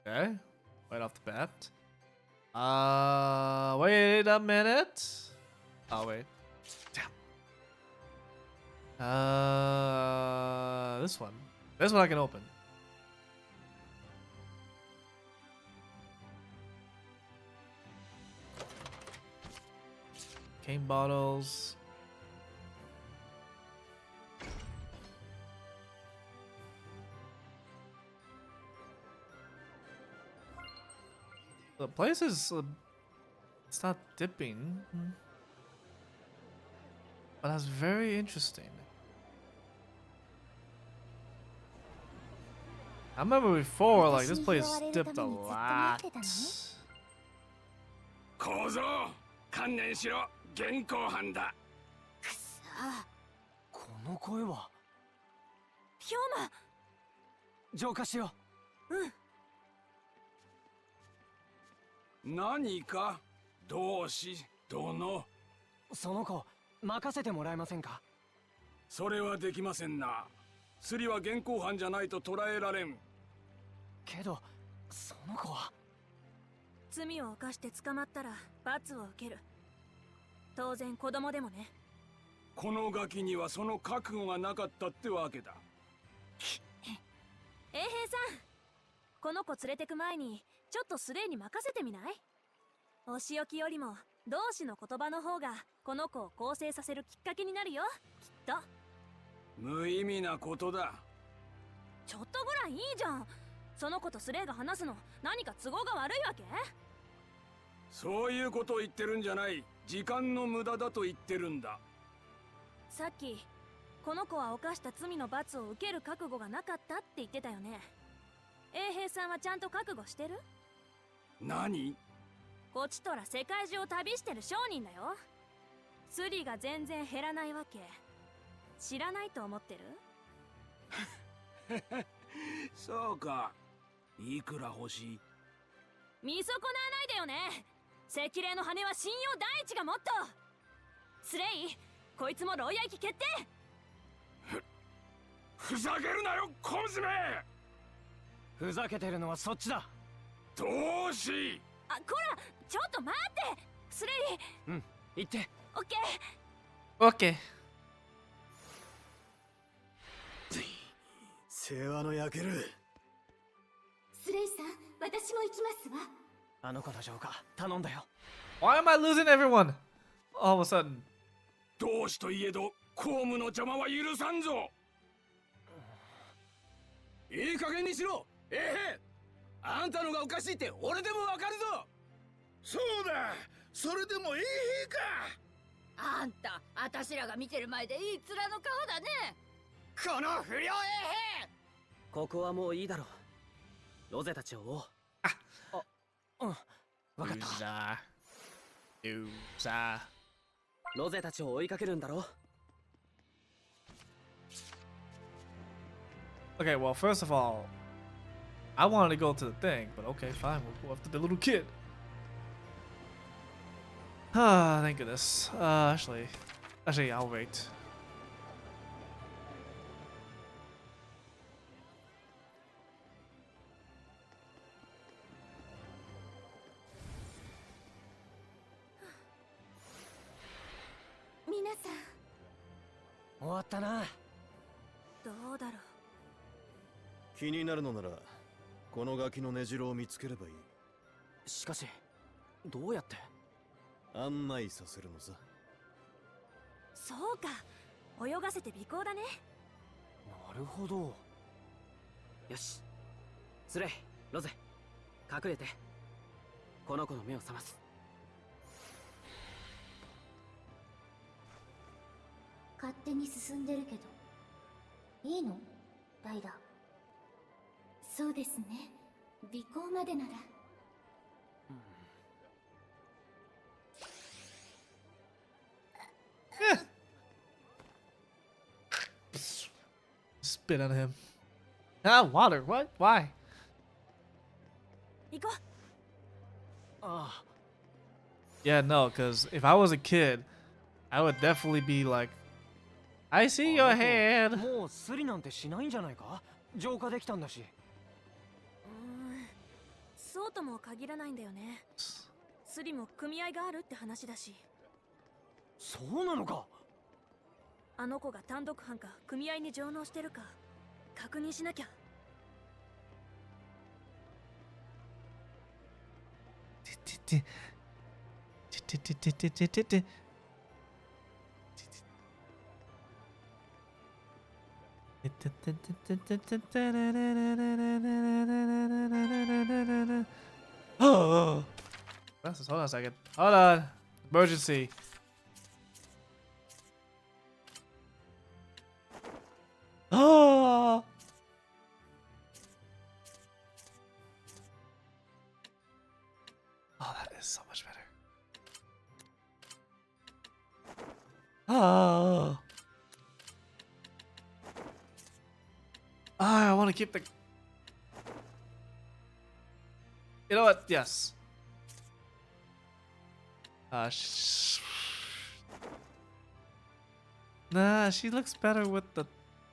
Okay. Right off the bat. Wait a minute. Oh wait. Damn. This one. This one I can open. Cane bottles. The place is it's not dipping, but that's very interesting. I remember before, like, this place dipped a lot.
小僧、観念しろ。現行犯だ。
くそ。
この声は。
ヒョウマ。
浄化しよう。うん。何か同志殿。その子任せてもらえませんか。それはできませんな。スリは現行犯じゃないと捕らえられん。けどその子は
罪を犯して捕まったら罰を受ける。当然子供でもね。
このガキにはその覚悟がなかったってわけだ。
衛兵さん、この子連れてく前にちょっとスレイに任せてみない？お仕置きよりも同志の言葉の方がこの子を更生させるきっかけになるよ、きっと。
無意味なことだ。
ちょっとぐらいいいじゃん。その子とスレイが話すの何か都合が悪いわけ？
そういうことを言ってるんじゃない。時間の無駄だと言ってるんだ。
さっきこの子は犯した罪の罰を受ける覚悟がなかったって言ってたよね。衛兵さんはちゃんと覚悟してる？
何？
こっちとら世界中を旅してる商人だよ。スリが全然減らないわけ。知らないと思ってる？
そうか。いくら欲しい？
見損なわないでよね。赤霊の羽は信用第一がモットー。スレイ、こいつも牢屋行き決定。
ふざけるなよ、小娘。
ふざけてるのはそっちだ。
同志。
あ、こら、ちょっと待って。スレイ。
うん、行って。
オッケ
ー。オッケー。
世話の焼ける。
スレイさん、私も行きますわ。
あの子の浄化頼んだよ。
Why am I losing everyone? All of a sudden.
同志といえど公務の邪魔は許さんぞ。いい加減にしろ。あんたのがおかしいって俺でもわかるぞ。
そうだ、それでも衛兵か。
あんた、あたしらが見てる前でいい面の顔だね。
この不良衛兵。
ここはもういいだろう。ロゼたちを追おう。
うん、わかった。
ロゼたちを追いかけるんだろう。
Okay, well, first of all, I wanted to go to the thing, but okay, fine, we'll go after the little kid. Ah, thank goodness. Actually, I'll wait.
Minasan.
終わったな。
どうだろう。
気になるのならこのガキの根城を見つければいい。
しかしどうやって？
案内させるのさ。
そうか、泳がせて尾行だね。
なるほど。よし、スレイ、ロゼ、隠れてこの子の目を覚ます。
勝手に進んでるけどいいの？ライダー。
そうですね。尾行までなら。
Spit on him. Ah, water. What? Why?
行こう。
あ
Yeah, no, because if I was a kid, I would definitely be like, I see
あ
your hand.
もうスリなんてしないんじゃないか。浄化できたんだし。
そうとも限らないんだよね。スリも組合があるって話だし。
そうなのか。
あの子が単独犯か組合に上納してるか確認しなきゃ。
Oh, hold on a second. Hold on. Emergency. Oh. Oh, that is so much better. Oh. I want to keep the... You know what? Yes. Nah, she looks better with the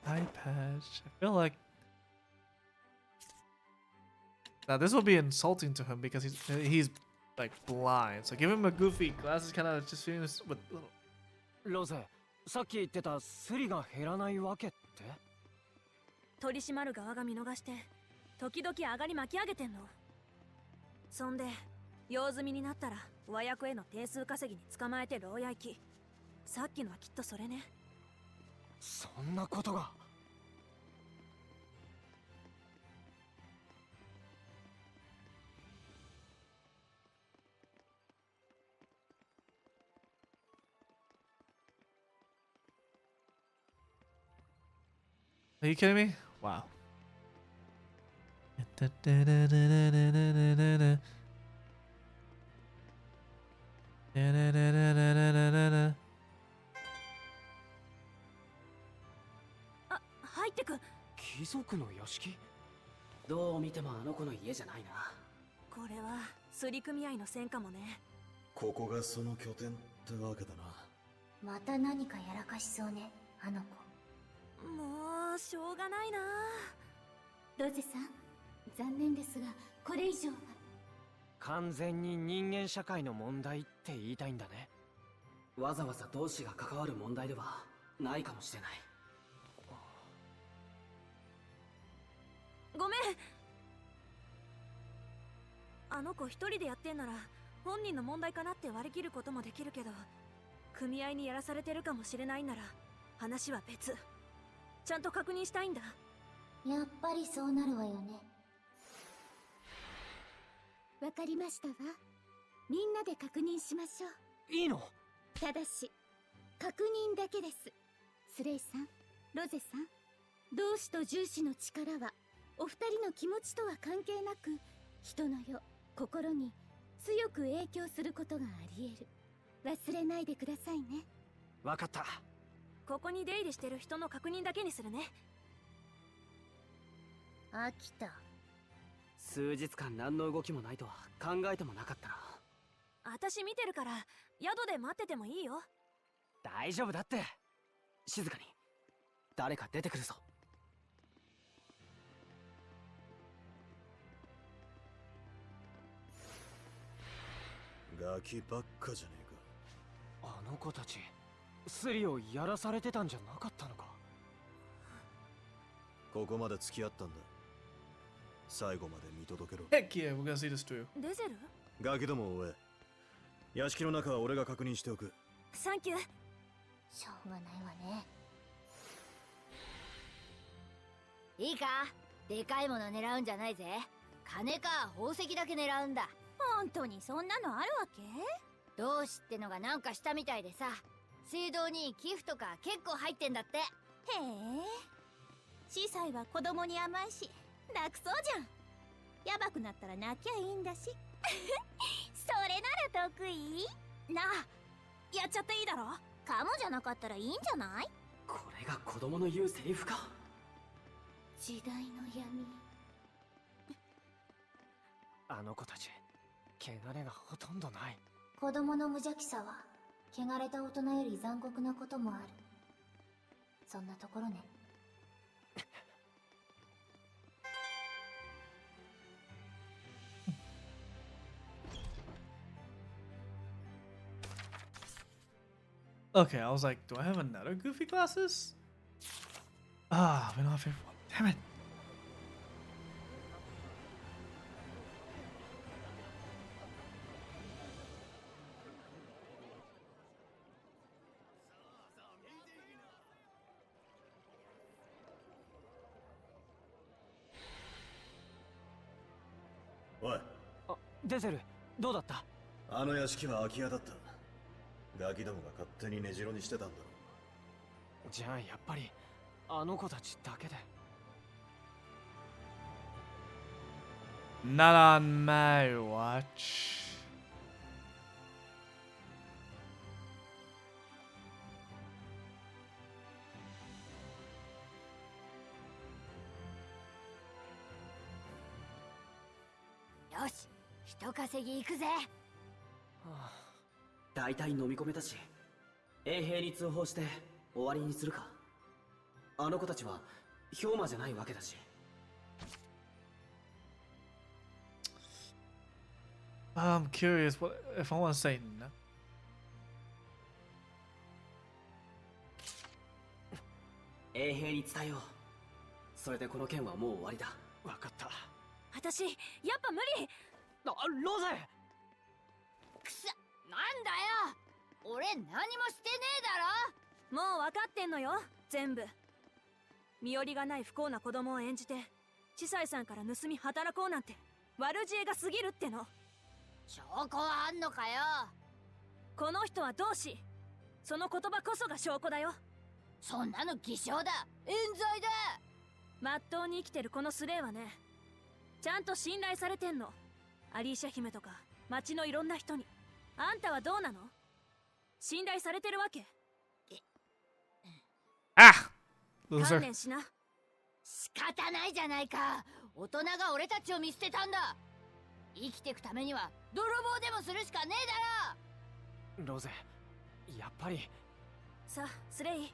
eye patch. I feel like... Now, this will be insulting to him because he's like blind. So give him a goofy glasses, kind of just feels with little...
ロゼ、さっき言ってたスリが減らないわけって？
取り締まる側が見逃して時々上がり巻き上げてんの。そんで用済みになったら和訳への点数稼ぎに捕まえて牢屋行き。さっきのはきっとそれね。
そんなことが。
Are you kidding me? Wow.
あ、入ってく。
貴族の屋敷？
どう見てもあの子の家じゃないな。
これはスリ組合の線かもね。
ここがその拠点ってわけだな。
また何かやらかしそうね、あの子。
もうしょうがないな。ロゼさん、残念ですがこれ以上は。
完全に人間社会の問題って言いたいんだね。
わざわざ同志が関わる問題ではないかもしれない。
ごめん。あの子一人でやってんなら本人の問題かなって割り切ることもできるけど、組合にやらされてるかもしれないなら話は別。ちゃんと確認したいんだ。
やっぱりそうなるわよね。
わかりましたわ。みんなで確認しましょう。
いいの？
ただし確認だけです。スレイさん、ロゼさん、同志と重視の力はお二人の気持ちとは関係なく人の世、心に強く影響することがあり得る。忘れないでくださいね。
わかった。
ここに出入りしてる人の確認だけにするね。
飽きた。
数日間何の動きもないとは考えてもなかったな。
私見てるから宿で待っててもいいよ。
大丈夫だって。
静かに。誰か出てくるぞ。
ガキばっかじゃねえか。
あの子たちスリをやらされてたんじゃなかったのか。
ここまで付き合ったんだ。最後まで見届けろ。
Heck yeah, we're gonna see this too.
デゼル？
ガキどもを追え。屋敷の中は俺が確認しておく。
サンキュー。
しょうがないわね。
いいか、でかいもの狙うんじゃないぜ。金か宝石だけ狙うんだ。
本当にそんなのあるわけ？
同志ってのがなんかしたみたいでさ、水道に寄付とか結構入ってんだって。へえ、
司祭は子供に甘いし楽そうじゃん。やばくなったら泣きゃいいんだし。それなら得意？
なあ、やっちゃっていいだろ。
カモじゃなかったらいいんじゃない？
これが子供の言うセリフか。
時代の闇。
あの子たち汚れがほとんどない。
子供の無邪気さは汚れた大人より残酷なこともある。そんなところね。
Okay, I was like, do I have another Goofy glasses? Ah, we don't have everyone. Damn it.
What?
あ、デゼル、どうだった？
あの屋敷は空き家だった。ガキどもが勝手に根城にしてたんだろう。
じゃあやっぱりあの子たちだけで。
Not on my watch.
よし、人稼ぎ行くぜ。
大体飲み込めたし、衛兵に通報して終わりにするか。あの子たちは氷魔じゃないわけだし。
I'm curious what if I want to say no.
衛兵に伝えよう。それでこの件はもう終わりだ。
わかった。
私やっぱ無理。
ロゼ。
くさ、なんだよ。俺何もしてねえだろ。
もう分かってんのよ、全部。身寄りがない不幸な子供を演じて千歳さんから盗み働こうなんて悪知恵が過ぎるっての。
証拠はあんのかよ。
この人は同志。その言葉こそが証拠だよ。
そんなの偽証だ、冤罪だ。
まっとうに生きてるこのスレイはね、ちゃんと信頼されてんの。アリーシャ姫とか町のいろんな人に。あんたはどうなの？信頼されてるわけ？Ah! 観念しな。
仕方ないじゃないか。大人が俺たちを見捨てたんだ。生きていくためには泥棒でもするしかねえだろ。
ロゼ、やっぱり。
さあスレイ、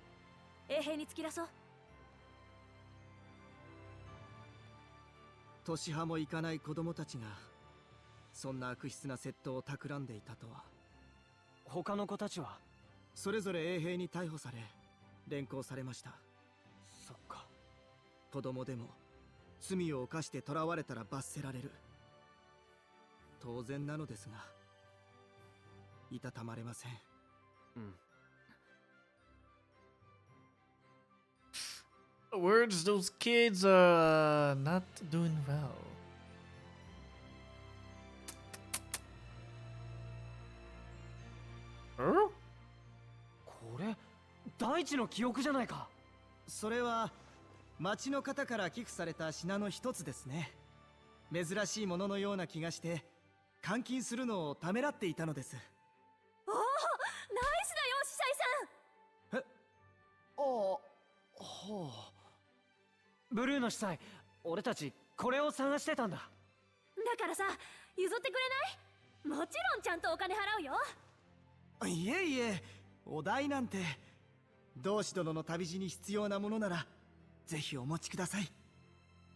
衛兵に突き出そう。
年派もいかない子供たちがそんな悪質な窃盗を企んでいたとは。
他の子たちは
それぞれ衛兵に逮捕され連行されました。
そっか。
子供でも罪を犯して囚われたら罰せられる。当然なのですがいたたまれません。
うん。
Words, those kids are not doing well. Huh?
これ大地の記憶じゃないか。
それは町の方から寄付された品の一つですね。珍しいもののような気がして換金するのをためらっていたのです。
おお、ナイスだよ、司祭さん。
え、ああ、はあ。
ブルーの司祭、俺たちこれを探してたんだ。
だからさ、譲ってくれない？もちろんちゃんとお金払うよ。
いえいえ、お代なんて。同志殿の旅路に必要なものならぜひお持ちください。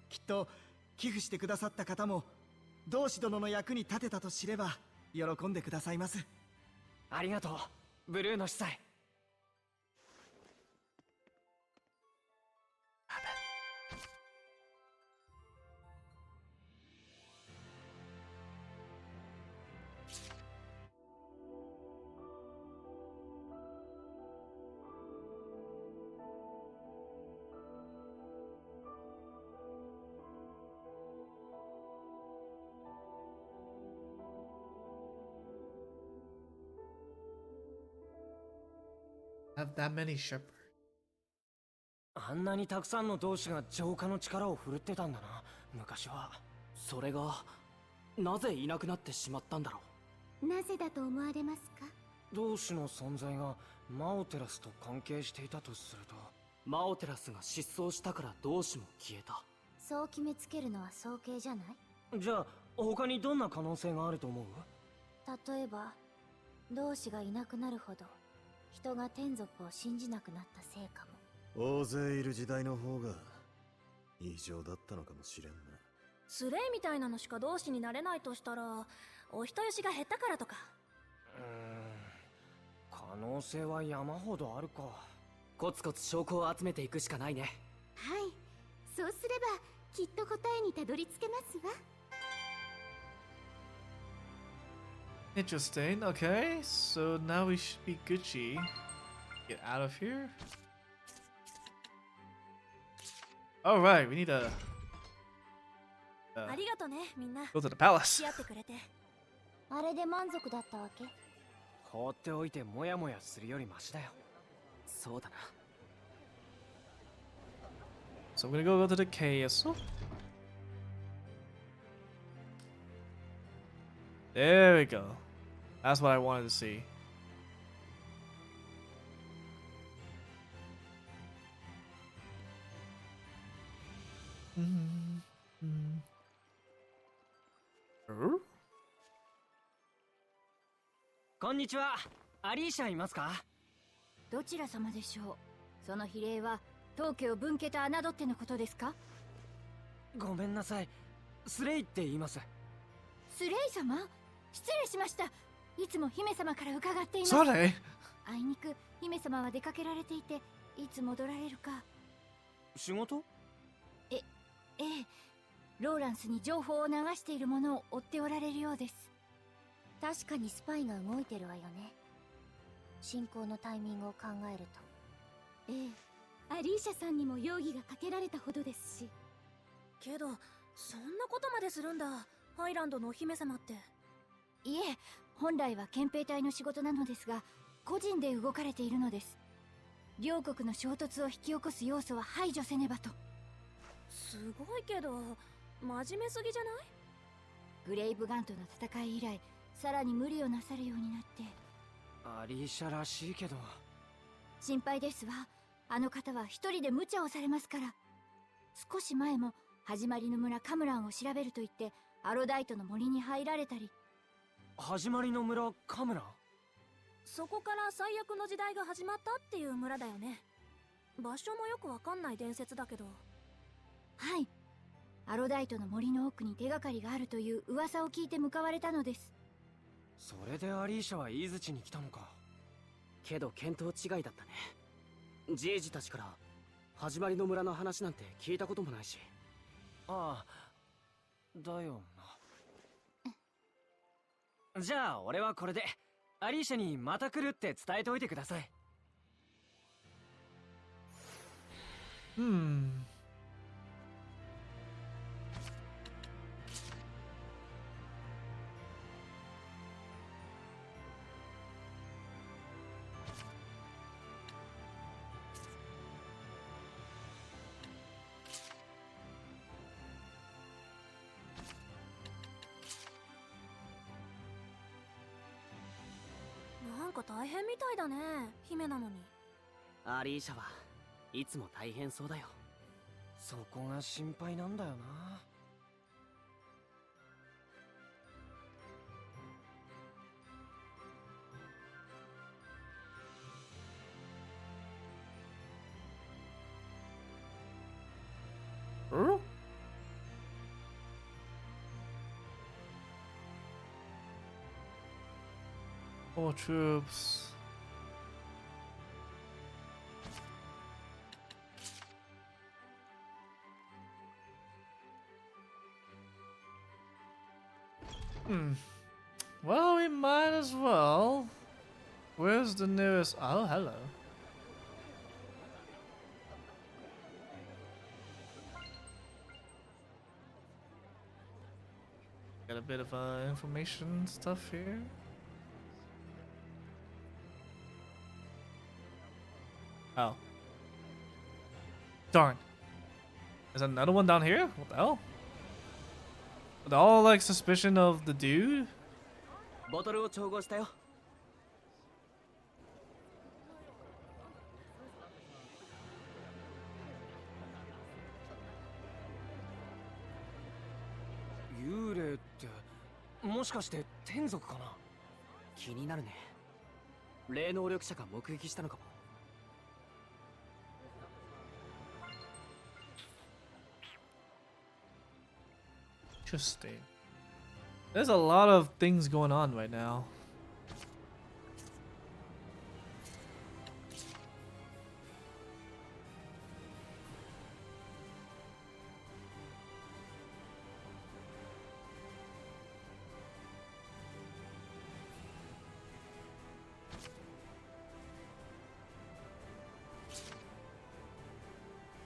きっと寄付してくださった方も同志殿の役に立てたと知れば喜んでくださいます。
ありがとう、ブルーの司祭。
Have that many shepherds.
あんなにたくさんの同志が浄化の力を振るってたんだな、昔は。
それがなぜいなくなってしまったんだろ
う。なぜだと思われますか？
同志の存在がマオテラスと関係していたとすると。
マオテラスが失踪したから同志も消えた。
そう決めつけるのは早計じゃない？
じゃあ他にどんな可能性があると思う？
例えば同志がいなくなるほど人が天族を信じなくなったせいかも。
大勢いる時代の方が異常だったのかもしれんな。
スレイみたいなのしか同志になれないとしたら、お人よしが減ったからとか。
可能性は山ほどあるか。
コツコツ証拠を集めていくしかないね。
はい、そうすればきっと答えにたどり着けますわ。
Interesting. Okay, so now we should be Gucci. Get out of here. Alright, we need to
ありがとね、みんな。
go to the palace.
付き合ってくれて。
あれで満足だったわけ？
放っておいてモヤモヤするよりマシだよ。
そうだな。
So I'm gonna go to the castle. There we go. That's what I wanted to see. Er?
こんにちは。アリーシャいますか？
どちら様でしょう。その比例は当家を分家と侮ってのことですか？
ごめんなさい。スレイって言います。
スレイ様、失礼しました。いつも姫様から伺っています。
Sorry.
あいにく姫様は出かけられていて、いつ戻られるか。
仕事？
ええ、ローランスに情報を流しているものを追っておられるようです。
確かにスパイが動いてるわよね。進行のタイミングを考えると。
ええ、アリーシャさんにも容疑がかけられたほどですし。けどそんなことまでするんだ、ハイランドのお姫様って。
いえ、本来は憲兵隊の仕事なのですが、個人で動かれているのです。両国の衝突を引き起こす要素は排除せねばと。
すごいけど真面目すぎじゃない？
グレイブガンとの戦い以来、さらに無理をなさるようになって。
アリーシャらしいけど。
心配ですわ。あの方は一人で無茶をされますから。少し前も始まりの村カムランを調べると言ってアロダイトの森に入られたり。
始まりの村カムラン？
そこから最悪の時代が始まったっていう村だよね。場所もよくわかんない伝説だけど。
はい、アロダイトの森の奥に手がかりがあるという噂を聞いて向かわれたのです。
それでアリーシャはイーズ地に来たのか。
けど見当違いだったね。じいじたちから始まりの村の話なんて聞いたこともないし。
ああ、だよな。じゃあ俺はこれでアリーシャにまた来るって伝えておいてください。
なんか大変みたいだね、姫なのに。
アリーシャはいつも大変そうだよ。
そこが心配なんだよな。
All troops. Well, we might as well. Where's the nearest? Oh, hello. Got a bit of information stuff here. Oh. Darn. There's another one down here? What the hell? With all like suspicion of the dude?
ボトルを調合したよ。
もしかして天族かな。
気になるね。霊能力者が目撃したのかも。
Interesting. There's a lot of things going on right now.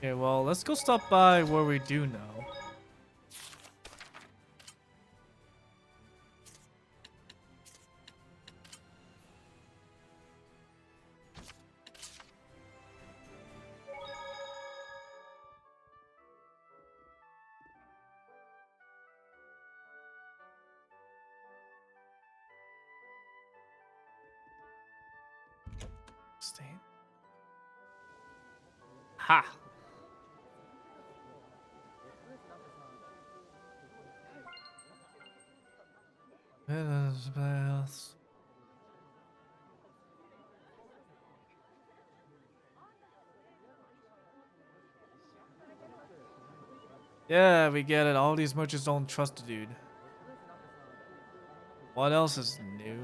Okay, well, let's go stop by where we do know. Stain. Ha! Yeah, we get it. All these merchants don't trust the dude. What else is new?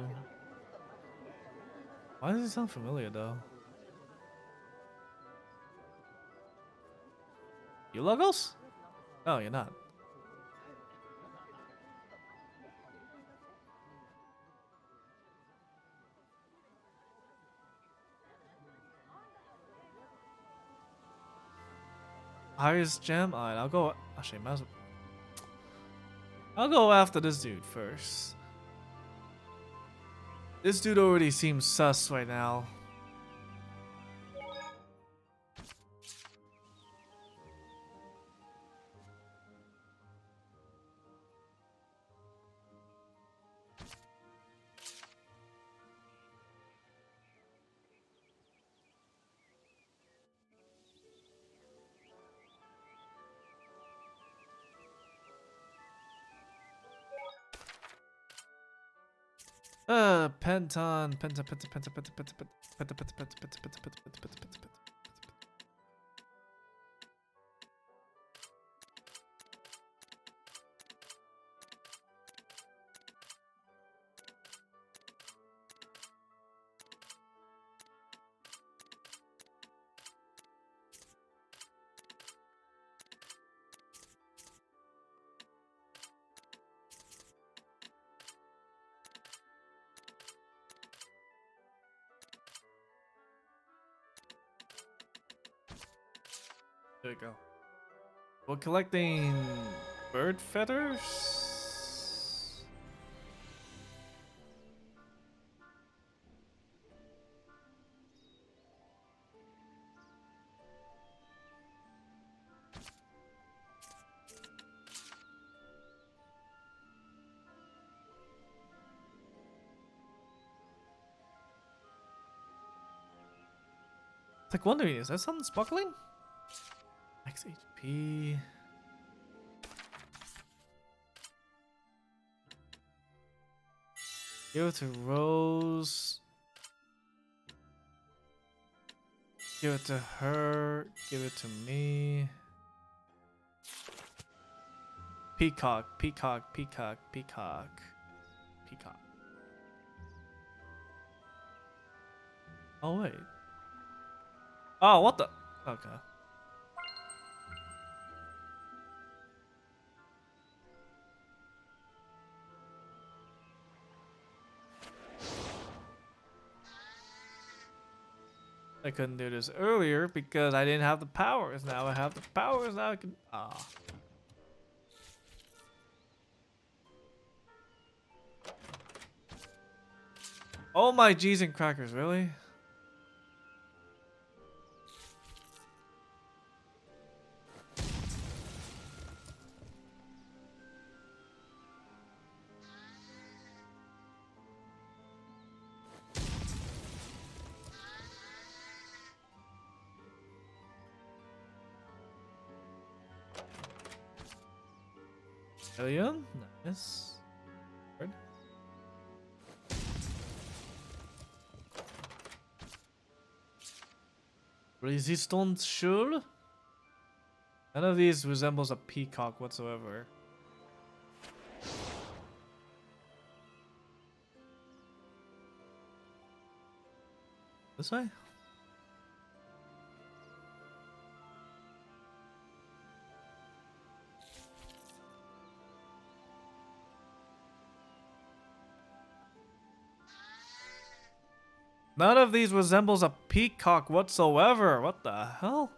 Why does it sound familiar though? You Logos? No, you're not. Highest gem? Alright, I'll go. Actually, might as well. I'll go after this dude first. This dude already seems sus right now. Penton, Penta, Penta, Penta, Penta, Penta, Penta, Penta, Penta, Penta, Penta, Penta, Penta, Penta, Penta. There we go. We're collecting bird feathers. It's like wondering, is that something sparkling? Max HP. Give it to Rose. Give it to her. Give it to me. Peacock, peacock, peacock, peacock, peacock. Oh, wait. Oh, what the? Okay. I couldn't do this earlier because I didn't have the powers. Now I have the powers. Now I can. Ah. Oh my G's and crackers, really? Alien? Nice. Bird? Resistance sure? None of these resembles a peacock whatsoever. This way? None of these resembles a peacock whatsoever. What the hell?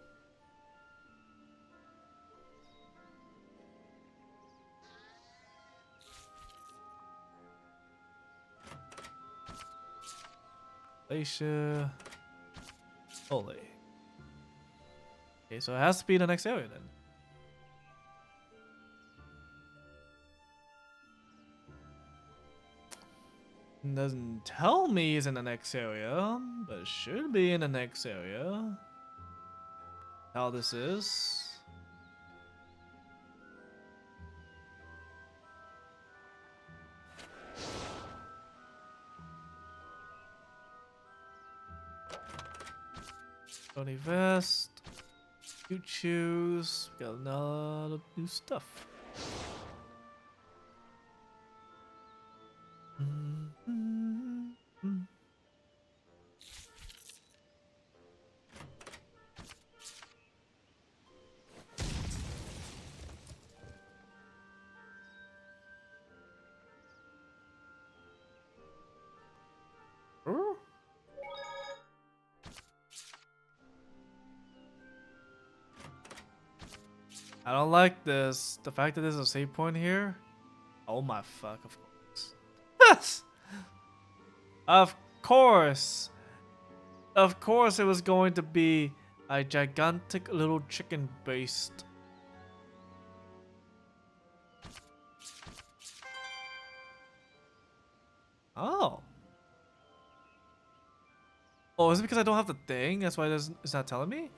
Glacier. Holy. Okay, so it has to be the next area then. Doesn't tell me it's in the next area, but it should be in the next area. How this is. Tony vest. You choose. We got a lot of new stuff. I don't like this. The fact that there's a save point here. Oh my fuck, of course. Of course. Of course it was going to be a gigantic little chicken based. Oh. Oh, is it because I don't have the thing? That's why it's not telling me?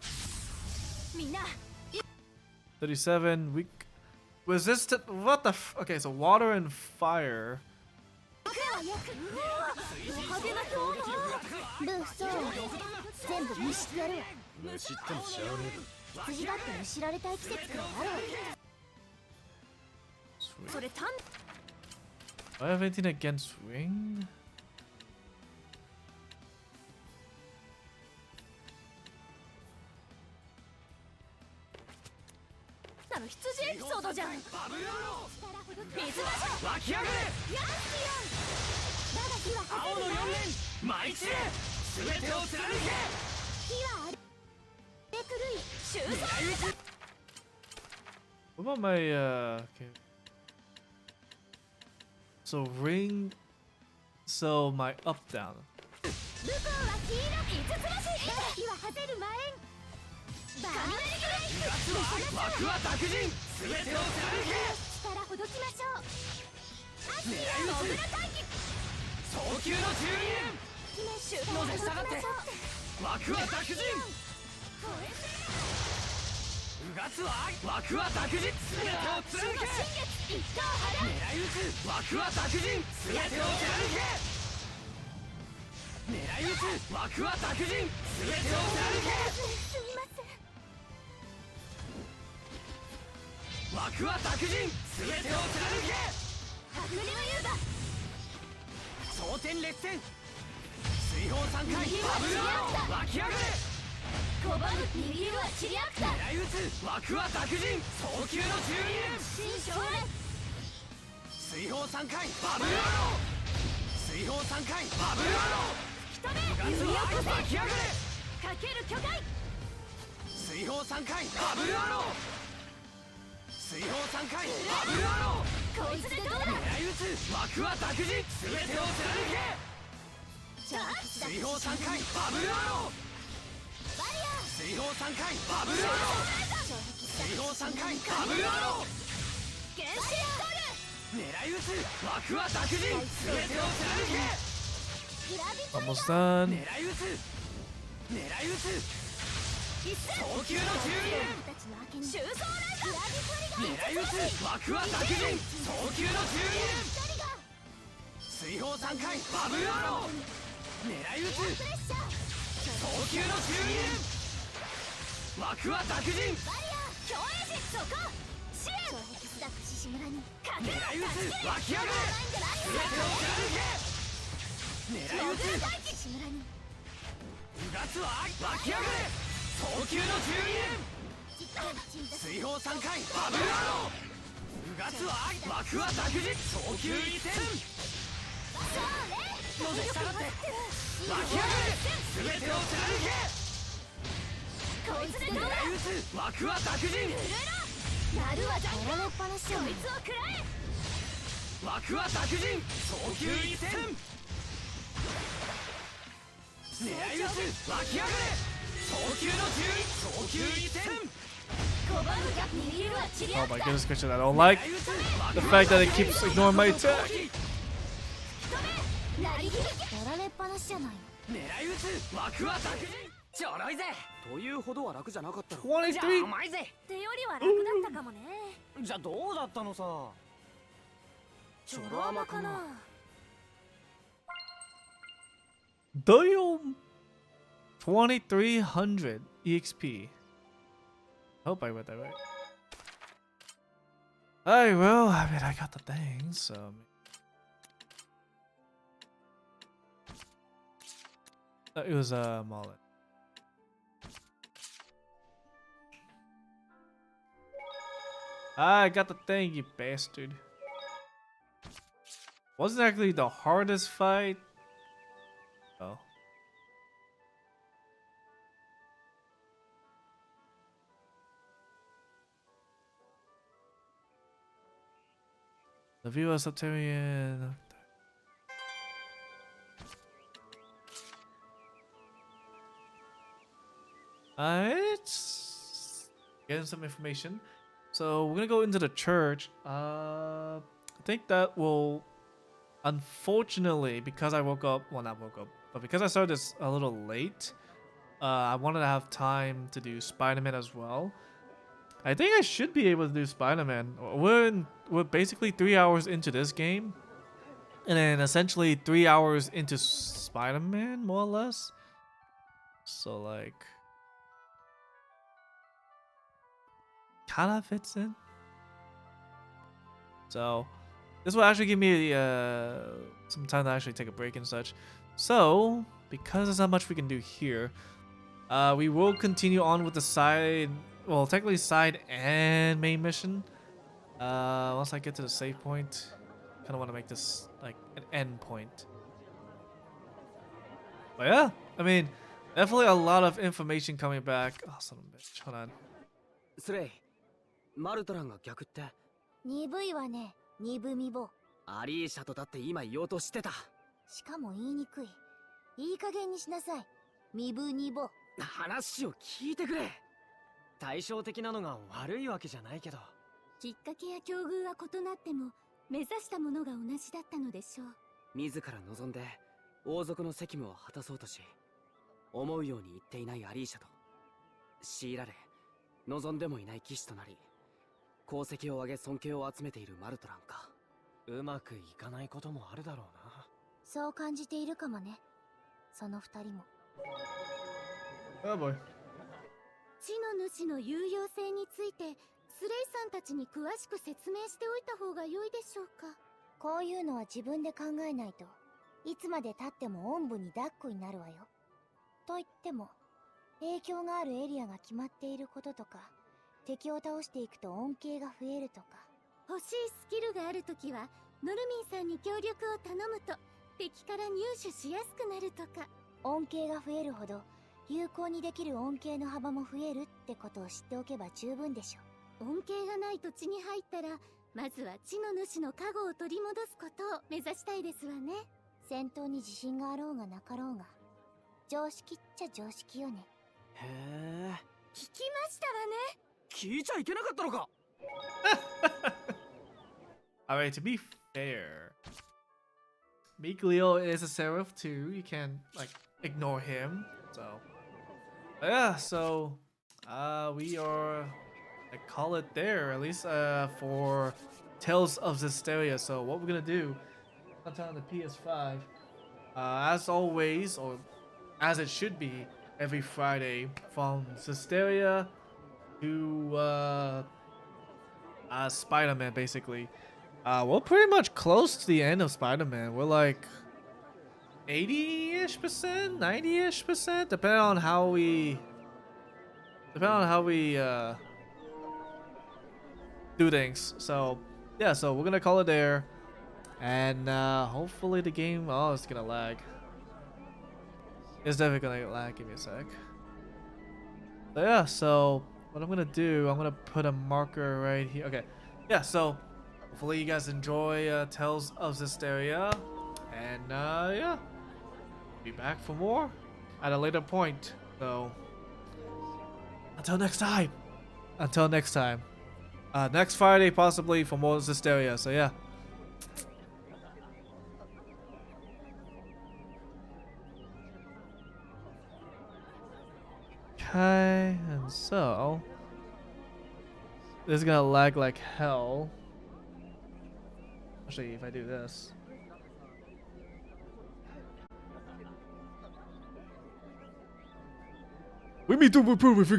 37 weak resistant. What the okay, so water and fire. Do I have anything against ring? What about my okay. So ring, so my up down. Almost done.
枠は濁人
競泳陣そこ支援障壁スダック獅子村に
狙い撃つ湧き上がれ全てを貫け狙い撃つ
獅子村に
うがつは湧き上がれ早急の12連水砲3回バブルアローうがつは枠は濁人早急移転ので従って湧き上がれ全てを貫け
こいつでどうだ
狙い撃つ枠は濁人
なるわじゃやられっぱなしじゃんこいつを食らえ
枠は濁人早急移転狙い撃つ湧き上がれ早急の10早急移転
拒むが握るはチリ
Oh my goodness, Christian, I don't like the fact that it keeps ignoring my attack.
なりひびやられっぱなしじゃない
狙い撃つ枠は濁人ちょろいぜ
というほどは楽じゃなかったろ。
じゃあ
23.
甘いぜ
手よりは楽だったかもね
じゃあどうだったのさ。
ちょろ甘かな
Damn! 2300 EXP. Hope I read that right. Alright, well, I mean, I got the thing, so. It was Mullet. I got the thing, you bastard. Wasn't actually the hardest fight. Oh. The viewer Subterranean. It's getting some information. So we're gonna go into the church. I think that will, unfortunately, because I woke up. Well, not woke up, but because I started this a little late. I wanted to have time to do Spider-Man as well. I think I should be able to do Spider-Man. We're basically 3 hours into this game, and then essentially 3 hours into Spider-Man, more or less. So like, kind of fits in. So this will actually give me some time to actually take a break and such. So because there's not much we can do here, we will continue on with the side. Well, technically side and main mission. Once I get to the save point, kind of want to make this like an end point. But yeah, I mean, definitely a lot of information coming back. Oh, son of a bitch. Hold on.
スレイ、マルトランが逆って。
鈍いわね鈍みぼ
アリーシャとだって今言おうとしてた。
しかも言いにくいいい加減にしなさい身分にぼ
話を聞いてくれ。対照的なのが悪いわけじゃないけど。
きっかけや境遇は異なっても目指したものが同じだったのでしょう。
自ら望んで王族の責務を果たそうとし、思うように言っていないアリーシャと強いられ望んでもいない騎士となり、功績を上げ尊敬を集めているマルトランか。
うまくいかないこともあるだろうな。
そう感じているかもねその二人も
Oh boy.
地の主の有用性についてスレイさんたちに詳しく説明しておいた方が良いでしょうか。
こういうのは自分で考えないといつまで経ってもおんぶに抱っこになるわよ。と言っても影響があるエリアが決まっていることとか敵を倒していくと恩恵が増えるとか
欲しいスキルがあるときはノルミンさんに協力を頼むと敵から入手しやすくなるとか。
恩恵が増えるほど有効にできる恩恵の幅も増えるってことを知っておけば十分でしょ。
恩恵がない土地に入ったらまずは地の主の加護を取り戻すことを目指したいですわね。
戦闘に自信があろうがなかろうが常識っちゃ常識よね。
へえ。
聞きましたわね。
聞いちゃいけなかったのか。
Alright, to be fair, Mikleo is a seraph too. You can't like ignore him. So yeah, so we are, I call it there, at least for Tales of Zestiria. So what we're gonna do sometime on the PS5, as always, or as it should be, every Friday from Zestiria to Spider-Man, basically. We're pretty much close to the end of Spider-Man. We're like 80-ish%, 90-ish%, depending on how we do things. So yeah, so we're gonna call it there, and hopefully the game. Oh, it's gonna lag. It's definitely gonna lag. Give me a sec. So yeah, so what I'm gonna do, I'm gonna put a marker right here. Okay, yeah. So hopefully you guys enjoy Tales of Zestiria, and yeah, be back for more at a later point. So until next time. Until next time. Next Friday possibly for more Zestiria. So yeah. Okay, and so this is gonna lag like hell. Actually, if I do this. We meet to improve.